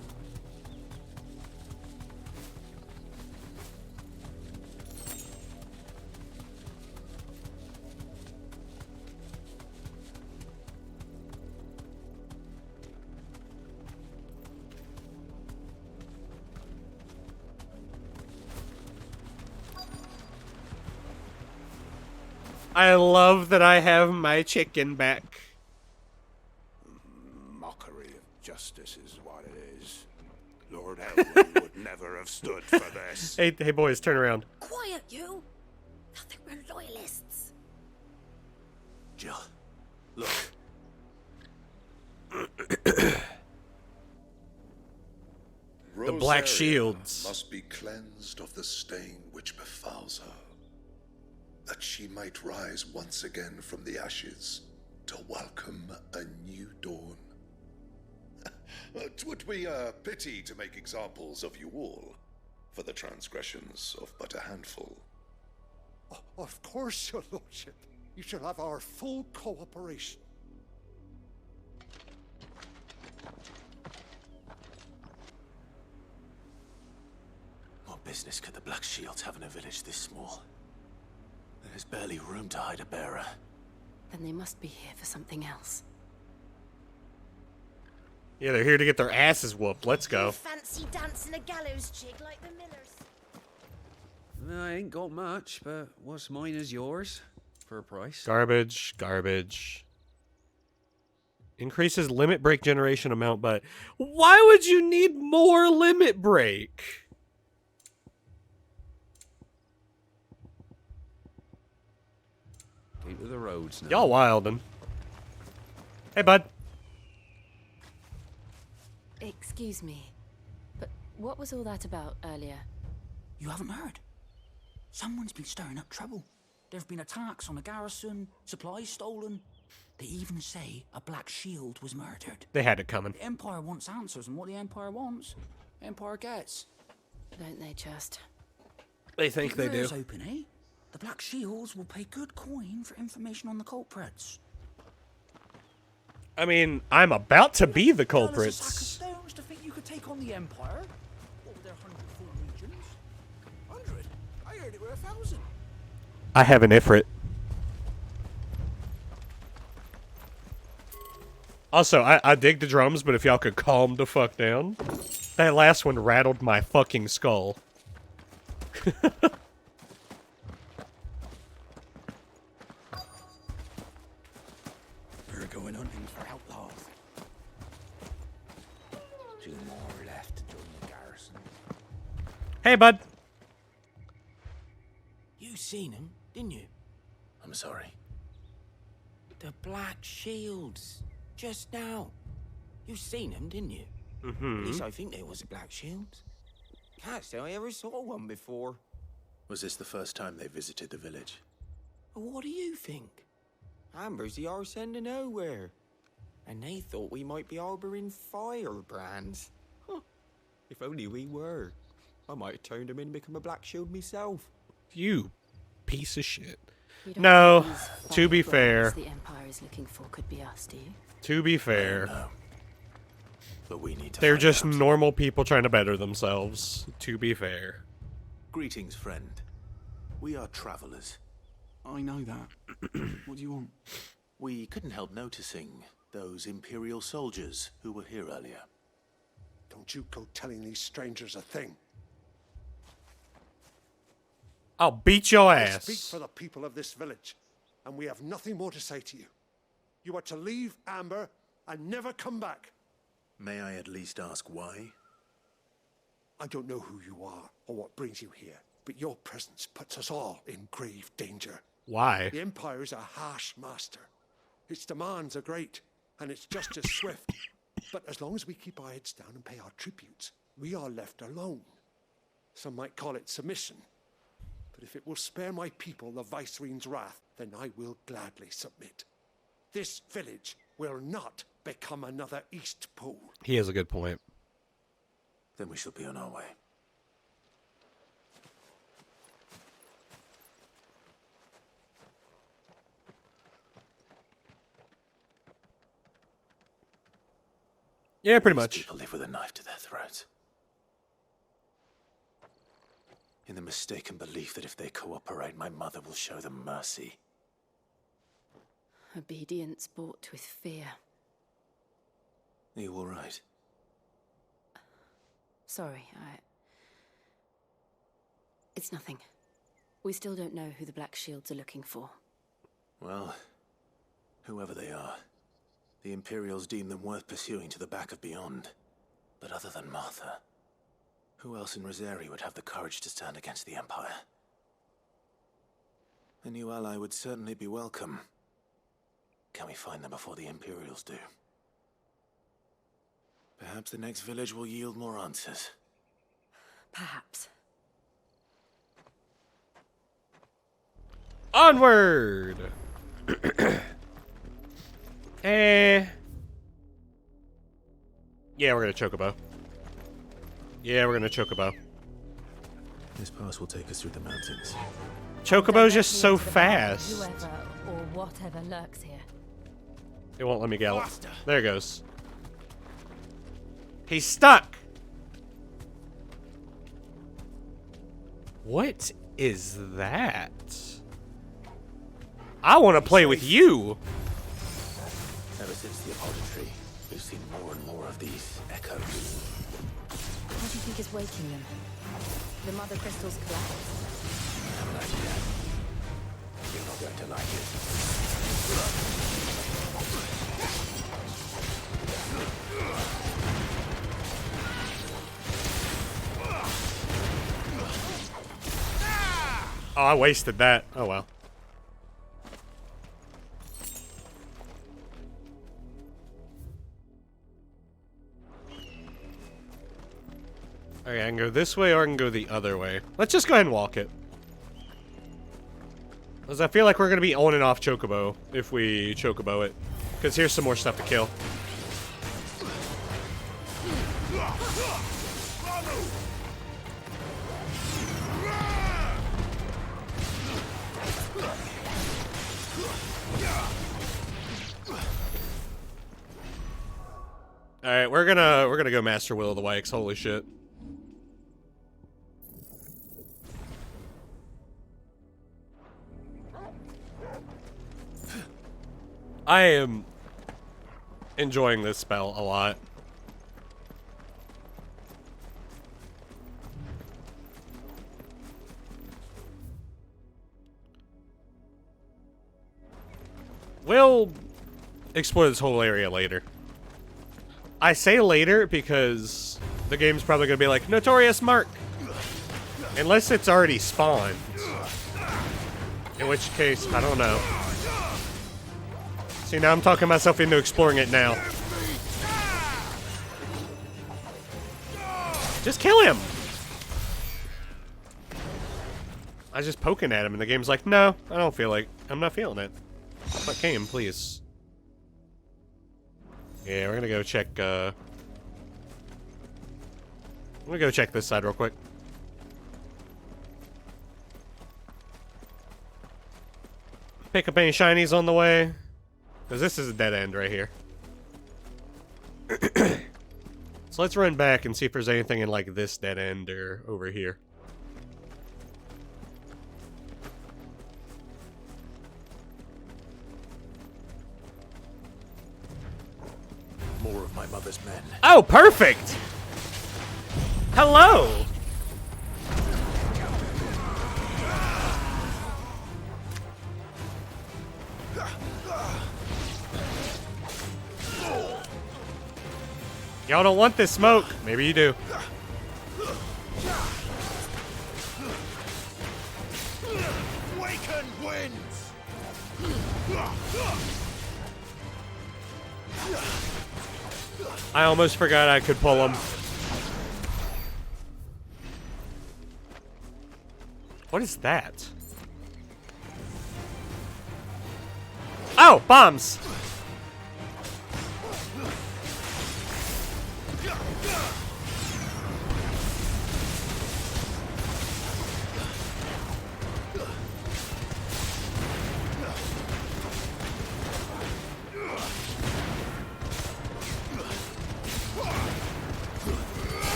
I love that I have my chicken back. Mockery of justice is what it is. Lord Elwyn would never have stood for this. Hey boys, turn around. Quiet, you! I think we're loyalists. Jill, look. The Black Shields must be cleansed of the stain which befouls her, that she might rise once again from the ashes to welcome a new dawn. 'Twould be a pity to make examples of you all, for the transgressions of but a handful. Of course, your lordship. You shall have our full cooperation. What business could the Black Shields have in a village this small? There's barely room to hide a bearer. Then they must be here for something else. Yeah, they're here to get their asses whooped. Let's go. Fancy dancing a gallows jig like the millers. I ain't got much, but what's mine is yours for a price. Garbage, garbage. Increases limit break generation amount, but why would you need more limit break? Keep to the roads now. Y'all wildin'. Hey, bud. Excuse me, but what was all that about earlier? You haven't heard? Someone's been stirring up trouble. There've been attacks on the garrison, supplies stolen. They even say a Black Shield was murdered. They had it coming. The Empire wants answers, and what the Empire wants, Empire gets. Don't they just? They think they do. Ears open, eh? The Black Shields will pay good coin for information on the culprits. I mean, I'm about to be the Tell us a sack of culprits. stones to think you could take on the Empire? What were their 100 full legions? 100? I heard it were 1,000. I have an Ifrit. Also, I dig the drums, but if y'all could calm the fuck down. That last one rattled my fucking skull. We're going hunting for outlaws. 2 more left to join the garrison. Hey, bud. You seen him, didn't you? I'm sorry. The Black Shields. Just now. You seen them, didn't you? Mm-hmm. At least I think there was a Black Shield. Can't say I ever saw one before. Was this the first time they visited the village? What do you think? Amber's the arse end of nowhere. And they thought we might be harboring firebrands. Huh. If only we were. I might have turned them in and become a Black Shield myself. You piece of shit. You don't No, think these to be firebrands fair. the Empire is looking for could be us, do you? To be fair. No. But we need to They're find just out. normal people trying to better themselves. To be fair. Greetings, friend. We are travelers. I know that. What do you want? We couldn't help noticing those Imperial soldiers who were here earlier. Don't you go telling these strangers a thing. I'll beat your I ass. speak for the people of this village, and we have nothing more to say to you. You are to leave Amber and never come back. May I at least ask why? I don't know who you are or what brings you here, but your presence puts us all in grave danger. Why? The Empire is a harsh master. Its demands are great, and its justice swift. But as long as we keep our heads down and pay our tributes, we are left alone. Some might call it submission. But if it will spare my people the Viceroy's wrath, then I will gladly submit. This village will not become another East Pool. He has a good point. Then we shall be on our way. Yeah, pretty These much. people live with a knife to their throats. In the mistaken belief that if they cooperate, my mother will show them mercy. Obedience bought with fear. Are you all right? Sorry, It's nothing. We still don't know who the Black Shields are looking for. Well, whoever they are, the Imperials deem them worth pursuing to the back of beyond. But other than Martha, who else in Rosari would have the courage to stand against the Empire? A new ally would certainly be welcome. Can we find them before the Imperials do? Perhaps the next village will yield more answers. Perhaps. Onward! Yeah, we're gonna chocobo. Yeah, we're gonna chocobo. This pass will take us through the mountains. Chocobo's just so fast. Whoever or whatever lurks here. It won't let me gallop. There it goes. He's stuck! What is that? I want to play with you! Ever since the apology, We've seen more and more of these echoes. What do you think is waking them? The mother crystals collapse? I have an idea. You're not going to like it. Oh, I wasted that. Oh, well. Okay, I can go this way or I can go the other way. Let's just go ahead and walk it. Because I feel like we're going to be on and off Chocobo if we Chocobo it. Because here's some more stuff to kill. Alright, we're gonna go Master Will of the Wikes, holy shit. I am enjoying this spell a lot. We'll explore this whole area later. I say later because the game's probably going to be like, Notorious Mark! Unless it's already spawned. In which case, I don't know. See, now I'm talking myself into exploring it now. Just kill him! I was just poking at him and the game's like, no, I don't feel like, I'm not feeling it. But game, please. Yeah, we're gonna go check, I'm gonna go check this side real quick. Pick up any shinies on the way. Because this is a dead end right here. So let's run back and see if there's anything in, like, this dead end or over here. More of my mother's men. Oh, perfect! Hello! Y'all don't want this smoke. Maybe you do. Waken wins! I almost forgot I could pull him. What is that? Oh, bombs!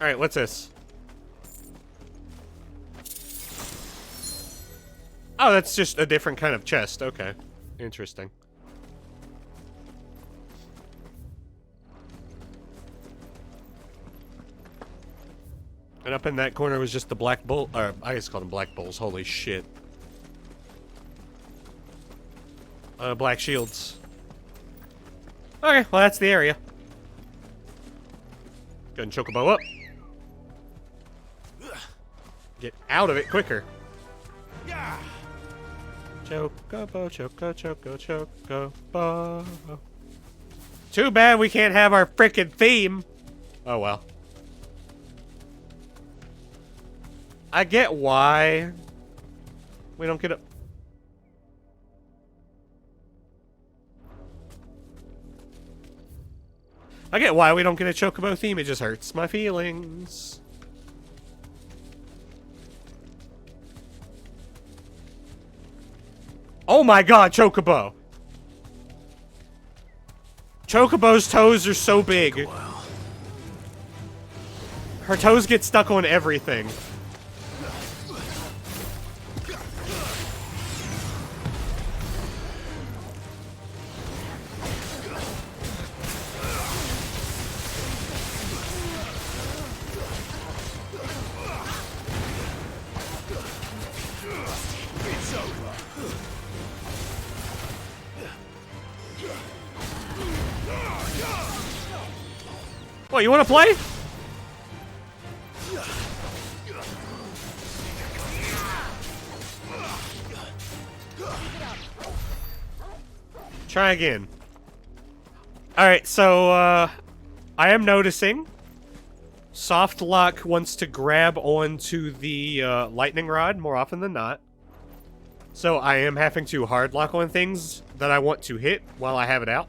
Alright, what's this? Oh, that's just a different kind of chest. Okay. Interesting. And up in that corner was just the black bull. Or, I just called them black bulls. Holy shit. Black shields. Okay, well, that's the area. Go ahead and chocobo up. Get out of it quicker. Chocobo, chocobo. Too bad we can't have our frickin' theme. Oh well. I get why we don't get a... I get why we don't get a chocobo theme. It just hurts my feelings. Oh my god, chocobo. Chocobo's toes are so big. Her toes get stuck on everything. What, you want to play? Try again. Alright, so, I am noticing Soft Lock wants to grab onto the, lightning rod more often than not. So I am having to hard lock on things that I want to hit while I have it out.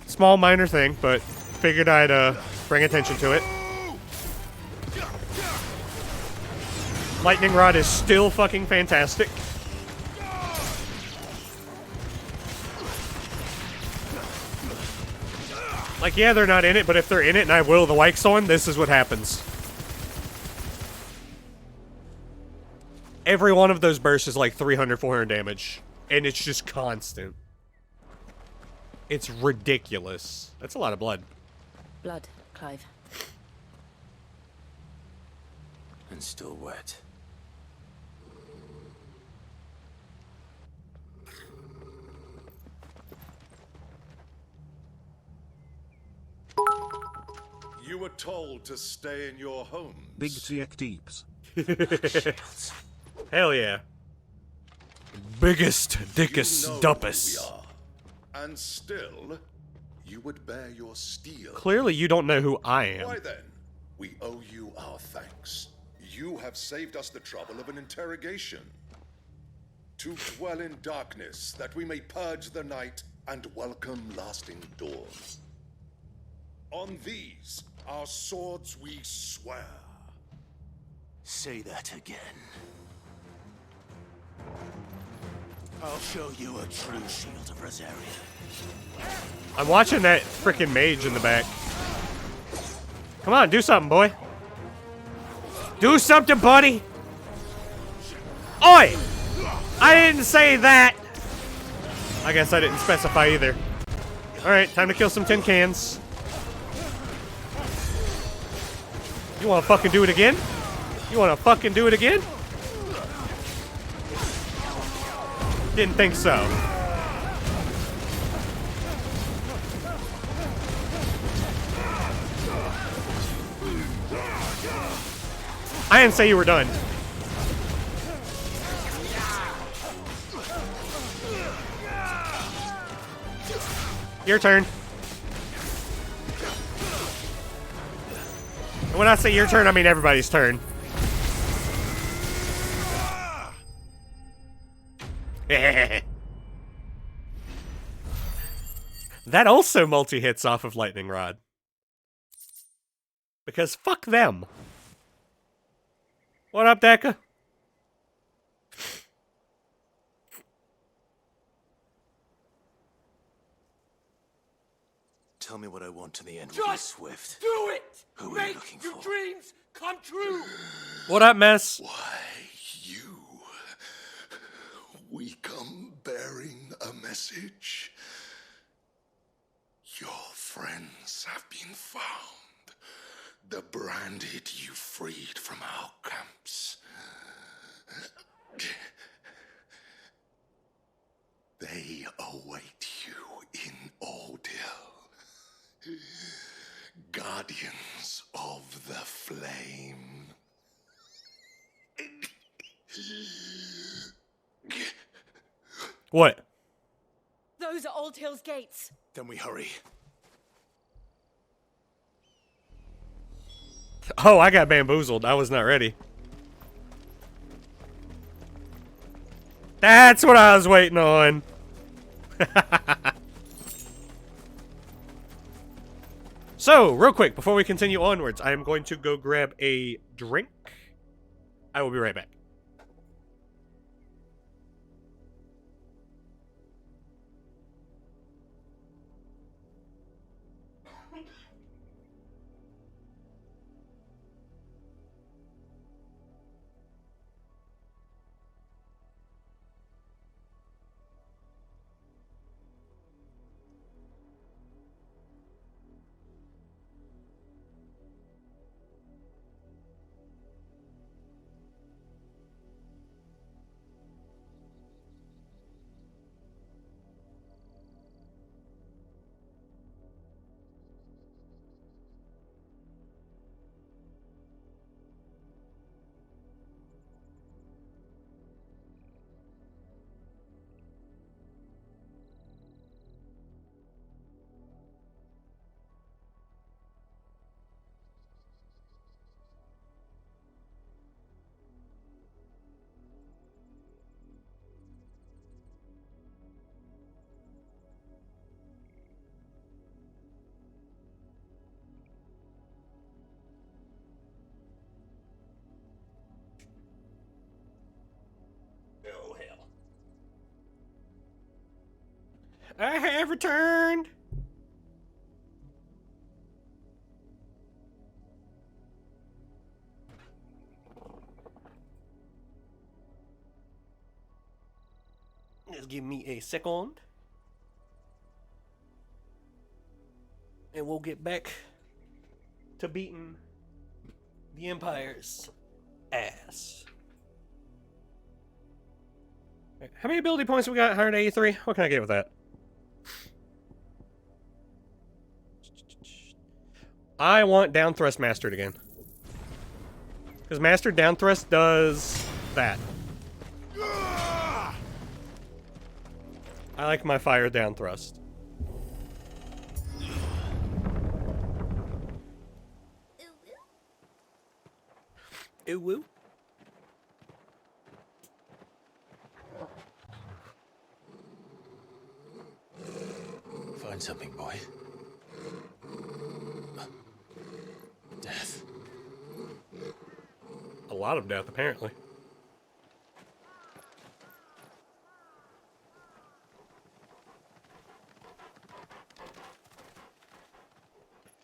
Small, minor thing, but figured I'd, bring attention to it. Lightning Rod is still fucking fantastic. Like, yeah, they're not in it, but if they're in it and I will the Wikes on, this is what happens. Every one of those bursts is like 300, 400 damage. And it's just constant. It's ridiculous. That's a lot of blood. Blood, Clive. And still wet. You were told to stay in your home. Big Tiek Deeps. Hell yeah. Biggest, dickest, dumpest. And still, you would bear your steel. Clearly you don't know who I am. Why then, we owe you our thanks. You have saved us the trouble of an interrogation. To dwell in darkness, that we may purge the night and welcome lasting dawn. On these, our swords we swear. Say that again. I'll show you a true shield of Rosaria. I'm watching that frickin' mage in the back. Come on, do something, boy. Do something, buddy! Oi! I didn't say that! I guess I didn't specify either. Alright, time to kill some tin cans. You wanna fucking do it again? You wanna fucking do it again? Didn't think so. I didn't say you were done. Your turn. And when I say your turn, I mean everybody's turn. That also multi-hits off of Lightning Rod. Because fuck them. What up, Deca? Tell me what I want to the end will be swift. Do it! Who are you Make looking your for? dreams come true! What up, Mess? Why, you. We come bearing a message. Your friends have been found. The branded you freed from our camps. They await you in Ordil. Guardians of the Flame. What? Those are Old Hill's gates. Then we hurry. Oh, I got bamboozled. I was not ready. That's what I was waiting on. So, real quick, before we continue onwards, I am going to go grab a drink. I will be right back. I have returned. Just give me a second. And we'll get back to beating the Empire's ass. How many ability points we got? 183? What can I get with that? I want down thrust mastered again. Because mastered down thrust does that. I like my fire down thrust. Ooh woo. Find something, boy. Death. A lot of death, apparently.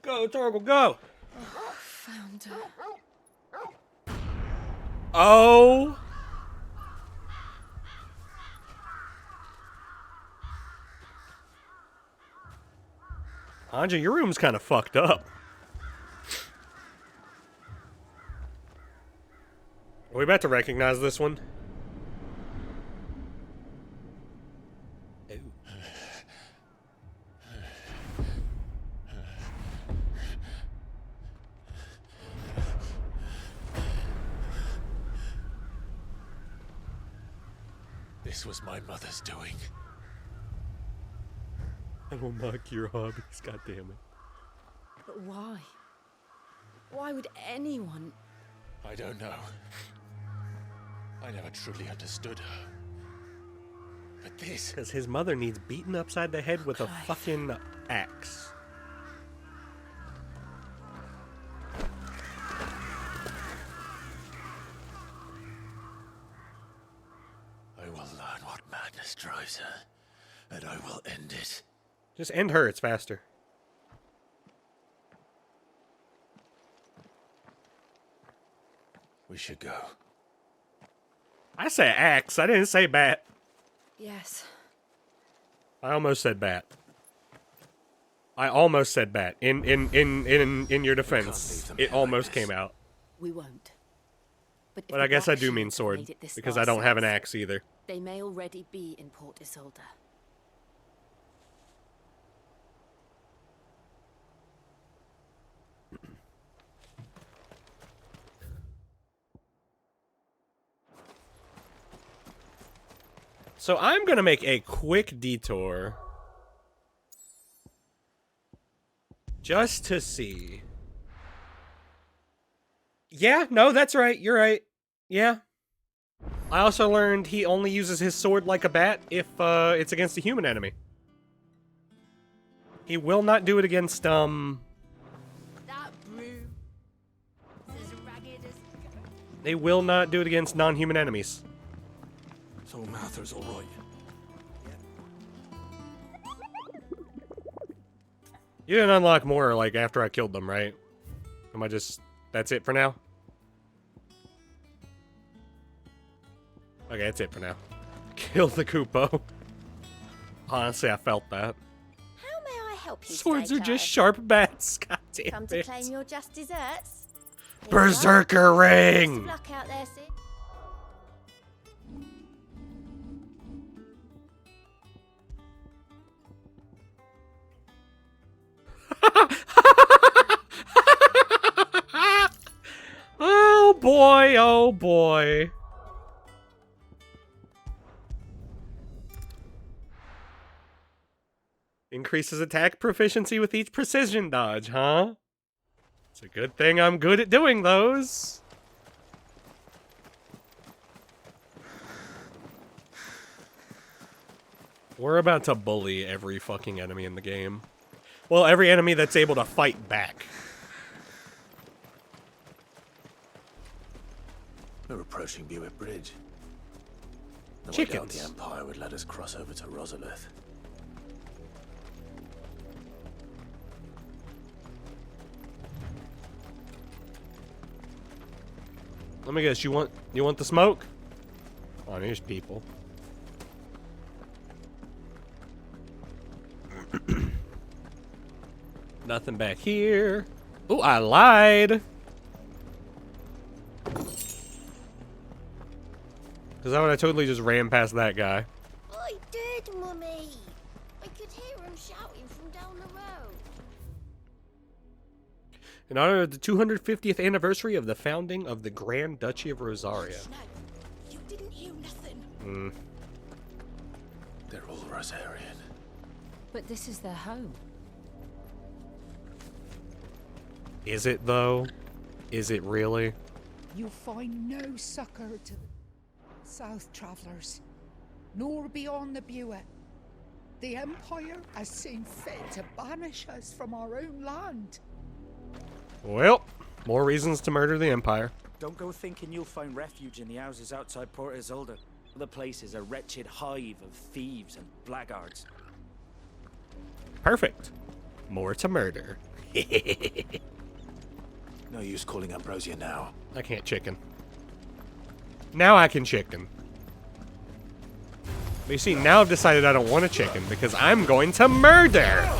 Go, Torgal, go! Oh, found her. Oh! Anja, your room's kind of fucked up. Are we about to recognize this one? This was my mother's doing. I don't mock your hobbies, goddammit. But why? Why would anyone? I don't know. I never truly understood her. But this... Because his mother needs beaten upside the head with a fucking axe. I will learn what madness drives her, and I will end it. Just end her, it's faster. We should go. I say axe, I didn't say bat. Yes. I almost said bat. I almost said bat. In your defense, it almost came out. We won't. But I guess I do mean sword, because I don't have an axe either. They may already be in Port Isolde. So I'm gonna make a quick detour. Just to see. Yeah, no, that's right. You're right. Yeah. I also learned he only uses his sword like a bat if it's against a human enemy. He will not do it against, That brew is ragged as... They will not do it against non-human enemies. So Mather's all right. You didn't unlock more, like, after I killed them, right? Am I just... That's it for now? Okay, that's it for now. Kill the Kupo. Honestly, I felt that. How may I help you Swords today, are just child? sharp bats. God damn Come to it. claim your just desserts? Here you Berserker are. Best ring! of luck out there, Sid. Oh boy, oh boy. Increases attack proficiency with each precision dodge, huh? It's a good thing I'm good at doing those. We're about to bully every fucking enemy in the game. Well, every enemy that's able to fight back. We're approaching Buick Bridge. No, I doubt Chickens. the Empire would let us cross over to Rosalith. Let me guess, you want the smoke? Oh, there's people. Nothing back here. Oh, I lied. Because I would have totally just ran past that guy. I did, Mummy. I could hear him shouting from down the road. In honor of the 250th anniversary of the founding of the Grand Duchy of Rosaria. You didn't hear nothing. They're all Rosarian. But this is their home. Is it, though? Is it really? You find no succor to the South Travellers, nor beyond the Buet. The Empire has seen fit to banish us from our own land. Well, more reasons to murder the Empire. Don't go thinking you'll find refuge in the houses outside Port Isolde. The place is a wretched hive of thieves and blackguards. Perfect. More to murder. No use calling Ambrosia now. I can't chicken. Now I can chicken. But you see, now I've decided I don't want to chicken because I'm going to murder.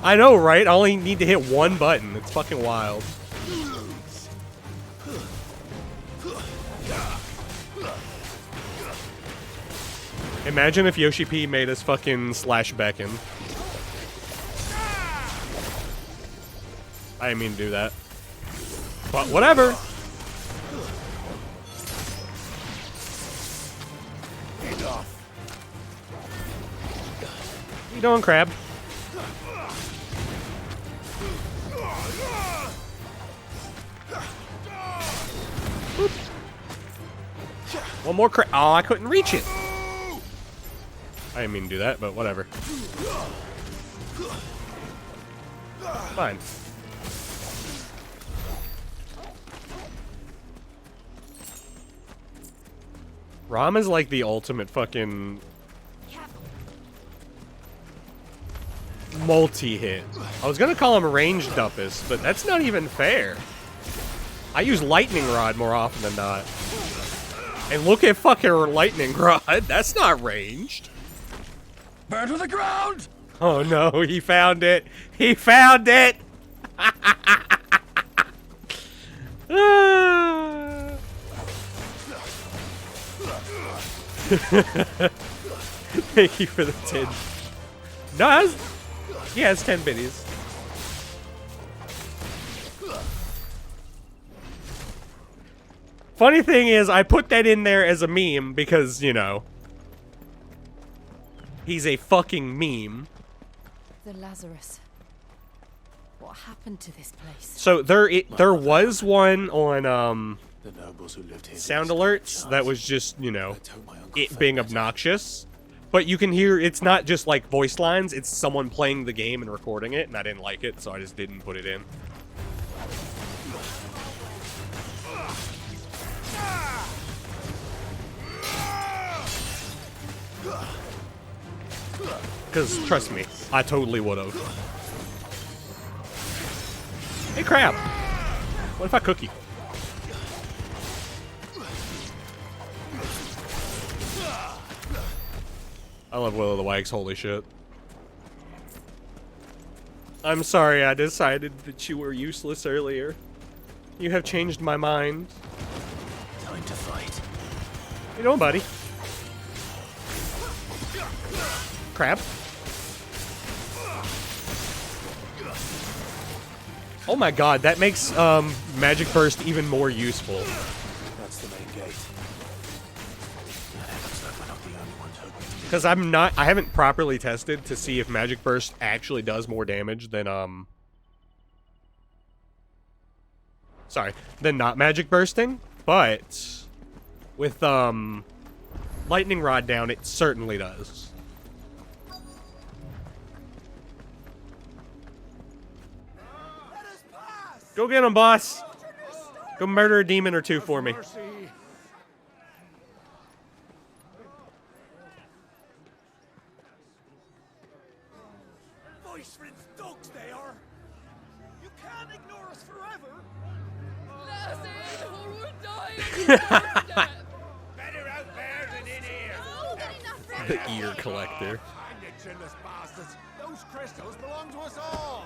I know, right? I only need to hit one button. It's fucking wild. Imagine if Yoshi P made us fucking slash Beckon. I didn't mean to do that. But whatever. What you doing, Crab? Boop. One more crab. Oh, I couldn't reach it. I didn't mean to do that, but whatever. Fine. Rom is like the ultimate fucking multi-hit. I was gonna call him ranged Dumpus, but that's not even fair. I use Lightning Rod more often than not. And look at fucking Lightning Rod. That's not ranged. Burn to the ground! Oh no, he found it. He found it! Thank you for the 10. No, yeah, it's 10 biddies. Funny thing is, I put that in there as a meme because, you know, he's a fucking meme. The Lazarus. What happened to this place? So there was one on The nobles who lived here sound alerts that was just, you know, it being obnoxious. But you can hear it's not just like voice lines, it's someone playing the game and recording it, and I didn't like it, so I just didn't put it in. Because, trust me, I totally would've. Hey, Crab! What if I cook you? I love Will of the Wags, holy shit. I'm sorry I decided that you were useless earlier. You have changed my mind. Time to fight. How you doing, buddy? Crab? Oh my god, that makes Magic Burst even more useful. That's the main gate. Because I haven't properly tested to see if Magic Burst actually does more damage than, sorry, than not Magic Bursting, but with, Lightning Rod down, it certainly does. Go get him, boss! Go murder a demon or two for me. Voice for its dogs, they are. You can't ignore us forever. Better out there than in here. The ear collector. And you chinless bastards. Those crystals belong to us all.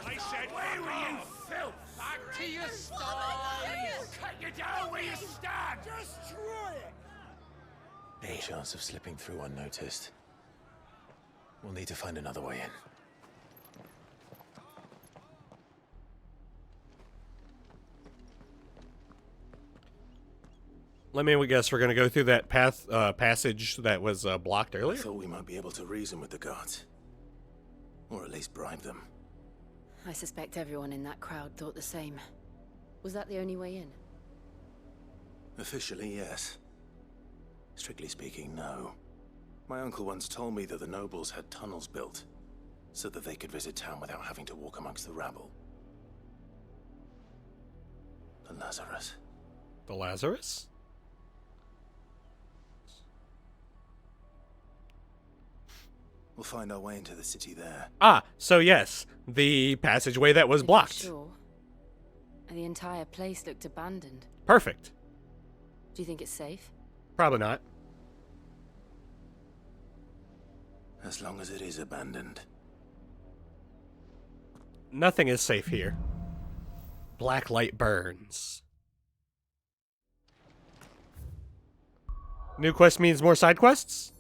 I said, where were you, filth? Back to your sties. Cut you down where you stand. Destroy it. No chance of slipping through unnoticed. We'll need to find another way in. Let me guess, we're gonna go through that passage that was blocked I earlier? thought we might be able to reason with the guards. Or at least bribe them. I suspect everyone in that crowd thought the same. Was that the only way in? Officially, yes. Strictly speaking, no. My uncle once told me that the nobles had tunnels built, so that they could visit town without having to walk amongst the rabble. The Lazarus. The Lazarus? We'll find our way into the city there. Ah, so yes, the passageway that was blocked. Sure. And the entire place looked abandoned. Perfect. Do you think it's safe? Probably not. As long as it is abandoned. Nothing is safe here. Black light burns. New quest means more side quests?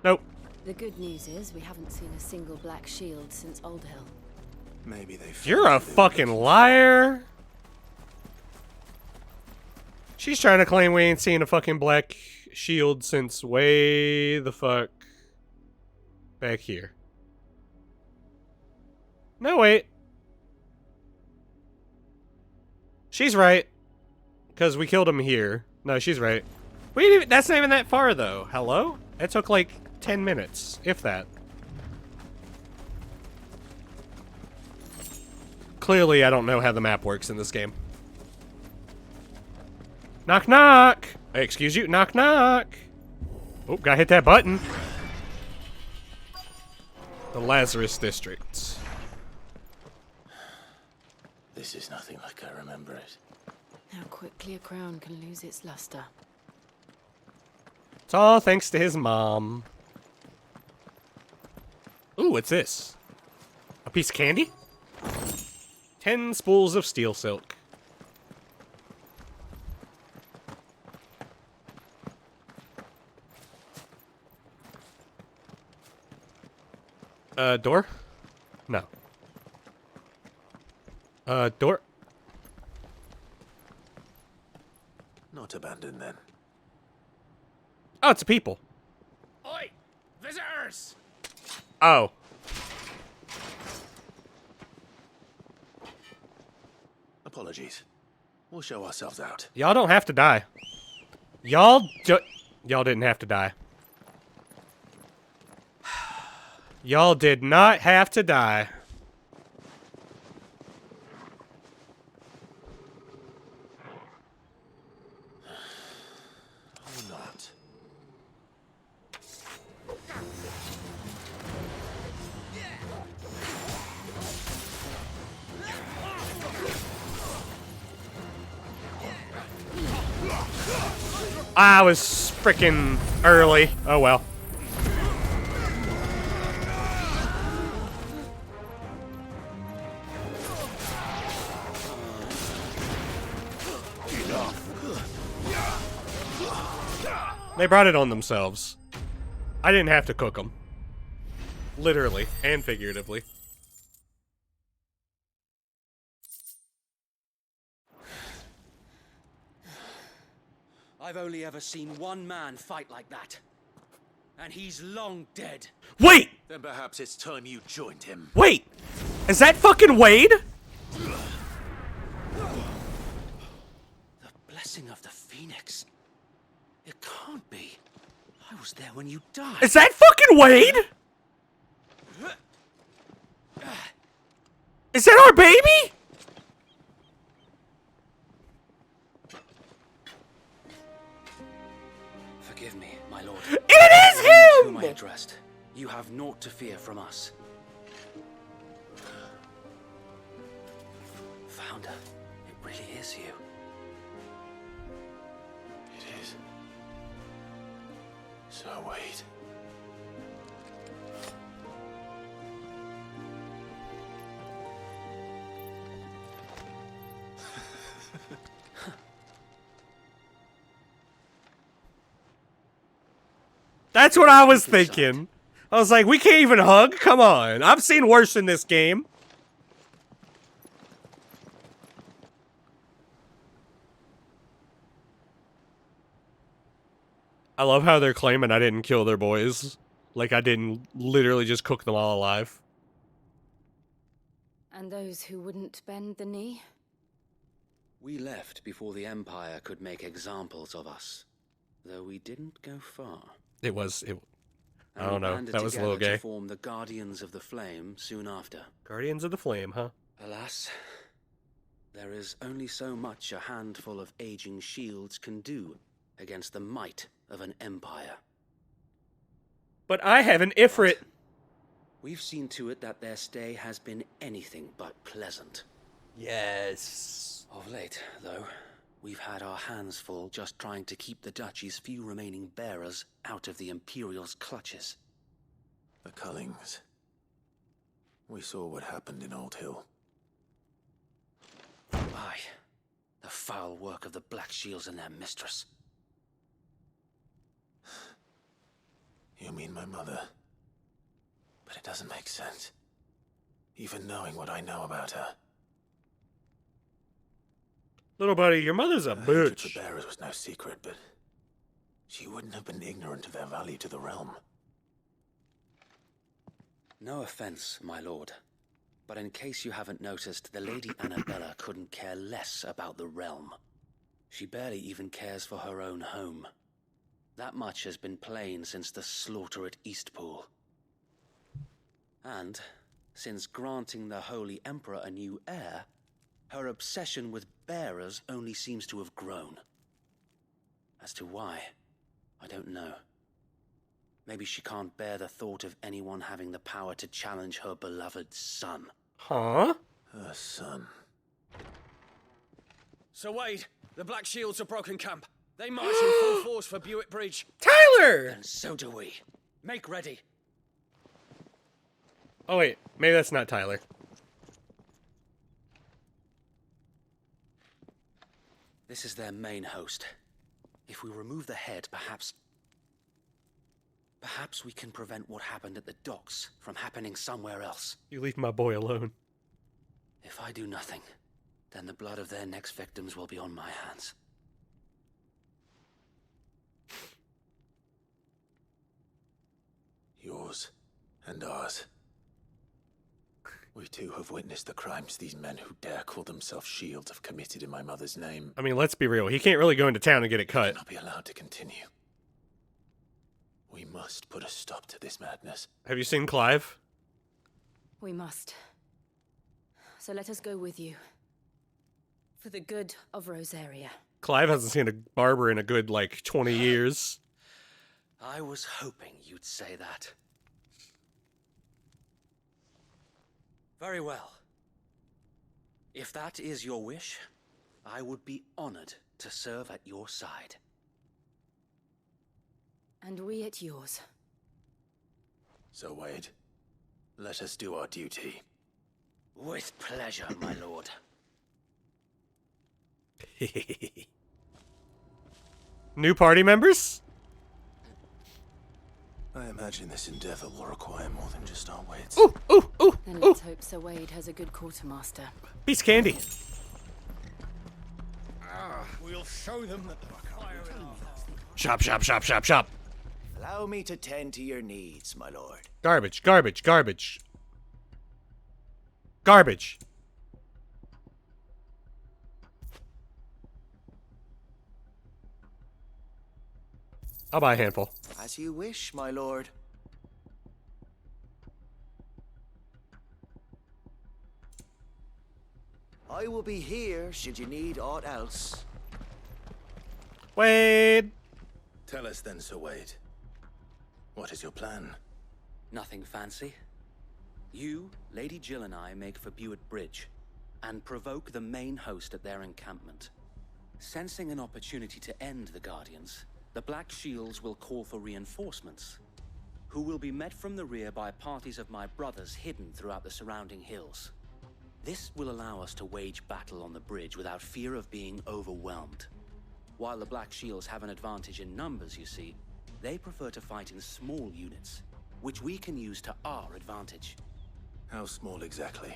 Nope. The good news is we haven't seen a single black shield since Old Hill. Maybe they. You're a fucking liar. She's trying to claim we ain't seen a fucking black shield since way the fuck back here. No, wait. She's right. Because we killed him here. No, she's right. We didn't even, that's not even that far, though. Hello? It took like 10 minutes, if that. Clearly, I don't know how the map works in this game. Knock, knock! Hey, excuse you, knock, knock! Oh, gotta hit that button. The Lazarus District. This is nothing like I remember it. How quickly a crown can lose its luster. It's all thanks to his mom. Ooh, what's this? A piece of candy? 10 spools of steel silk. Door? No. Door? Not abandoned then. Oh, it's a people. Oi! Visitors! Oh. Apologies. We'll show ourselves out. Y'all don't have to die. Y'all didn't have to die. Y'all did not have to die. Or not. I was freaking early. Oh well. They brought it on themselves. I didn't have to cook them. Literally and figuratively. I've only ever seen one man fight like that. And he's long dead. Wait! Then perhaps it's time you joined him. Wait! Is that fucking Wade? The blessing of the Phoenix. It can't be. I was there when you died. Is that fucking Wade? Is that our baby? Forgive me, my lord. It is him! Whom I addressed. You have naught to fear from us. Commander, it really is you. It is. So wait. That's what I was thinking. I was like, we can't even hug? Come on. I've seen worse in this game. I love how they're claiming I didn't kill their boys. Like I didn't literally just cook them all alive. And those who wouldn't bend the knee? We left before the Empire could make examples of us. Though we didn't go far. I don't know. That was a little gay. To form the Guardians of the Flame soon after. Guardians of the Flame, huh? Alas, there is only so much a handful of aging shields can do against the might of an empire. But I have an Ifrit. We've seen to it that their stay has been anything but pleasant. Yes. Of late, though, we've had our hands full just trying to keep the Duchy's few remaining bearers out of the Imperial's clutches. The Cullings. We saw what happened in Old Hill. Aye. The foul work of the Black Shields and their mistress. You mean my mother? But it doesn't make sense. Even knowing what I know about her. Little buddy, your mother's a Her hatred bitch. for bearers was no secret, but she wouldn't have been ignorant of their value to the realm. No offense, my lord. But in case you haven't noticed, the Lady Annabella couldn't care less about the realm. She barely even cares for her own home. That much has been plain since the slaughter at Eastpool. And, since granting the Holy Emperor a new heir, her obsession with bearers only seems to have grown. As to why, I don't know. Maybe she can't bear the thought of anyone having the power to challenge her beloved son. Huh? Her son. Sir Wade, the Black Shields have broken camp. They march in full force for Buick Bridge. Tyler! And so do we. Make ready. Oh wait, maybe that's not Tyler. This is their main host. If we remove the head, perhaps we can prevent what happened at the docks from happening somewhere else. You leave my boy alone. If I do nothing, then the blood of their next victims will be on my hands. Yours and ours. We too have witnessed the crimes these men who dare call themselves shields have committed in my mother's name. I mean, let's be real. He can't really go into town and get it cut. Cannot be allowed to continue. We must put a stop to this madness. Have you seen Clive? We must. So let us go with you. For the good of Rosaria. Clive hasn't seen a barber in a good, 20 years. I was hoping you'd say that. Very well. If that is your wish, I would be honored to serve at your side. And we at yours. So, Wade, let us do our duty. With pleasure, my lord. New party members? I imagine this endeavor will require more than just our wits. Ooh, ooh, ooh, Then ooh. let's hope Sir Wade has a good quartermaster. Piece of candy. We'll show them that the fire is off. Shop, shop, shop, shop, shop. Allow me to tend to your needs, my lord. Garbage, garbage, garbage. Garbage. I'll buy a handful. As you wish, my lord. I will be here should you need aught else. Wade! Tell us then, Sir Wade. What is your plan? Nothing fancy. You, Lady Jill and I make for Buick Bridge. and provoke the main host at their encampment. Sensing an opportunity to end the Guardians, the Black Shields will call for reinforcements, who will be met from the rear by parties of my brothers hidden throughout the surrounding hills. This will allow us to wage battle on the bridge without fear of being overwhelmed. While the Black Shields have an advantage in numbers, you see, they prefer to fight in small units, which we can use to our advantage. How small exactly?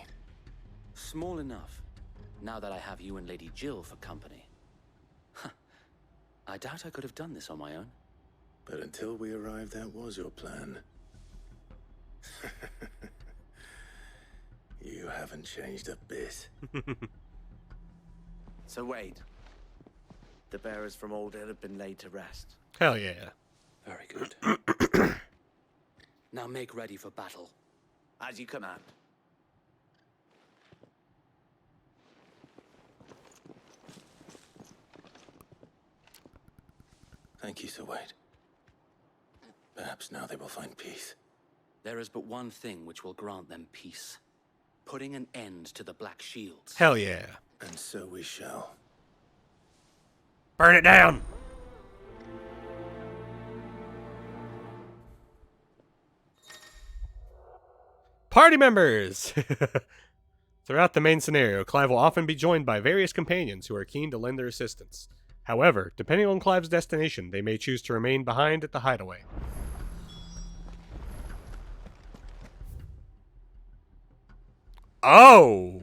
Small enough, now that I have you and Lady Jill for company. I doubt I could have done this on my own. But until we arrived, that was your plan. You haven't changed a bit. So Wade, the bearers from Old Hill have been laid to rest. Hell yeah. Very good. Now make ready for battle. As you command. Thank you, Sir Wade. Perhaps now they will find peace. There is but one thing which will grant them peace. Putting an end to the Black Shields. Hell yeah. And so we shall. Burn it down! Party members! Throughout the main scenario, Clive will often be joined by various companions who are keen to lend their assistance. However, depending on Clive's destination, they may choose to remain behind at the hideaway. Oh!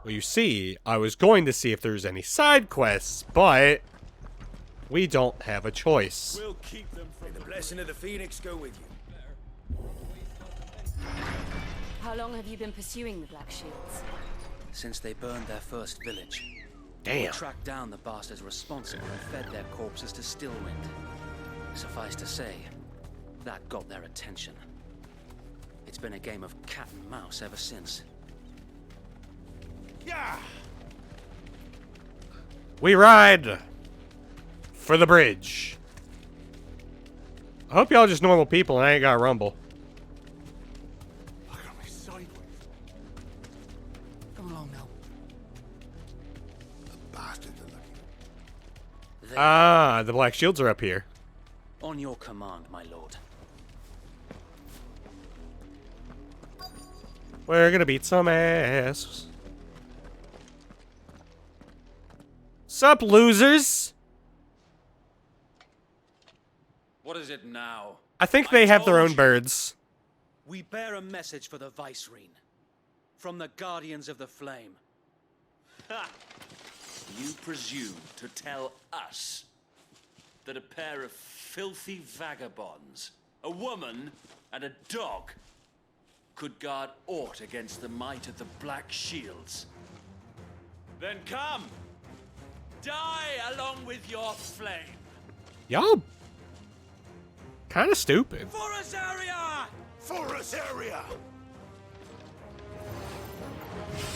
Well, you see, I was going to see if there's any side quests, but we don't have a choice. We'll keep them from May the blessing of the Phoenix go with you. How long have you been pursuing the Black Shields? Since they burned their first village. Damn. We tracked down the bastards responsible and fed their corpses to Stillwind. Suffice to say, that got their attention. It's been a game of cat and mouse ever since. Yeah. We ride for the bridge. I hope y'all just normal people and I ain't got rumble. Look at me sideways. Come along now. The bastards are looking. Ah, the Black Shields are up here. On your command, my lord. We're gonna beat some ass. Sup, losers? What is it now? I think they have their own birds. We bear a message for the Vicereine. From the Guardians of the Flame. Ha! You presume to tell us that a pair of filthy vagabonds, a woman and a dog, could guard aught against the might of the Black Shields? Then come! Die along with your flame! Y'all kind of stupid. For Azaria! For Azaria!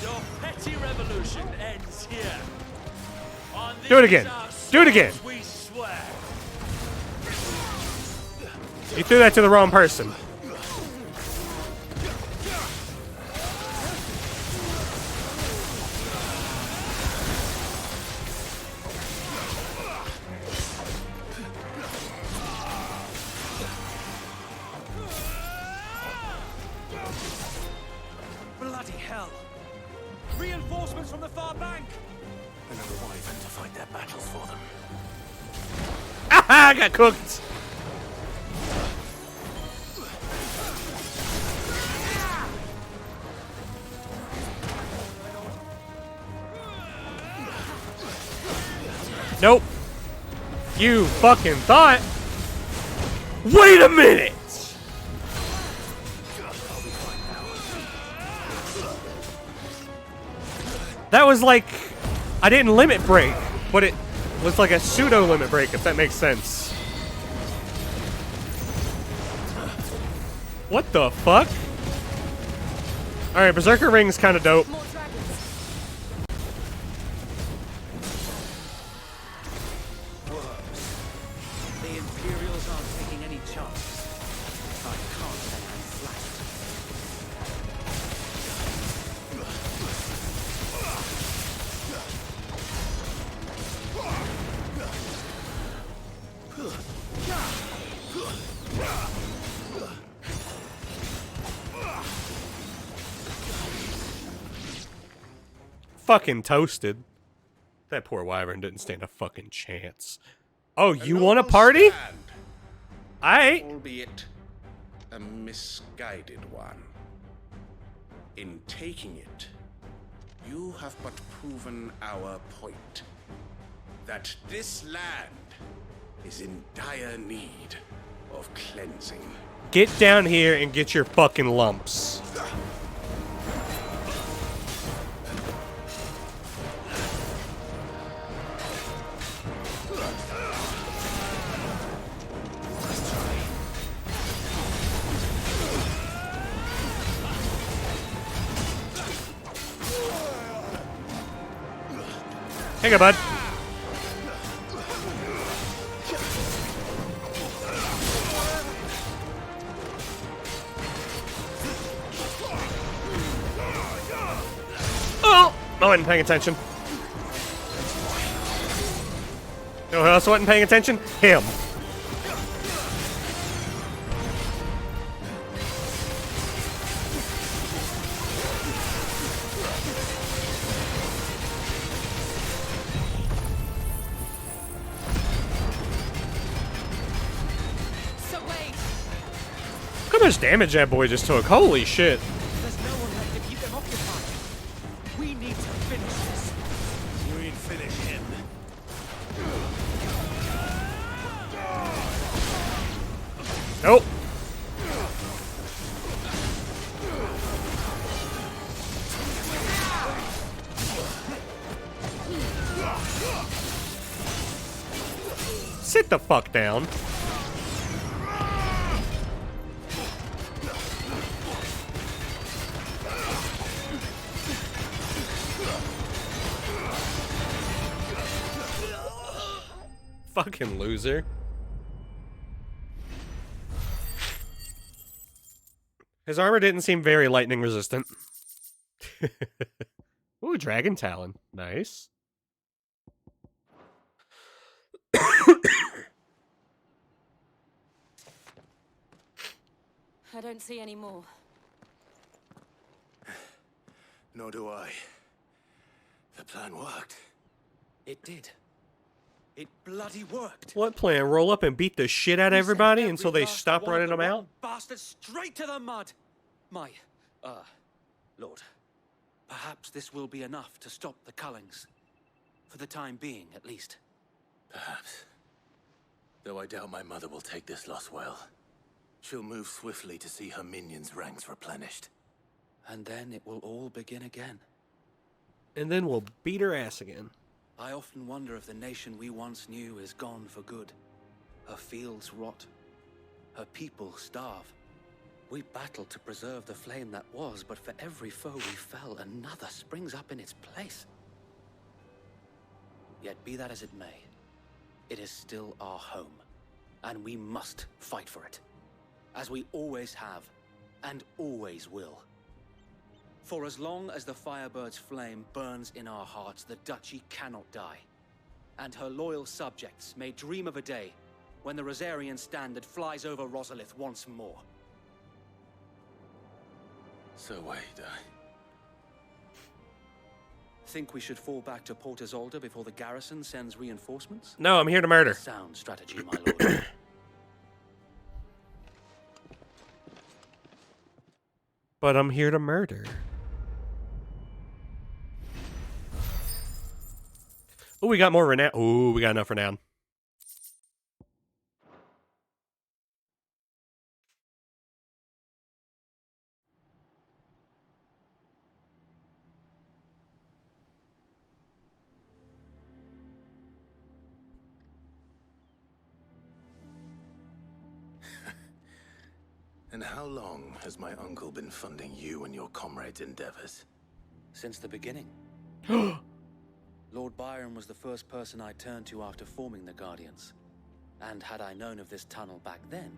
Your petty revolution ends here. On Do it these again. our Do it again. swords we swear. You threw that to the wrong person. Bloody hell! Reinforcements from the far bank! Another wyvern to fight their battles for them. Aha! I got cooked. Nope. You fucking thought. Wait a minute. That was like, I didn't limit break, but it was like a pseudo limit break, if that makes sense. What the fuck? Alright, Berserker Ring's kind of dope. The Imperials aren't taking any chances. I can't say I'm flattered. fucking toasted. That poor wyvern didn't stand a fucking chance. Oh, you want a party? Aight. Albeit a misguided one. In taking it, you have but proven our point. That this land is in dire need of cleansing. Get down here and get your fucking lumps. Hang on, bud. Oh! I wasn't paying attention. You know who else wasn't paying attention? Him. Look how much damage that boy just took. Holy shit. There's no one left to keep them occupied. We need to finish this. You ain't finish him. Nope. Sit the fuck down. Fucking loser. His armor didn't seem very lightning resistant. Ooh, Dragon Talon. Nice. I don't see any more. Nor do I. The plan worked. It did. It bloody worked. What plan? Roll up and beat the shit out of everybody Every until they last stop one running of the them out? rotten bastards straight to the mud. My, Lord, perhaps this will be enough to stop the Cullings. For the time being, at least. Perhaps. Though I doubt my mother will take this loss well. She'll move swiftly to see her minions' ranks replenished. And then it will all begin again. And then we'll beat her ass again. I often wonder if the nation we once knew is gone for good. Her fields rot. Her people starve. We battled to preserve the flame that was, but for every foe we fell, another springs up in its place. Yet be that as it may, it is still our home, and we must fight for it, as we always have, and always will. For as long as the Firebird's flame burns in our hearts, the Duchy cannot die. And her loyal subjects may dream of a day when the Rosarian standard flies over Rosalith once more. So wait, Think we should fall back to Port Isolde before the garrison sends reinforcements? No, I'm here to murder. Sound strategy, my lord. But I'm here to murder. Oh, we got more renown. Oh, we got enough renown. And how long has my uncle been funding you and your comrades' endeavors? Since the beginning. Lord Byron was the first person I turned to after forming the Guardians. And had I known of this tunnel back then,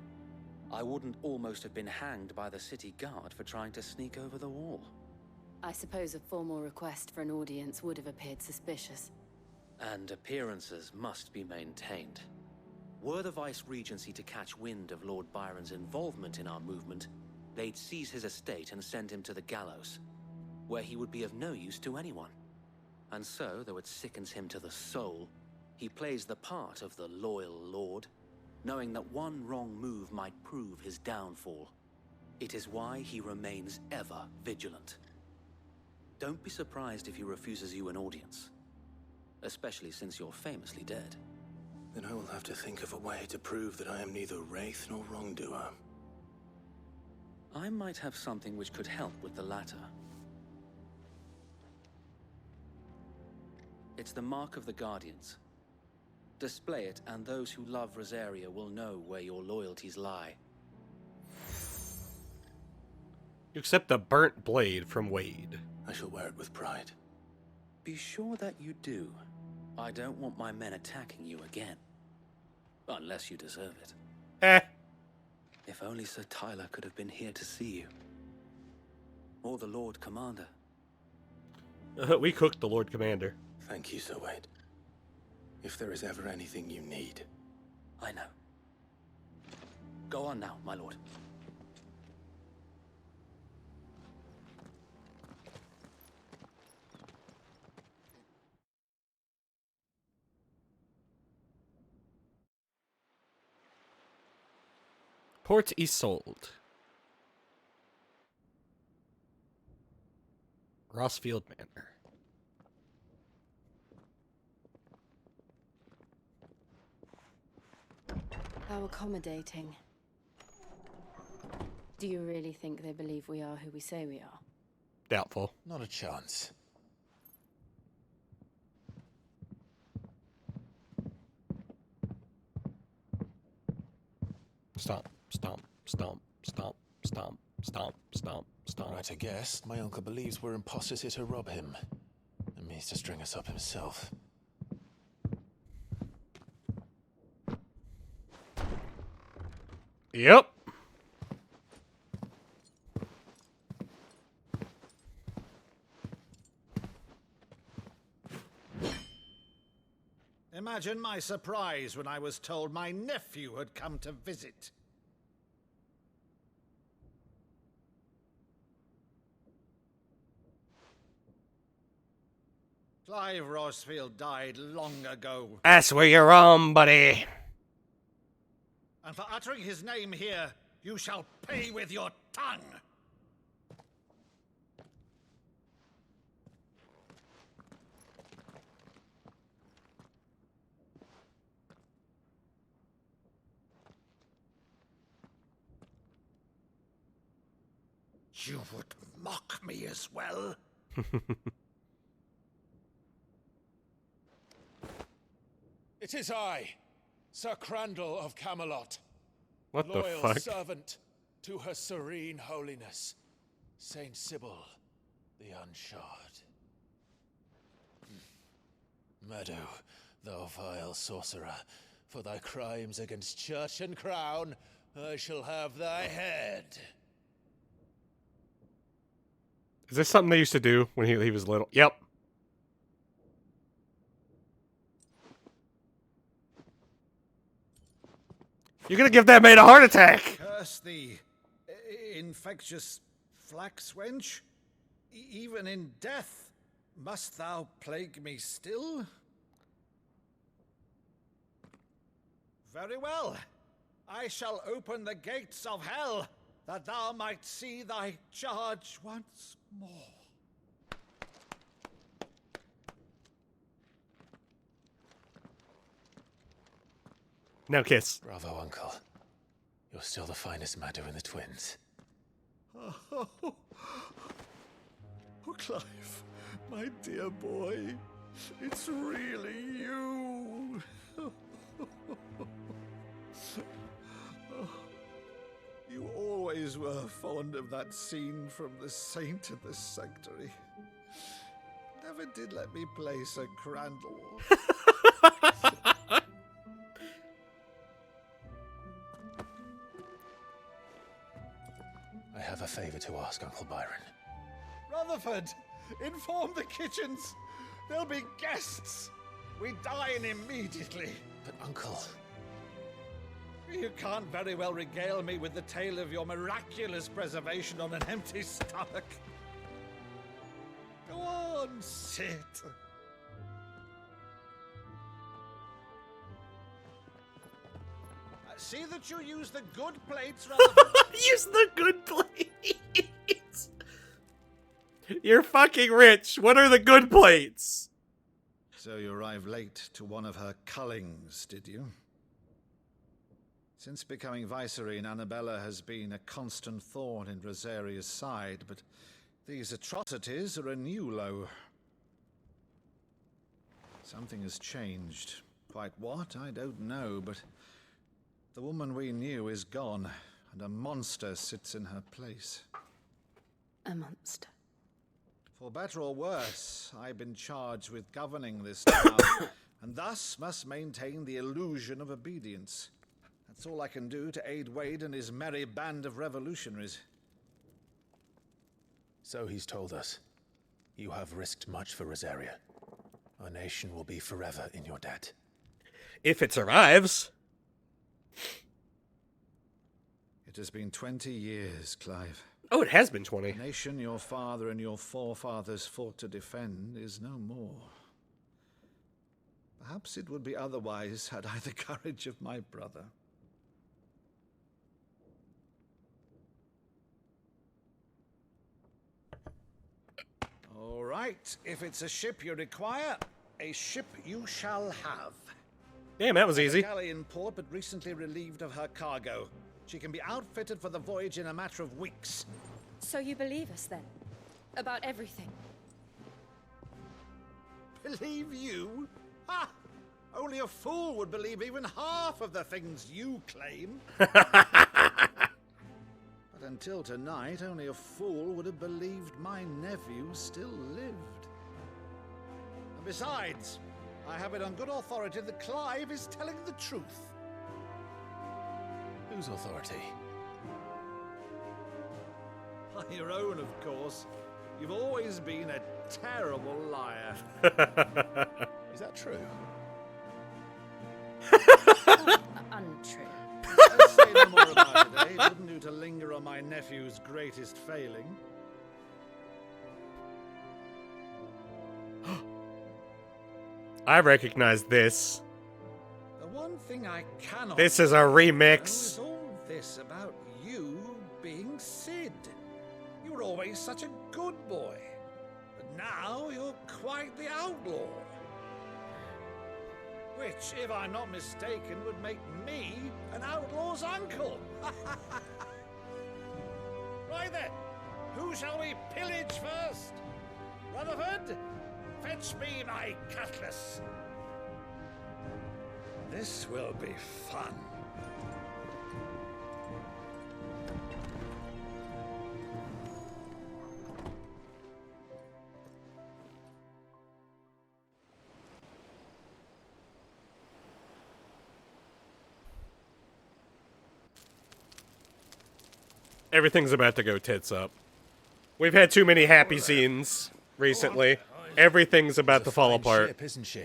I wouldn't almost have been hanged by the city guard for trying to sneak over the wall. I suppose a formal request for an audience would have appeared suspicious. And appearances must be maintained. Were the Vice-Regency to catch wind of Lord Byron's involvement in our movement, they'd seize his estate and send him to the gallows, where he would be of no use to anyone. And so, though it sickens him to the soul, he plays the part of the loyal lord, knowing that one wrong move might prove his downfall. It is why he remains ever vigilant. Don't be surprised if he refuses you an audience, especially since you're famously dead. Then I will have to think of a way to prove that I am neither wraith nor wrongdoer. I might have something which could help with the latter. It's the mark of the Guardians. Display it, and those who love Rosaria will know where your loyalties lie. You accept a burnt blade from Wade. I shall wear it with pride. Be sure that you do. I don't want my men attacking you again. Unless you deserve it. If only Sir Tyler could have been here to see you. Or the Lord Commander. We cooked the Lord Commander. Thank you, Sir Wade. If there is ever anything you need. I know. Go on now, my lord. Port Isolde. Rossfield Manor. How accommodating. Do you really think they believe we are who we say we are? Doubtful. Not a chance. Stomp, stomp, stomp, stomp, stomp, stomp, stomp, stomp. Right, I guess. My uncle believes we're imposters here to rob him. And means to string us up himself. Yep. Imagine my surprise when I was told my nephew had come to visit. Clive Rossfield died long ago. That's where you're wrong, buddy. And for uttering his name here, you shall pay with your tongue. You would mock me as well? It is I, Sir Crandall of Camelot. What the loyal fuck? servant to her serene holiness, Saint Sybil the Unshod. Meadow, thou vile sorcerer, for thy crimes against church and crown, I shall have thy head. Is this something they used to do when he was little? Yep. You're gonna give that man a heart attack! Curse thee, infectious flax wench. Even in death, must thou plague me still? Very well. I shall open the gates of hell, that thou might see thy charge once more. Now kiss. Bravo, Uncle. You're still the finest Meadow in the twins. Oh, Clive, my dear boy, it's really you. You always were fond of that scene from The Saint in the Sanctuary. Never did let me play Sir Crandall. I have a favor to ask, Uncle Byron. Rutherford, inform the kitchens. There'll be guests. We dine immediately. But, Uncle... You can't very well regale me with the tale of your miraculous preservation on an empty stomach. Go on, sit. See that you use the good plates rather than... Use the good plates. You're fucking rich. What are the good plates? So you arrived late to one of her cullings, did you? Since becoming Vicereine, Annabella has been a constant thorn in Rosaria's side, but these atrocities are a new low. Something has changed. Quite what, I don't know, but the woman we knew is gone, and a monster sits in her place. A monster. For better or worse, I've been charged with governing this town, and thus must maintain the illusion of obedience. That's all I can do to aid Wade and his merry band of revolutionaries. So he's told us. You have risked much for Rosaria. Our nation will be forever in your debt. If it survives. It has been 20 years, Clive. Oh, it has been 20. The nation your father and your forefathers fought to defend is no more. Perhaps it would be otherwise had I the courage of my brother. All right, if it's a ship you require, a ship you shall have. Damn, that was easy. A galley in port, but recently relieved of her cargo. She can be outfitted for the voyage in a matter of weeks. So you believe us then? About everything? Believe you? Ha! Only a fool would believe even half of the things you claim. But until tonight, only a fool would have believed my nephew still lived. And besides, I have it on good authority that Clive is telling the truth. Whose authority? By your own, of course. You've always been a terrible liar. Is that true? Untrue. Let's say no more about it, eh? It wouldn't do to linger on my nephew's greatest failing. I recognize this. The one thing I cannot... This is a remix. Is all this about you being Sid. You were always such a good boy. But now you're quite the outlaw. Which, if I'm not mistaken, would make me an outlaw's uncle. Right then, who shall we pillage first? Rutherford, fetch me my cutlass. This will be fun. Everything's about to go tits up. We've had too many happy scenes recently. Everything's about to fall apart. Ship, isn't she?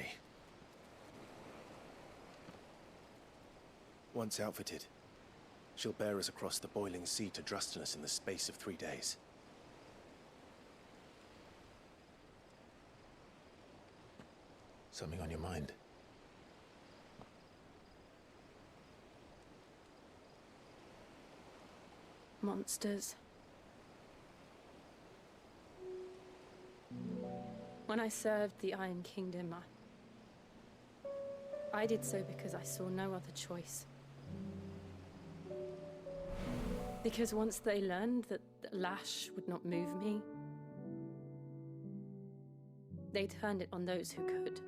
Once outfitted, she'll bear us across the boiling sea to Drustinus in the space of 3 days. Something on your mind? Monsters. When I served the Iron Kingdom, I did so because I saw no other choice. Because once they learned that the lash would not move me, they turned it on those who could.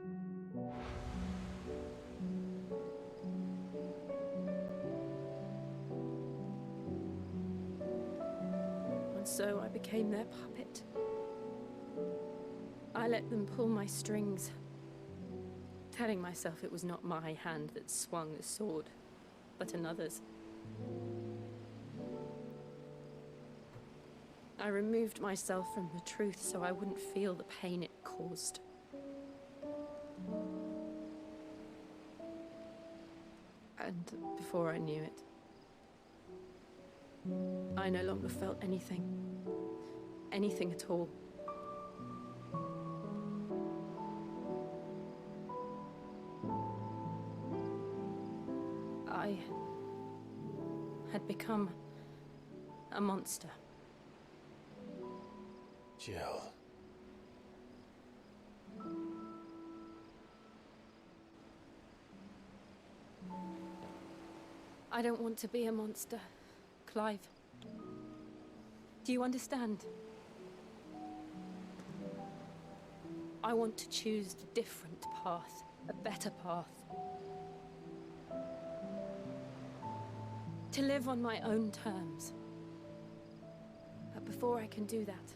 And so I became their puppet. I let them pull my strings, telling myself it was not my hand that swung the sword, but another's. I removed myself from the truth so I wouldn't feel the pain it caused. And before I knew it, I no longer felt anything. Anything at all. had become a monster. Jill. I don't want to be a monster, Clive. Do you understand? I want to choose a different path, a better path. To live on my own terms. But before I can do that,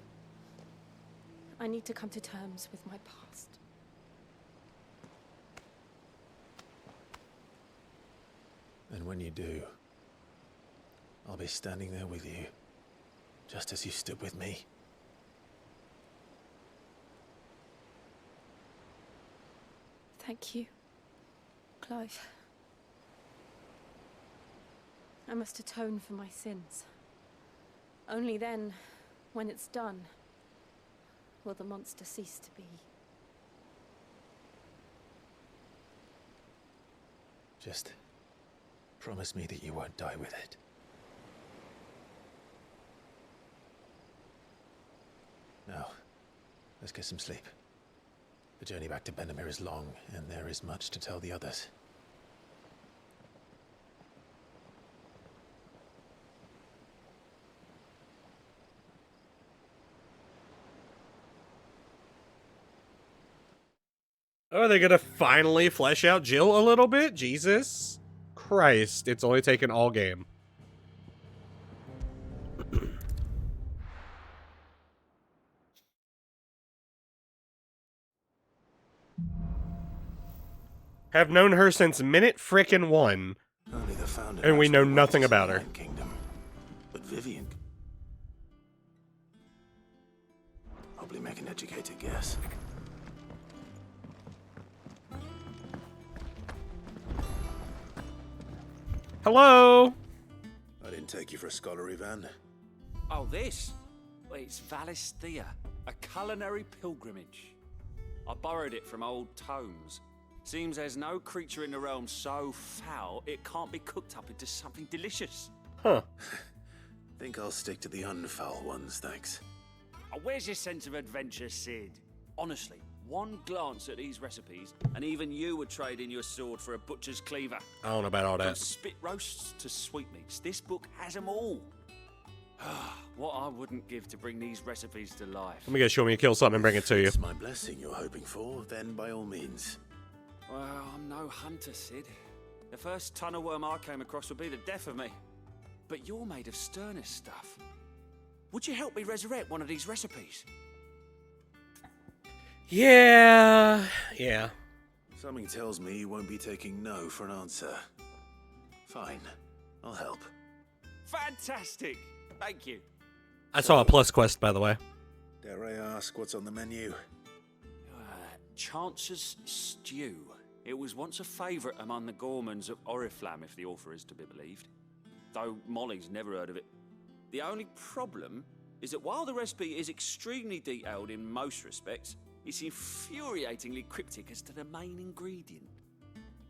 I need to come to terms with my past. And when you do, I'll be standing there with you, just as you stood with me. Thank you, Clive. I must atone for my sins. Only then, when it's done, will the monster cease to be. Just promise me that you won't die with it. Now, let's get some sleep. The journey back to Benamir is long, and there is much to tell the others. Oh, are they gonna finally flesh out Jill a little bit? Jesus Christ, it's only taken all game. Have known her since minute frickin' 1, Only the founder and we know actually nothing went to about the her. Night Kingdom. But Vivian probably make an educated guess. Hello? I didn't take you for a scholar, Ivan. Oh, this? Well, it's Valisthea, a culinary pilgrimage. I borrowed it from old tomes. Seems there's no creature in the realm so foul it can't be cooked up into something delicious. Huh. Think I'll stick to the unfoul ones, thanks. Oh, where's your sense of adventure, Sid? Honestly, one glance at these recipes, and even you would trade in your sword for a butcher's cleaver. I don't know about all From that. spit roasts to sweetmeats, this book has them all. What I wouldn't give to bring these recipes to life. Let me go show me kill something and bring it to you. It's my blessing you're hoping for, then by all means. Well, I'm no hunter, Sid. The first tunnel worm I came across would be the death of me. But you're made of sterner stuff. Would you help me resurrect one of these recipes? Yeah. Something tells me you won't be taking no for an answer. Fine, I'll help. Fantastic! Thank you. I saw a plus quest, by the way. Dare I ask what's on the menu? Chance's Stew. It was once a favourite among the gourmands of Oriflamme, if the author is to be believed. Though Molly's never heard of it. The only problem is that while the recipe is extremely detailed in most respects, it's infuriatingly cryptic as to the main ingredient.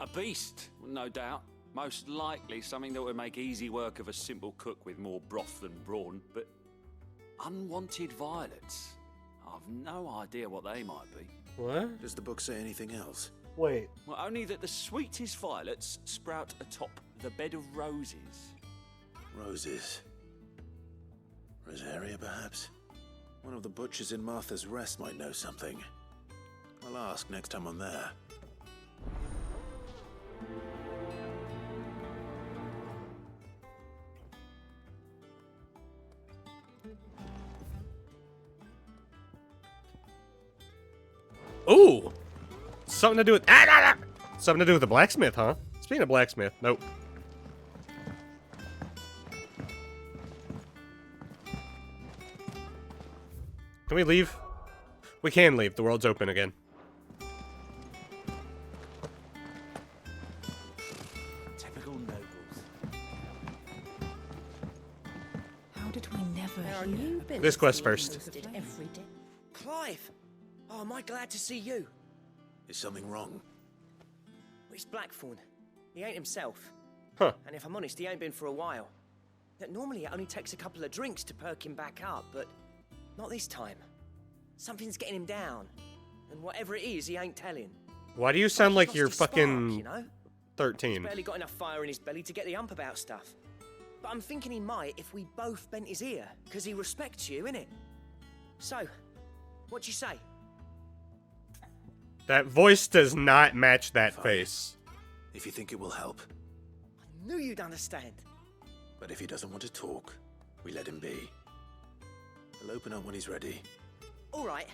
A beast, no doubt. Most likely something that would make easy work of a simple cook with more broth than brawn, but unwanted violets. I've no idea what they might be. What? Does the book say anything else? Wait. Well, only that the sweetest violets sprout atop the bed of roses. Roses. Rosaria, perhaps? One of the butchers in Martha's Rest might know something. I'll ask next time I'm there. Ooh! Something to do with... Something to do with the blacksmith, huh? Speaking of blacksmith, nope. Can we leave? We can leave. The world's open again. Typical nobles. How did we never hear? This quest first. Every day. Clive! Oh, am I glad to see you? Is something wrong? It's Blackthorn. He ain't himself. Huh. And if I'm honest, he ain't been for a while. that normally it only takes a couple of drinks to perk him back up, but not this time. Something's getting him down, and whatever it is, he ain't telling. Why do you sound like He's you're lost his fucking spark, you know? 13? Barely got enough fire in his belly to get the ump about stuff. But I'm thinking he might if we both bent his ear, because he respects you, innit? So, what you say? That voice does not match that face. If you think it will help. I knew you'd understand. But if he doesn't want to talk, we let him be. He'll open up when he's ready. All right.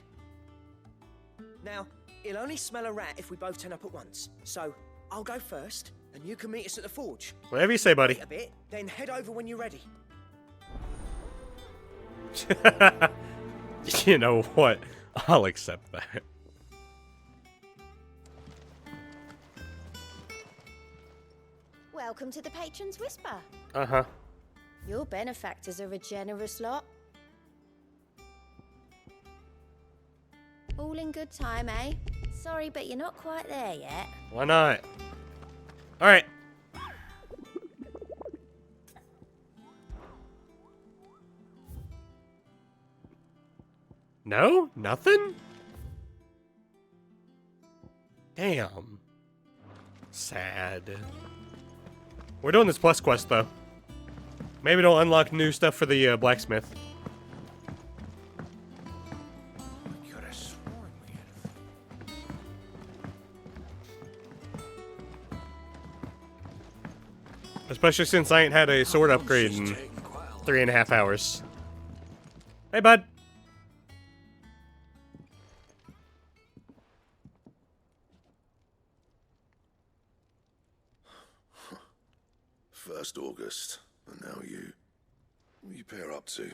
Now, he'll only smell a rat if we both turn up at once. So, I'll go first, and you can meet us at the forge. Whatever you say, buddy. Wait a bit, then head over when you're ready. You know what? I'll accept that. Welcome to the Patron's Whisper. Uh-huh. Your benefactors are a generous lot. All in good time, eh? Sorry, but you're not quite there yet. Why not? Alright. No? Nothing? Damn. Sad. We're doing this plus quest, though. Maybe it'll unlock new stuff for the blacksmith. Especially since I ain't had a sword upgrade in 3.5 hours. Hey, bud. First August, and now you. What are you pair up to?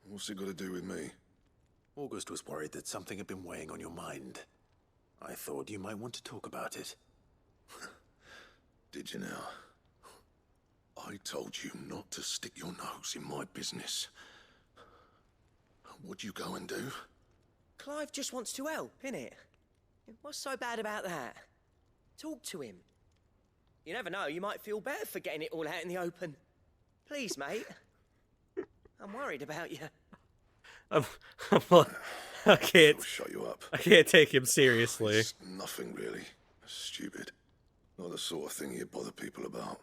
What's it got to do with me? August was worried that something had been weighing on your mind. I thought you might want to talk about it. Did you now? I told you not to stick your nose in my business. What'd you go and do? Clive just wants to help, innit? What's so bad about that? Talk to him. You never know, you might feel better for getting it all out in the open. Please, mate. I'm worried about you. I can't. Shut you up. I can't take him seriously. It's nothing really. Stupid. Not the sort of thing you bother people about.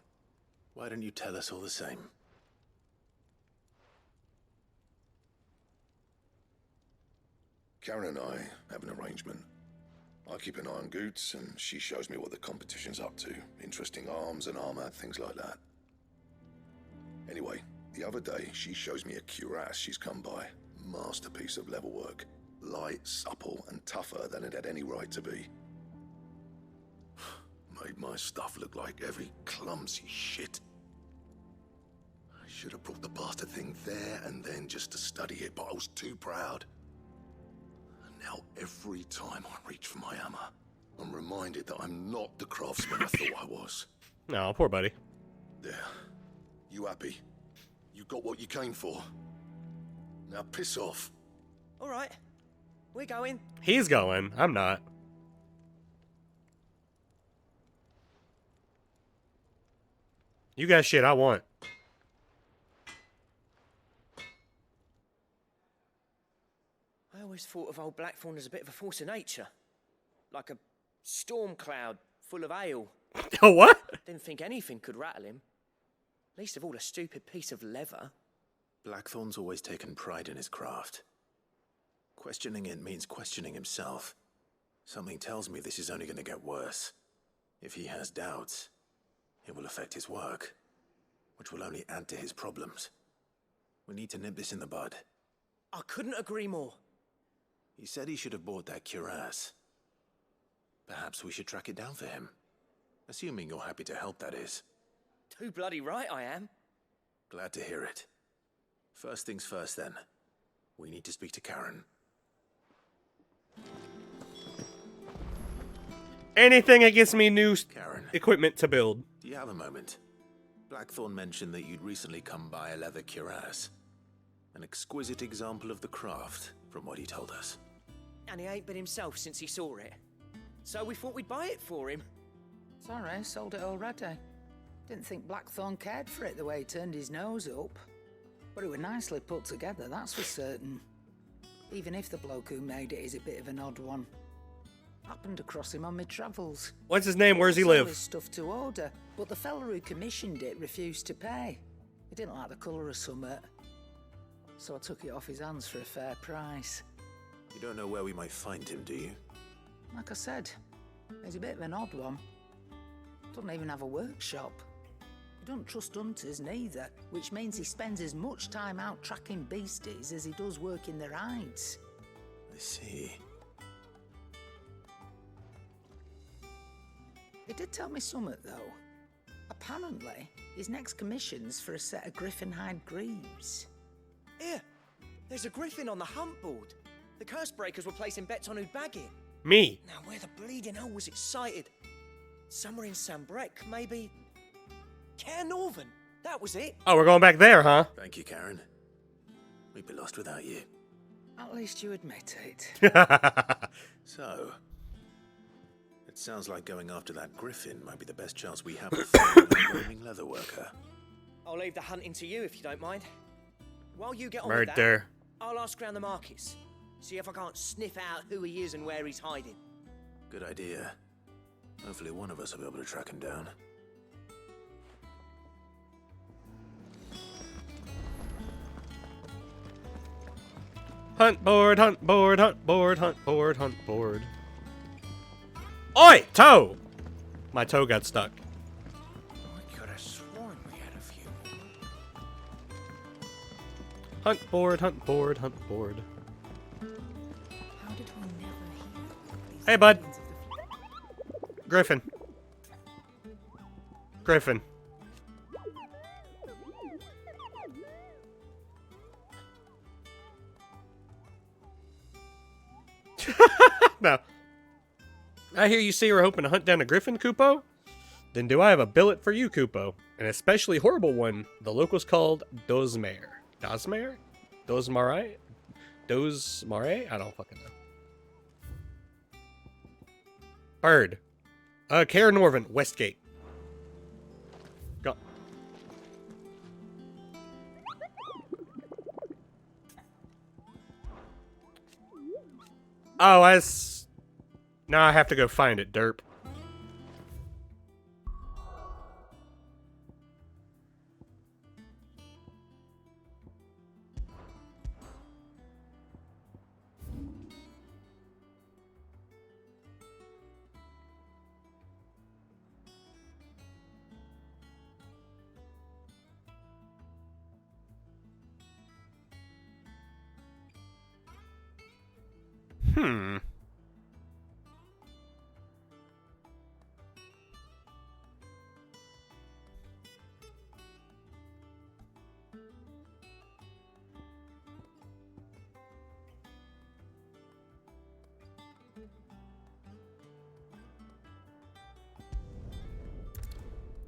Why don't you tell us all the same? Karen and I have an arrangement. I keep an eye on Goots, and she shows me what the competition's up to. Interesting arms and armor, things like that. Anyway, the other day, she shows me a cuirass she's come by. Masterpiece of level work. Light, supple, and tougher than it had any right to be. Made my stuff look like every clumsy shit. I should have brought the bastard thing there and then just to study it, but I was too proud. And now every time I reach for my hammer, I'm reminded that I'm not the craftsman I thought I was. No, poor buddy. There. You happy? You got what you came for. Now piss off. All right. We're going. He's going. I'm not. You got shit I want. I always thought of old Blackthorn as a bit of a force of nature. Like a storm cloud full of ale. Oh, what? Didn't think anything could rattle him. Least of all a stupid piece of leather. Blackthorn's always taken pride in his craft. Questioning it means questioning himself. Something tells me this is only going to get worse. If he has doubts, it will affect his work, which will only add to his problems. We need to nip this in the bud. I couldn't agree more. He said he should have bought that cuirass. Perhaps we should track it down for him. Assuming you're happy to help, that is. Too bloody right I am. Glad to hear it. First things first, then. We need to speak to Karen. Anything that gets me new Karen, equipment to build. Do you have a moment? Blackthorn mentioned that you'd recently come by a leather cuirass. An exquisite example of the craft, from what he told us. And he ain't been himself since he saw it. So we thought we'd buy it for him. Sorry, sold it already. Didn't think Blackthorn cared for it the way he turned his nose up. But it was nicely put together, that's for certain. Even if the bloke who made it is a bit of an odd one. Happened across him on my travels. What's his name? Where's he All live? his stuff to order, but the fella who commissioned it refused to pay. He didn't like the colour of summit. So I took it off his hands for a fair price. You don't know where we might find him, do you? Like I said, he's a bit of an odd one. Doesn't even have a workshop. He don't trust hunters neither, which means he spends as much time out tracking beasties as he does working their hides. I see. He did tell me something, though. Apparently, his next commission's for a set of griffin hide greaves. Here, there's a griffin on the hunt board. The curse breakers were placing bets on who'd bag it. Me. Now, where the bleeding hell was it sighted? Somewhere in Sambrec, maybe. Care Northern, that was it. Oh, we're going back there, huh? Thank you, Karen. We'd be lost without you. At least you admit it. So, it sounds like going after that griffin might be the best chance we have of finding a roaming leatherworker. I'll leave the hunting to you if you don't mind. While you get on Murder. with that, I'll ask around the markets. See if I can't sniff out who he is and where he's hiding. Good idea. Hopefully one of us will be able to track him down. Hunt board, hunt board, hunt board, hunt board, hunt board. Oi! Toe! My toe got stuck. I could have sworn we had a few more. Hunt board, hunt board, hunt board. How did we never hear these Hey, bud. legends of the Griffin. Griffin. No. I hear you say you're hoping to hunt down a griffin, Kupo? Then do I have a billet for you, Kupo. An especially horrible one the locals called Dozmare. Dozmare? Dozmare? Dozmare? I don't fucking know. Bird. Care Norvin, Westgate. Go. Oh, now I have to go find it, derp. Hmm.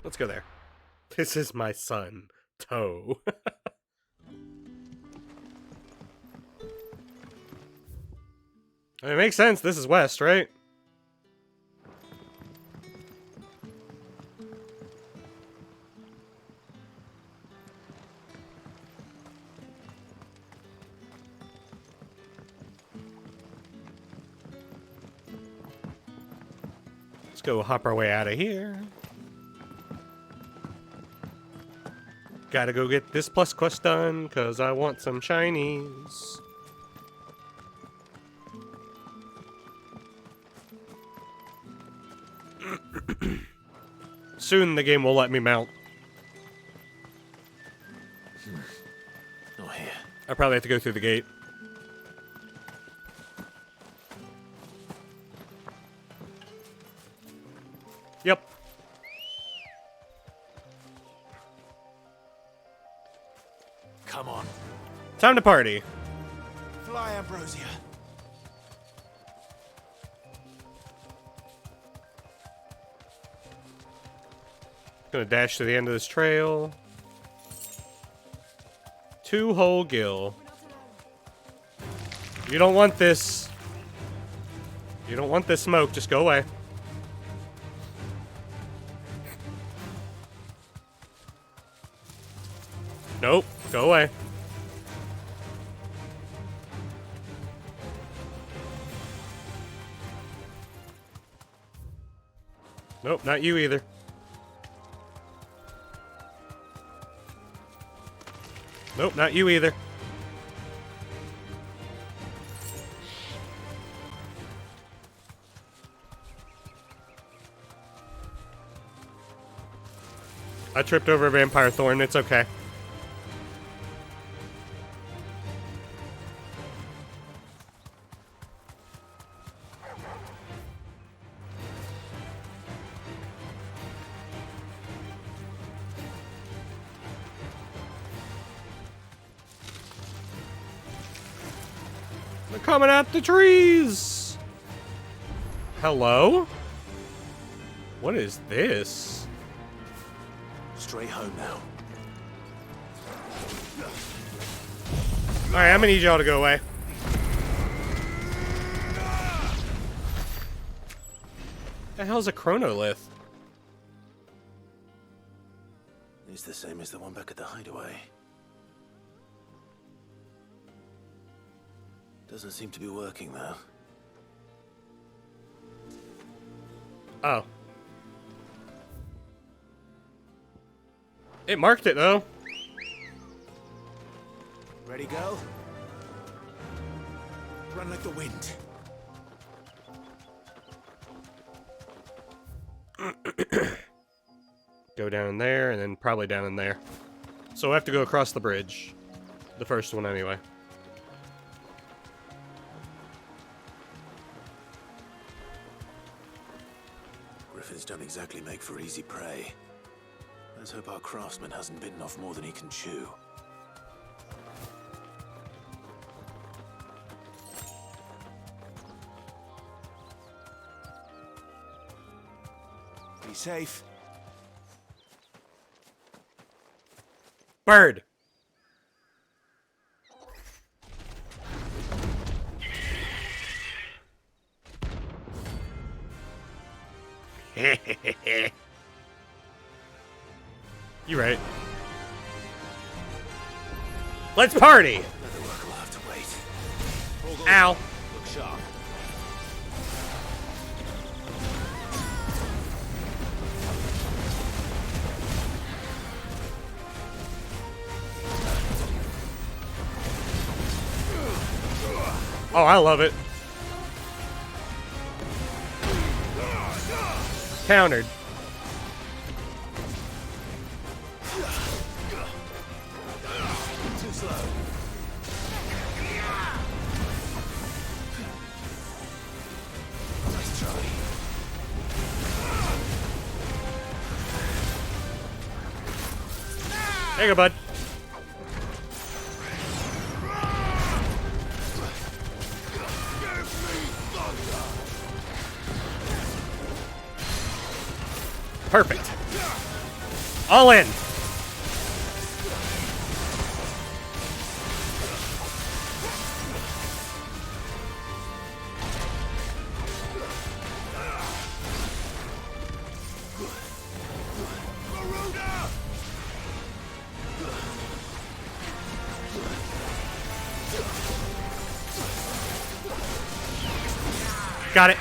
Let's go there. This is my son, Toe. It makes sense. This is west, right? Let's go hop our way out of here. Gotta go get this plus quest done, because I want some shinies. Soon the game will let me mount. Oh, here. I probably have to go through the gate. Yep. Come on. Time to party. Fly, Ambrosia. Gonna dash to the end of this trail. 2 whole gill. You don't want this. You don't want this smoke. Just go away. Nope. Go away. Nope, not you either. Nope, not you either. I tripped over a vampire thorn. It's okay. They're coming at the trees! Hello? What is this? Straight home now. Alright, I'm gonna need y'all to go away. The hell's a chronolith? It's the same as the one back at the hideaway. Doesn't seem to be working, though. Oh. It marked it, though. Ready, go? Run like the wind. Go down in there, and then probably down in there. So I have to go across the bridge. The first one, anyway. Griffins don't exactly make for easy prey. Let's hope our craftsman hasn't bitten off more than he can chew. Be safe. Bird! You right. Let's party! Leatherwork will have to wait. Ow. Look sharp. Oh, I love it. Countered. Too slow. Nice try. There you go, bud. Perfect. All in. Got it.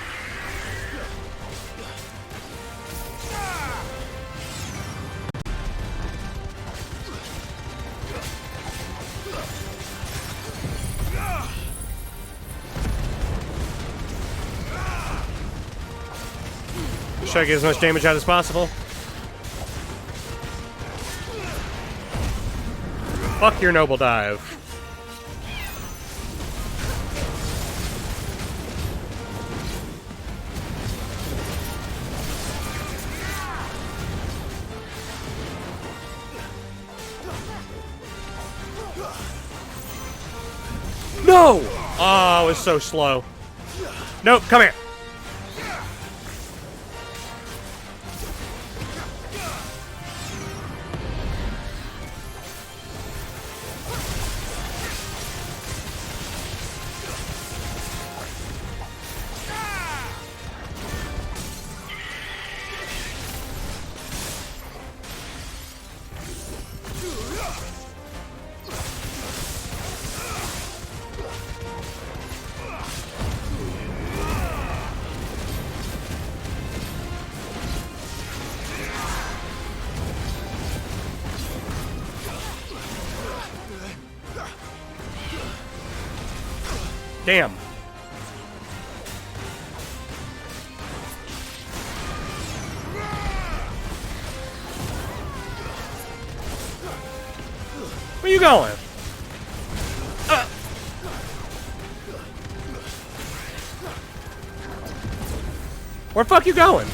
Try to get as much damage out as possible. Fuck your noble dive. No! Oh, it was so slow. Nope, come here. Damn. Where you going? Where the fuck you going?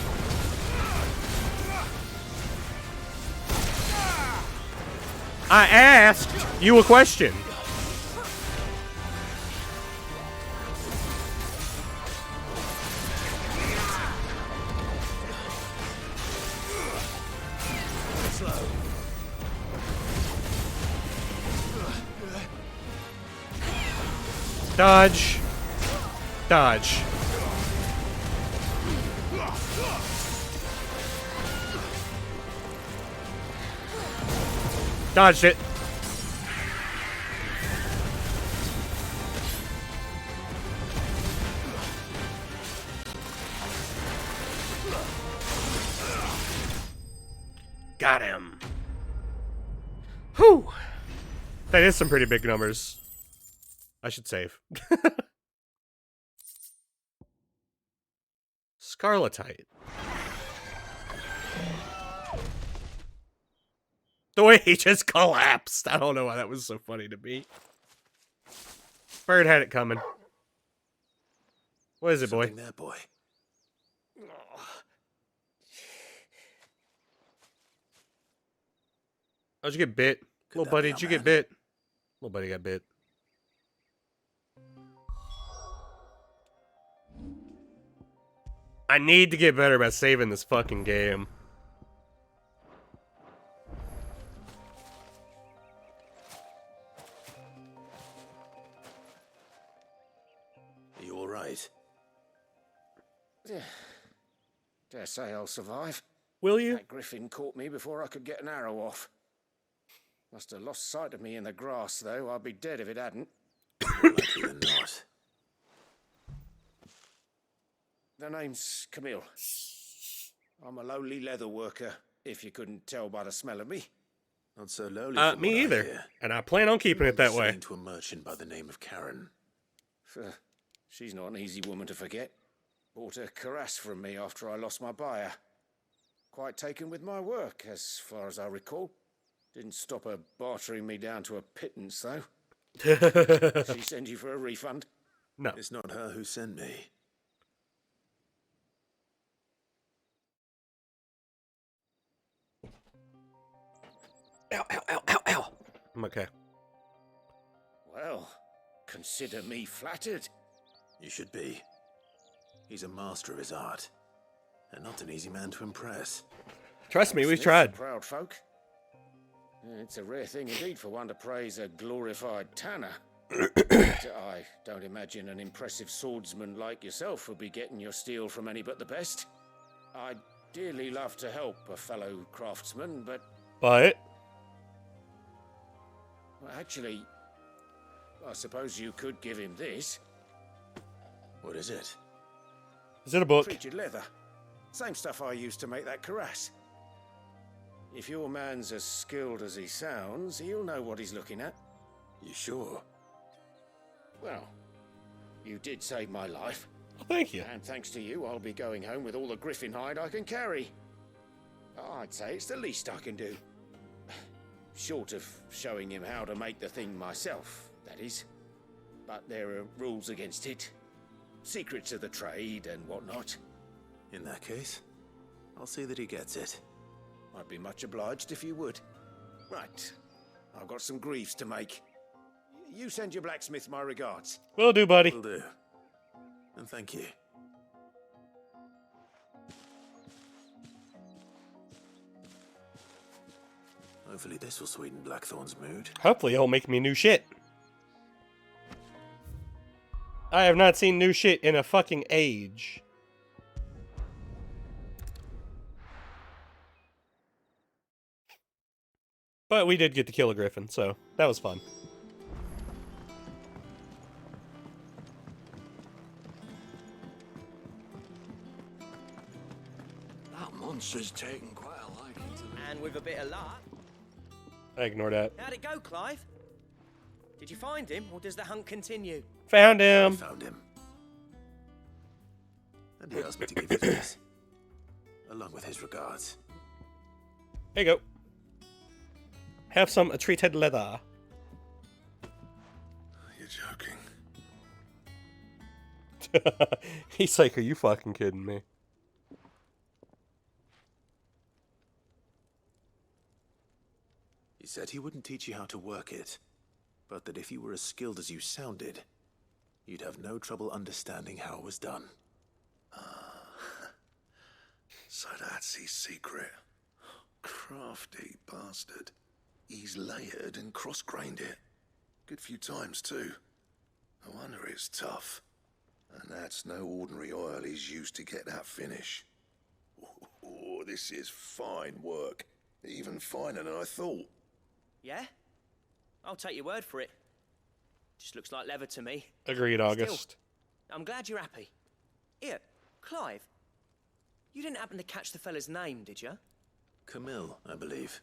I asked you a question. Dodge. Dodge. Dodged it. Got him. Whew. That is some pretty big numbers. I should save. Scarletite. The way he just collapsed. I don't know why that was so funny to me. Bird had it coming. What is it, boy? Something there, boy. How'd you get bit? Little buddy, did you get bit? Little buddy got bit. I need to get better about saving this fucking game. Are you alright? Dare say I'll survive. Will you? That griffin caught me before I could get an arrow off. Must have lost sight of me in the grass, though. I'd be dead if it hadn't. More likely than not. The name's Camille. I'm a lowly leather worker, if you couldn't tell by the smell of me. Not so lowly. Me either. And I plan on keeping it that way. To a merchant by the name of Karen. She's not an easy woman to forget. Bought a cuirass from me after I lost my buyer. Quite taken with my work, as far as I recall. Didn't stop her bartering me down to a pittance, though. She send you for a refund? No. It's not her who sent me. Ow, ow, ow, ow, ow. I'm okay. Well, consider me flattered. You should be. He's a master of his art. And not an easy man to impress. Trust me, we've tried. Proud folk. It's a rare thing indeed for one to praise a glorified tanner. I don't imagine an impressive swordsman like yourself would be getting your steel from any but the best. I'd dearly love to help a fellow craftsman, but... But? Well, actually, I suppose you could give him this. What is it? Is it a book? Frigid leather. Same stuff I used to make that cuirass. If your man's as skilled as he sounds, he'll know what he's looking at. You sure? Well, you did save my life. Well, thank you. And thanks to you, I'll be going home with all the griffin hide I can carry. I'd say it's the least I can do. Short of showing him how to make the thing myself, that is. But there are rules against it. Secrets of the trade and whatnot. In that case, I'll see that he gets it. I'd be much obliged if you would. Right. I've got some greaves to make. You send your blacksmith my regards. Will do, buddy. Will do. And thank you. Hopefully this will sweeten Blackthorn's mood. Hopefully he'll make me new shit. I have not seen new shit in a fucking age. But we did get to kill a griffin, so that was fun. That monster's taken quite a liking to me. And with a bit of luck. I ignored that. How'd it go, Clive? Did you find him, or does the hunt continue? Found him. Found him. And he asked me to give you this, along with his regards. There you go. Have some treated leather. You're joking. He's like, are you fucking kidding me? He said he wouldn't teach you how to work it, but that if you were as skilled as you sounded, you'd have no trouble understanding how it was done. So that's his secret. Crafty bastard. He's layered and cross-grained it. Good few times, too. No wonder it's tough. And that's no ordinary oil he's used to get that finish. Oh, this is fine work. Even finer than I thought. Yeah? I'll take your word for it. Just looks like leather to me. Agreed, August. Still, I'm glad you're happy. Here, Clive. You didn't happen to catch the fella's name, did you? Camille, I believe.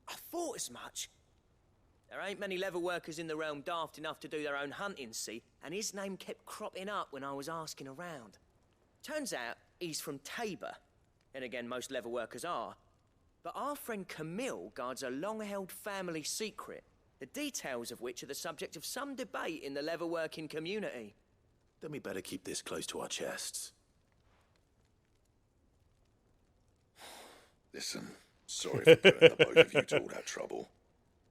I thought as much. There ain't many leather workers in the realm daft enough to do their own hunting, see? And his name kept cropping up when I was asking around. Turns out he's from Tabor. And again, most leather workers are. But our friend Camille guards a long-held family secret, the details of which are the subject of some debate in the leather-working community. Then we better keep this close to our chests. Listen, sorry for putting the both of you to all that trouble.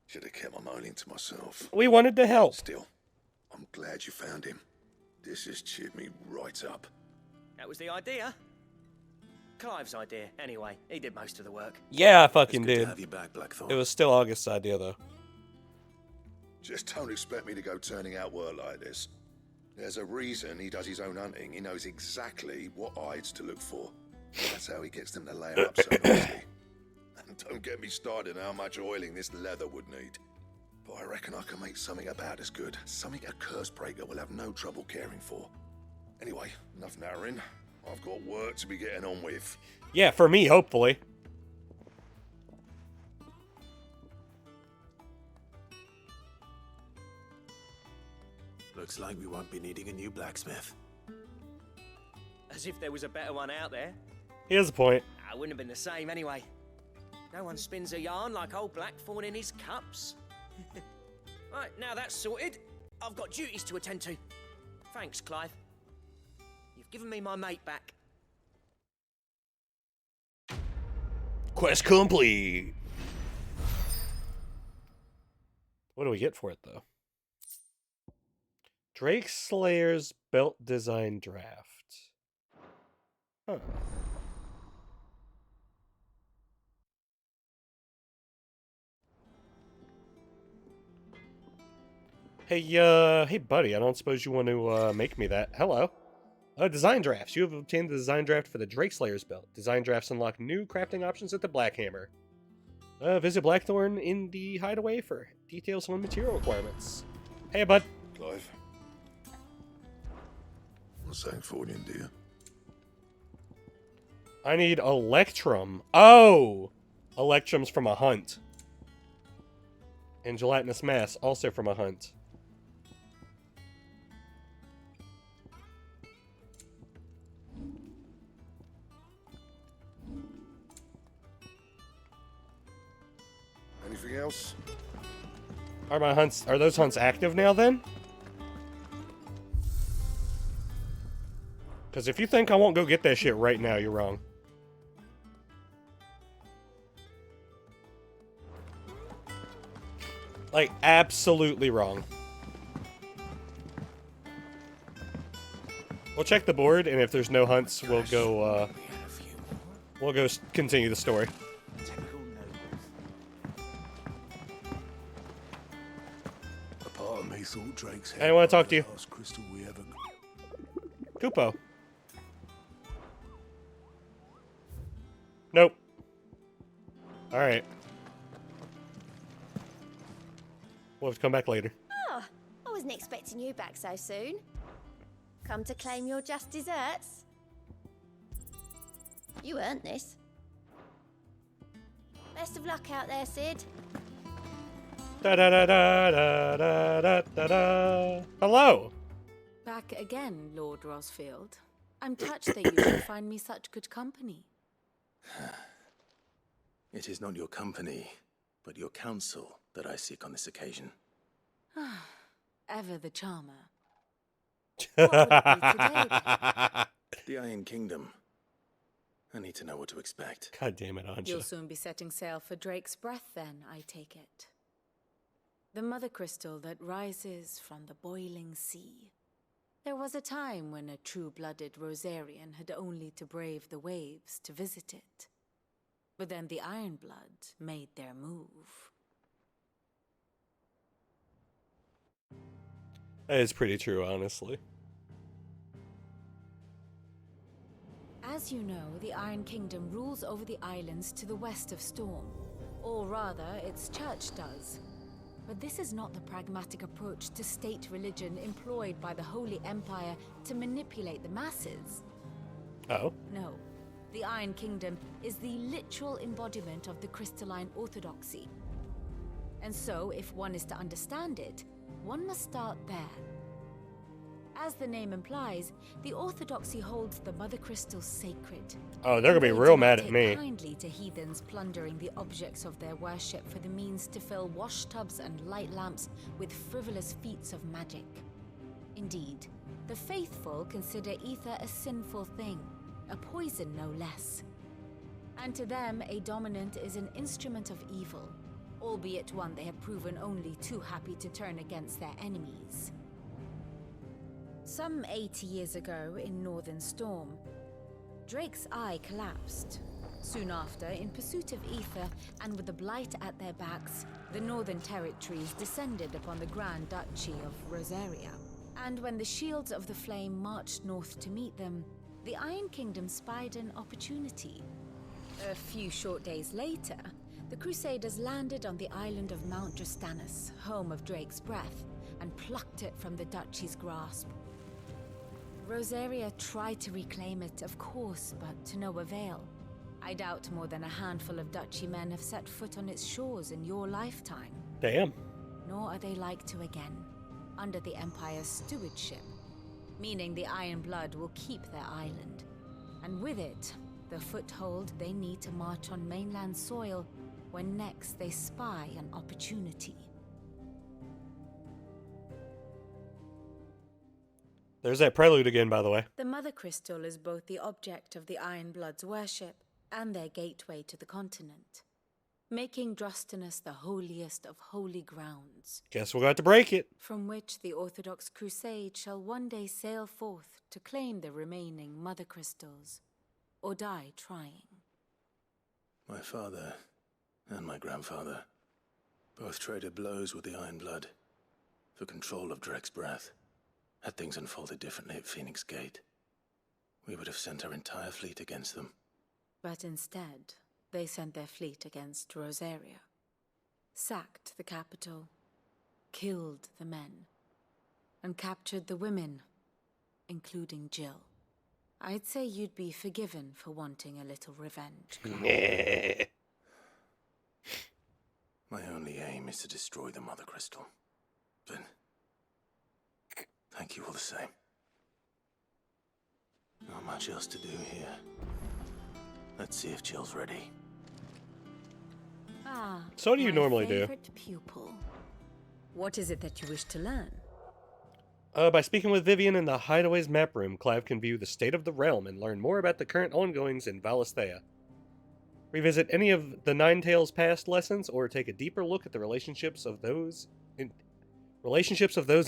Should have kept my moaning to myself. We wanted to help. Still, I'm glad you found him. This has cheered me right up. That was the idea. Clive's idea, anyway. He did most of the work. Yeah, I fucking It's good to did. have you back, Blackthorn. It was still August's idea, though. Just don't expect me to go turning out work like this. There's a reason he does his own hunting. He knows exactly what hides to look for. That's how he gets them to layer up so nicely. And don't get me started on how much oiling this leather would need. But I reckon I can make something about as good. Something a Cursebreaker will have no trouble caring for. Anyway, enough narrowing. I've got work to be getting on with. Yeah, for me, hopefully. Looks like we won't be needing a new blacksmith. As if there was a better one out there. Here's the point. I wouldn't have been the same anyway. No one spins a yarn like old Blackthorn in his cups. Right, now that's sorted, I've got duties to attend to. Thanks, Clive. You've given me my mate back. Quest complete. What do we get for it, though? Drake Slayer's belt design draft. Huh. Hey, buddy, I don't suppose you want to, make me that. Hello. Design drafts. You have obtained the design draft for the Drake Slayer's belt. Design drafts unlock new crafting options at the Black Hammer. Visit Blackthorn in the Hideaway for details on material requirements. Hey, bud. Clive. What's that for you, dear? I need Electrum. Oh! Electrum's from a hunt. And gelatinous mass, also from a hunt. Anything else? Are those hunts active now then? Because if you think I won't go get that shit right now, you're wrong. Like, absolutely wrong. We'll check the board, and if there's no hunts, we'll go continue the story. A part of me thought Drake's I want to talk to you. last crystal we ever... Kupo. Nope. Alright. We'll have to come back later. Oh, I wasn't expecting you back so soon. Come to claim your just desserts? You earned this. Best of luck out there, Sid. Da da da da da da da da. Hello. Back again, Lord Rosfield. I'm touched that you can find me such good company. It is not your company, but your counsel that I seek on this occasion. Ever the charmer. What would it be today? The Iron Kingdom. I need to know what to expect. God damn it, Anja. You'll soon be setting sail for Drake's Breath then, I take it. The mother crystal that rises from the boiling sea. There was a time when a true-blooded Rosarian had only to brave the waves to visit it. But then the Ironblood made their move. That is pretty true, honestly. As you know, the Iron Kingdom rules over the islands to the west of Storm. Or rather, its church does. But this is not the pragmatic approach to state religion employed by the Holy Empire to manipulate the masses. Oh? No. The Iron Kingdom is the literal embodiment of the crystalline orthodoxy. And so, if one is to understand it, one must start there. As the name implies, the orthodoxy holds the mother crystal sacred. Oh, they're gonna be They real do not mad at take me. kindly to heathens plundering the objects of their worship for the means to fill wash tubs and light lamps with frivolous feats of magic. Indeed, the faithful consider ether a sinful thing, a poison no less. And to them, a dominant is an instrument of evil, albeit one they have proven only too happy to turn against their enemies. Some 80 years ago, in Northern Storm, Drake's eye collapsed. Soon after, in pursuit of ether, and with the Blight at their backs, the Northern Territories descended upon the Grand Duchy of Rosaria. And when the Shields of the Flame marched north to meet them, the Iron Kingdom spied an opportunity. A few short days later, the Crusaders landed on the island of Mount Drastanus, home of Drake's Breath, and plucked it from the Duchy's grasp. Rosaria tried to reclaim it, of course, but to no avail. I doubt more than a handful of Duchy men have set foot on its shores in your lifetime. Damn. Nor are they like to again, under the Empire's stewardship, meaning the Iron Blood will keep their island, and with it, the foothold they need to march on mainland soil when next they spy an opportunity. There's that prelude again, by the way. The Mother Crystal is both the object of the Iron Blood's worship and their gateway to the continent, making Drastanus the holiest of holy grounds. Guess we'll have to break it. From which the Orthodox Crusade shall one day sail forth to claim the remaining Mother Crystals, or die trying. My father and my grandfather both traded blows with the Iron Blood for control of Drake's Breath. Had things unfolded differently at Phoenix Gate, we would have sent our entire fleet against them. But instead, they sent their fleet against Rosaria, sacked the capital, killed the men, and captured the women, including Jill. I'd say you'd be forgiven for wanting a little revenge. My only aim is to destroy the Mother Crystal. But thank you all the same. Not much else to do here. Let's see if Jill's ready. Ah, So what do you my normally do? favorite pupil. What is it that you wish to learn? By speaking with Vivian in the Hideaway's map room, Clive can view the state of the realm and learn more about the current ongoings in Valisthea. Revisit any of the Nine Tails past lessons, or take a deeper look at the relationships of those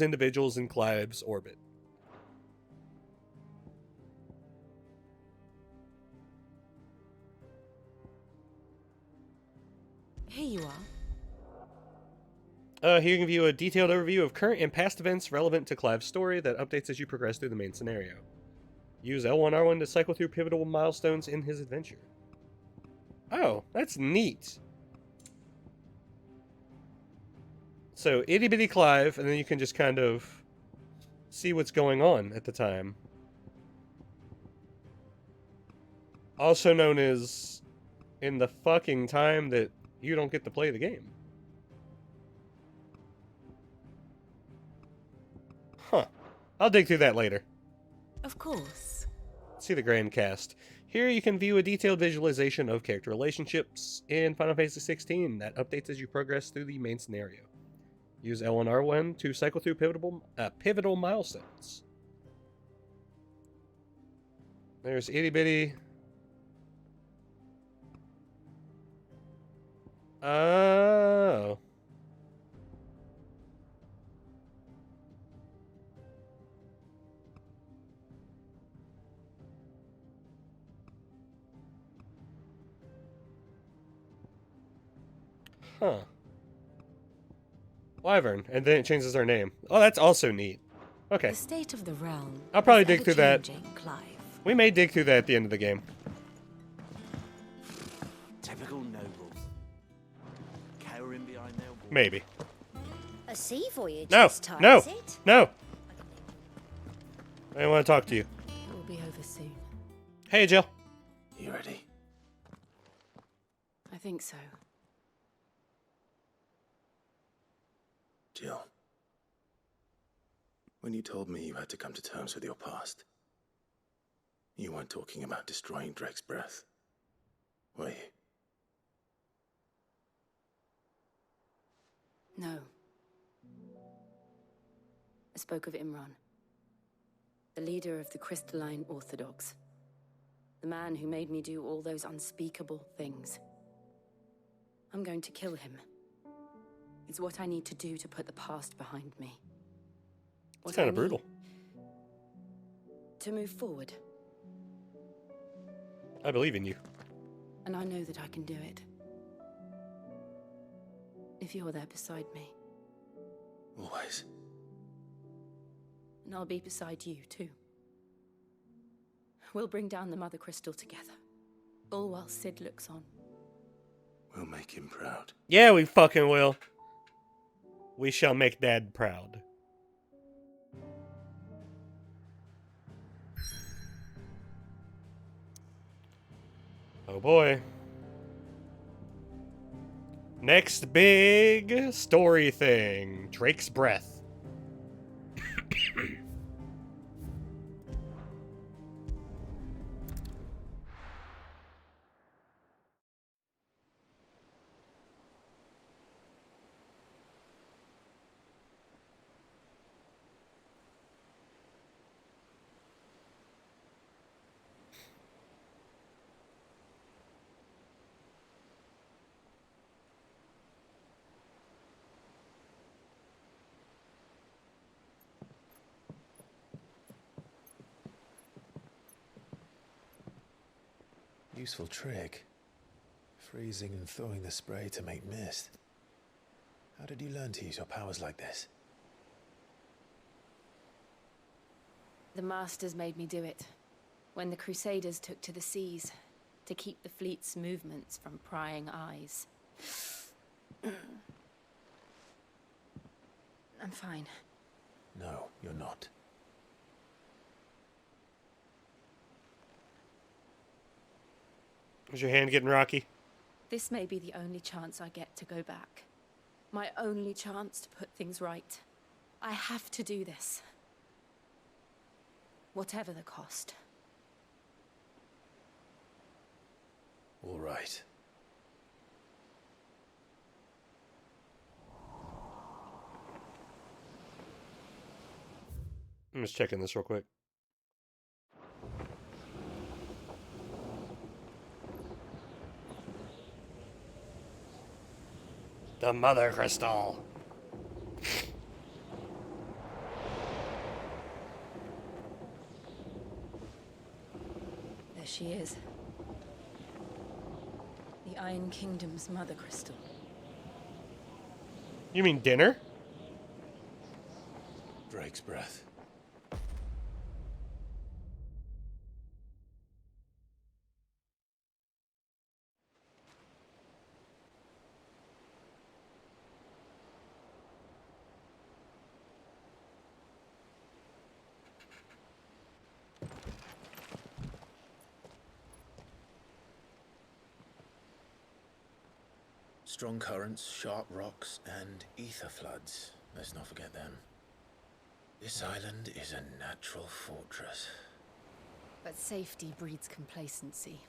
individuals in Clive's orbit. Here you are. Here you can view a detailed overview of current and past events relevant to Clive's story that updates as you progress through the main scenario. Use L1R1 to cycle through pivotal milestones in his adventure. Oh, that's neat. So, itty bitty Clive, and then you can just kind of see what's going on at the time. Also known as in the fucking time that you don't get to play the game. Huh. I'll dig through that later. Of course. See the grand cast. Here you can view a detailed visualization of character relationships in Final Fantasy XVI that updates as you progress through the main scenario. Use L and R1 to cycle through pivotal milestones. There's Itty Bitty. Oh. Huh. Wyvern, and then it changes our name. Oh, that's also neat. Okay. The state of the realm. I'll probably is dig through that. ever-changing, Clive. We may dig through that at the end of the game. Typical nobles. Cowering behind their walls. Maybe. A sea voyage No, this time, no, is it? no. I want to talk to you. It will be over soon. Hey, Jill. You ready? I think so. Jill, when you told me you had to come to terms with your past, you weren't talking about destroying Drake's breath, were you? No. I spoke of Imran, the leader of the Crystalline Orthodox, the man who made me do all those unspeakable things. I'm going to kill him. It's what I need to do to put the past behind me. It's kind of brutal. To move forward. I believe in you. And I know that I can do it. If you're there beside me. Always. And I'll be beside you, too. We'll bring down the Mother Crystal together. All while Sid looks on. We'll make him proud. Yeah, we fucking will. We shall make Dad proud. Oh boy. Next big story thing. Drake's breath. Useful trick. Freezing and thawing the spray to make mist. How did you learn to use your powers like this? The Masters made me do it. When the Crusaders took to the seas, to keep the fleet's movements from prying eyes. I'm fine. No, you're not. Is your hand getting rocky? This may be the only chance I get to go back. My only chance to put things right. I have to do this. Whatever the cost. All right. I'm just checking this real quick. The Mother Crystal. There she is. The Iron Kingdom's Mother Crystal. You mean dinner? Drake's breath. Strong currents, sharp rocks, and ether floods. Let's not forget them. This island is a natural fortress. But safety breeds complacency,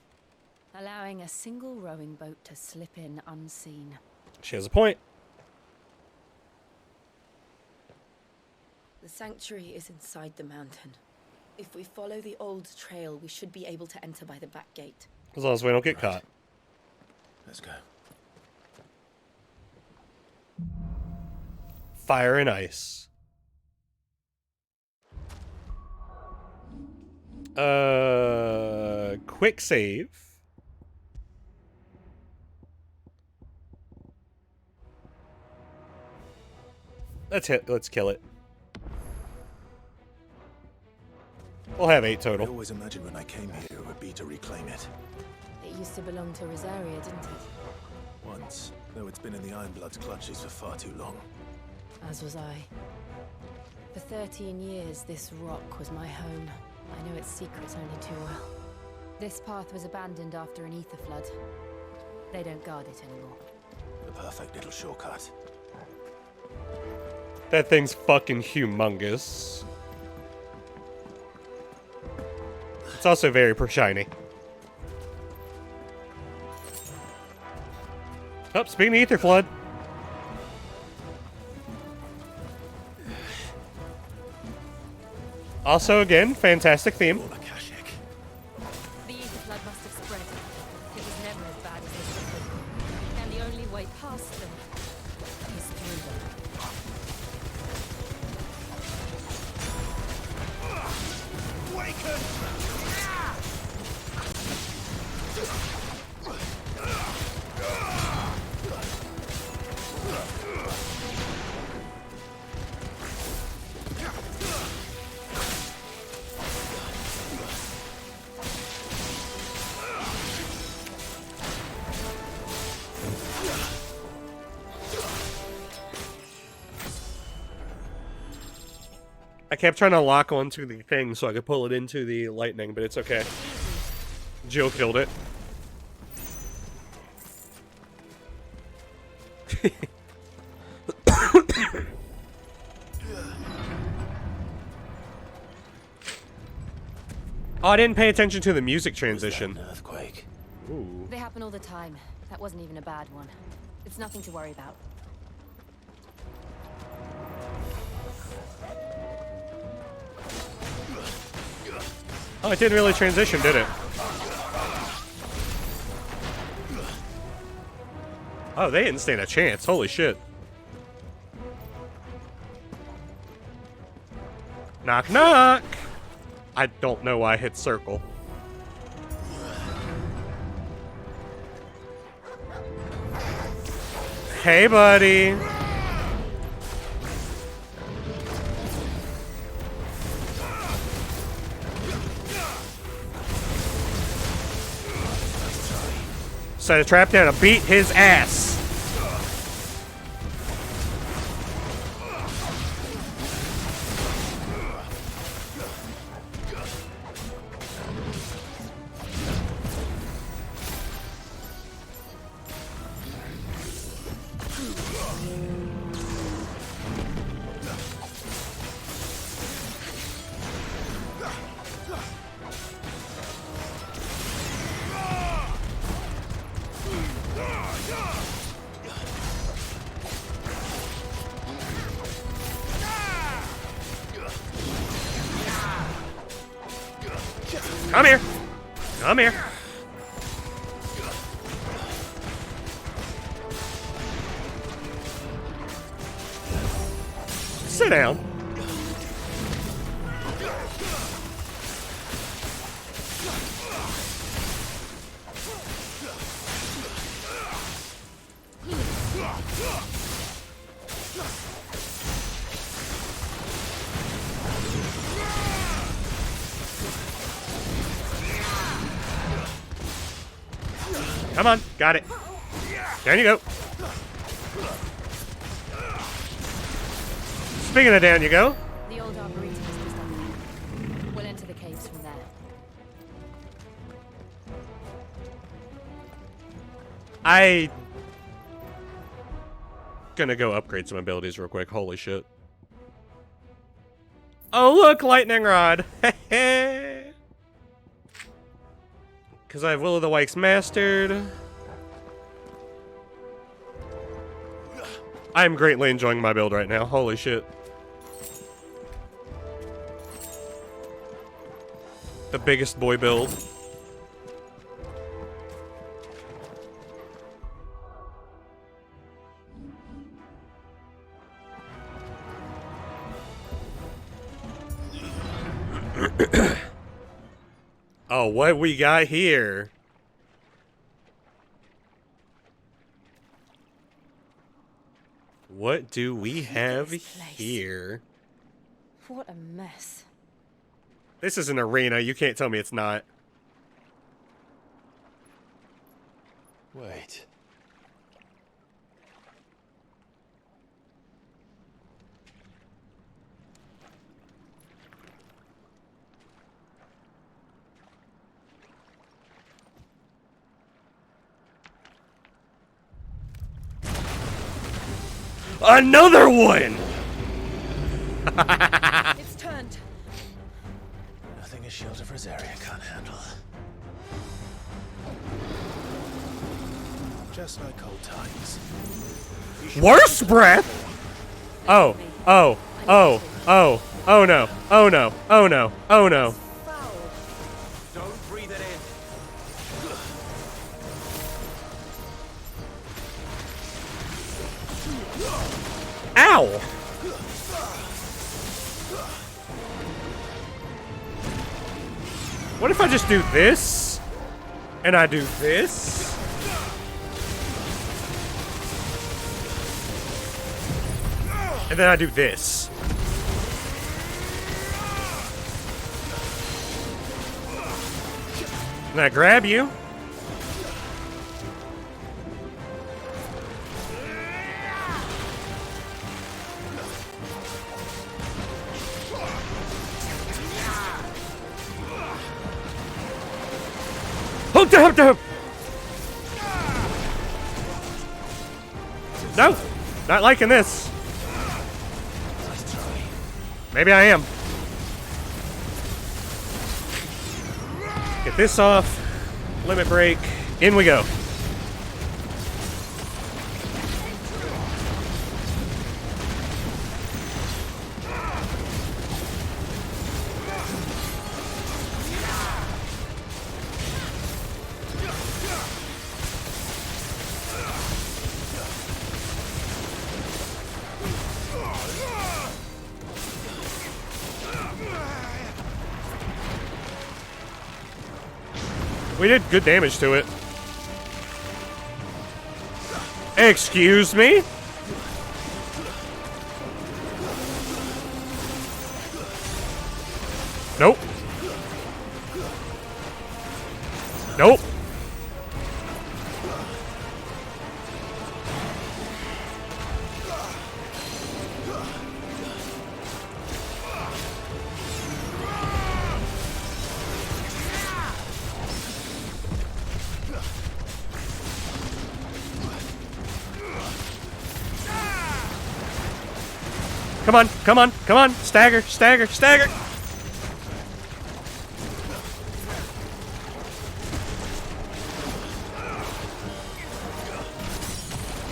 allowing a single rowing boat to slip in unseen. She has a point. The sanctuary is inside the mountain. If we follow the old trail, we should be able to enter by the back gate. As long as we don't get caught. Let's go. Fire and ice. Quick save. Let's kill it. We'll have 8 total. I always imagined when I came here it would be to reclaim it. It used to belong to Rosaria, didn't it? Once, though it's been in the Ironblood's clutches for far too long. As was I. For 13 years, this rock was my home. I know its secrets only too well. This path was abandoned after an ether flood. They don't guard it anymore. The perfect little shortcut. That thing's fucking humongous. It's also very shiny. Oh, speaking of ether flood. Also, again, fantastic theme. The ether flood must have spread. It was never as bad as this before. And the only way past them is through them. Waken! I kept trying to lock onto the thing so I could pull it into the lightning, but it's okay. Jill killed it. Oh, I didn't pay attention to the music transition. Earthquake. Ooh. They happen all the time. That wasn't even a bad one. It's nothing to worry about. Oh, it didn't really transition, did it? Oh, they didn't stand a chance. Holy shit. Knock, knock! I don't know why I hit circle. Hey, buddy! Set a trap down to beat his ass. Come here. Come here. Sit down. Come on, got it. Down you go. Speaking of down you go. The old arboretum is just up there. We'll enter the caves from there. I gonna go upgrade some abilities real quick. Holy shit. Oh, look, lightning rod. Because I have Will of the Wisps mastered. I'm greatly enjoying my build right now. Holy shit. The biggest boy build. Oh, what we got here? What do we have here? What a mess. This is an arena. You can't tell me it's not. Wait. Another one! It's turned. Nothing a shield of Rosaria can't handle. Just like old times. Worst breath? Oh, oh, oh, oh, oh no, oh no, oh no, oh no. Don't breathe it in. Ow! What if I just do this? And I do this? And then I do this. And I grab you. Hook to him! No! Not liking this. Maybe I am. Get this off. Limit break. In we go. We did good damage to it. Excuse me? Nope. Nope. Come on, come on, come on. Stagger, stagger, stagger.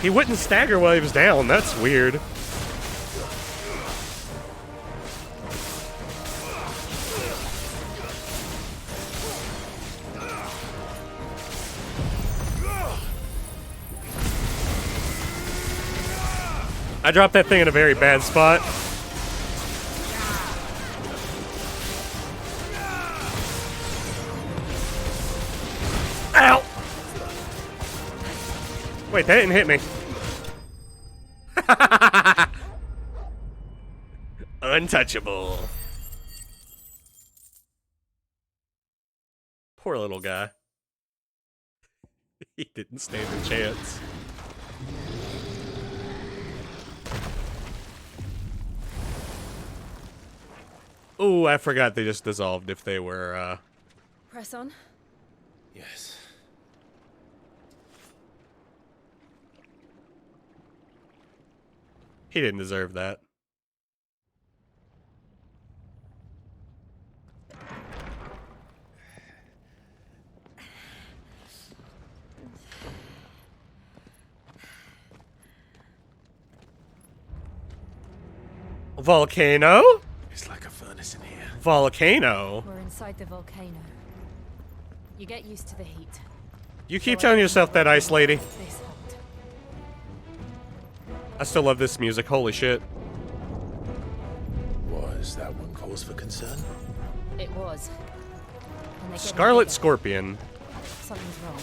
He wouldn't stagger while he was down. That's weird. I dropped that thing in a very bad spot. Ow! Wait, that didn't hit me. Untouchable. Poor little guy. He didn't stand a chance. Ooh, I forgot they just dissolved if they were, Press on. Yes. He didn't deserve that. Volcano? It's like a furnace in here. Volcano? We're inside the volcano. You get used to the heat. You keep telling yourself that, Ice Lady. This hot. I still love this music. Holy shit. Was that one cause for concern? It was. And they're getting Scarlet bigger. Scorpion. Something's wrong.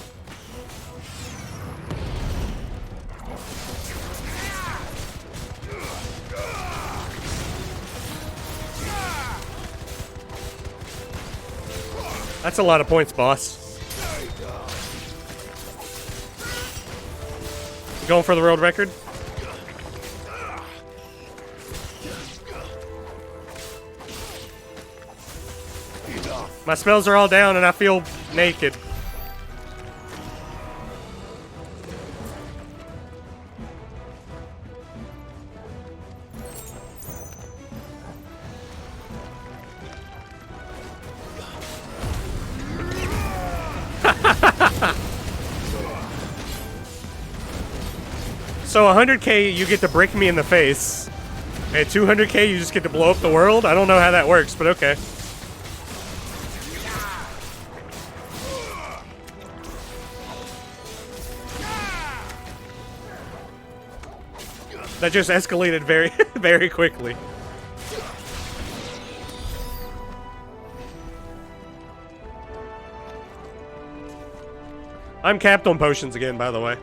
That's a lot of points, boss. You going for the world record? My spells are all down and I feel naked. So 100k, you get to brick me in the face. At 200k, you just get to blow up the world? I don't know how that works, but okay. That just escalated very, very quickly. I'm capped on potions again, by the way.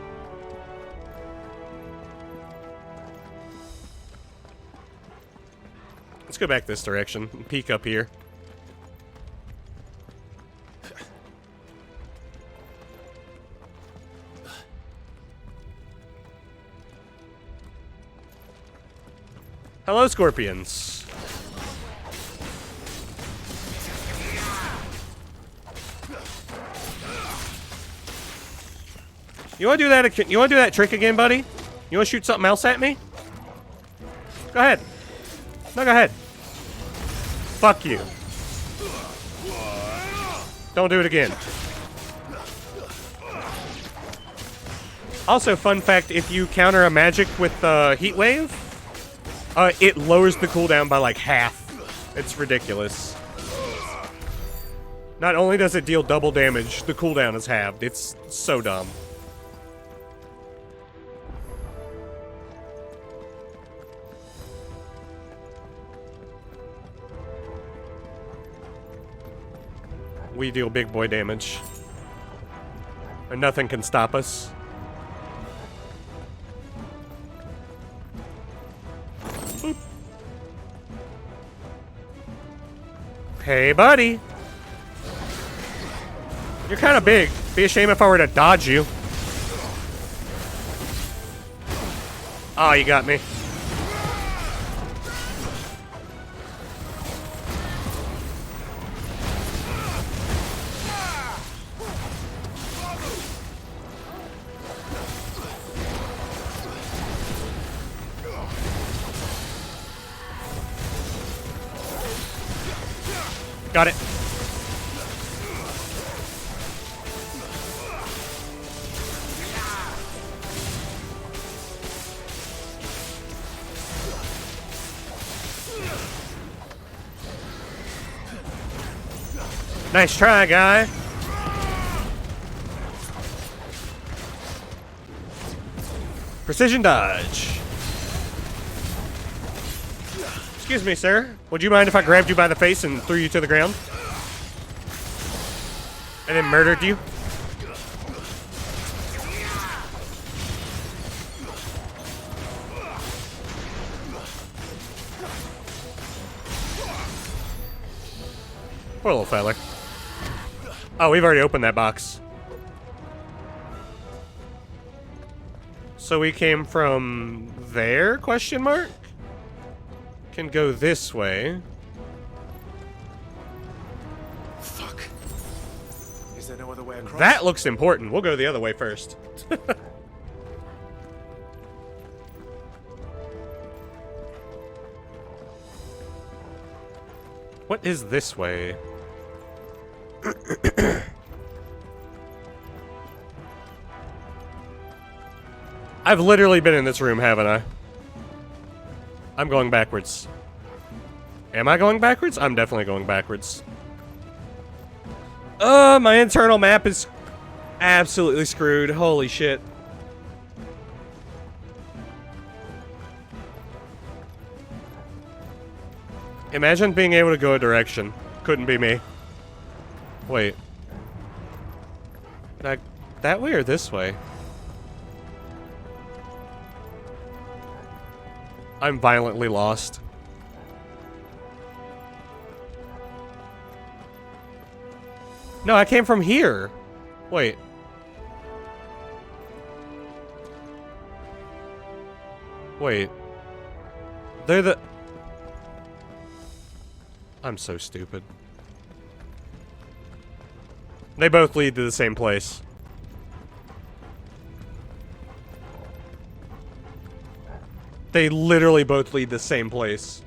Let's go back this direction and peek up here. Hello, scorpions. You want to do that? You want to do that trick again, buddy? You want to shoot something else at me? Go ahead. No, go ahead. Fuck you. Don't do it again. Also, fun fact, if you counter a magic with Heat Wave, it lowers the cooldown by like half. It's ridiculous. Not only does it deal double damage, the cooldown is halved. It's so dumb. We deal big boy damage. And nothing can stop us. Boop. Hey, buddy. You're kind of big. Be a shame if I were to dodge you. Oh, you got me. Got it. Nice try, guy. Precision dodge. Excuse me, sir. Would you mind if I grabbed you by the face and threw you to the ground? And then murdered you? Poor little feller. Oh, we've already opened that box. So we came from there, question mark? Can go this way. Fuck. Is there no other way across? That looks important. We'll go the other way first. What is this way? I've literally been in this room, haven't I? I'm going backwards. Am I going backwards? I'm definitely going backwards. My internal map is absolutely screwed. Holy shit. Imagine being able to go a direction. Couldn't be me. Wait. That way or this way? I'm violently lost. No, I came from here. Wait. Wait. They're the... I'm so stupid. They both lead to the same place. They literally both lead the same place.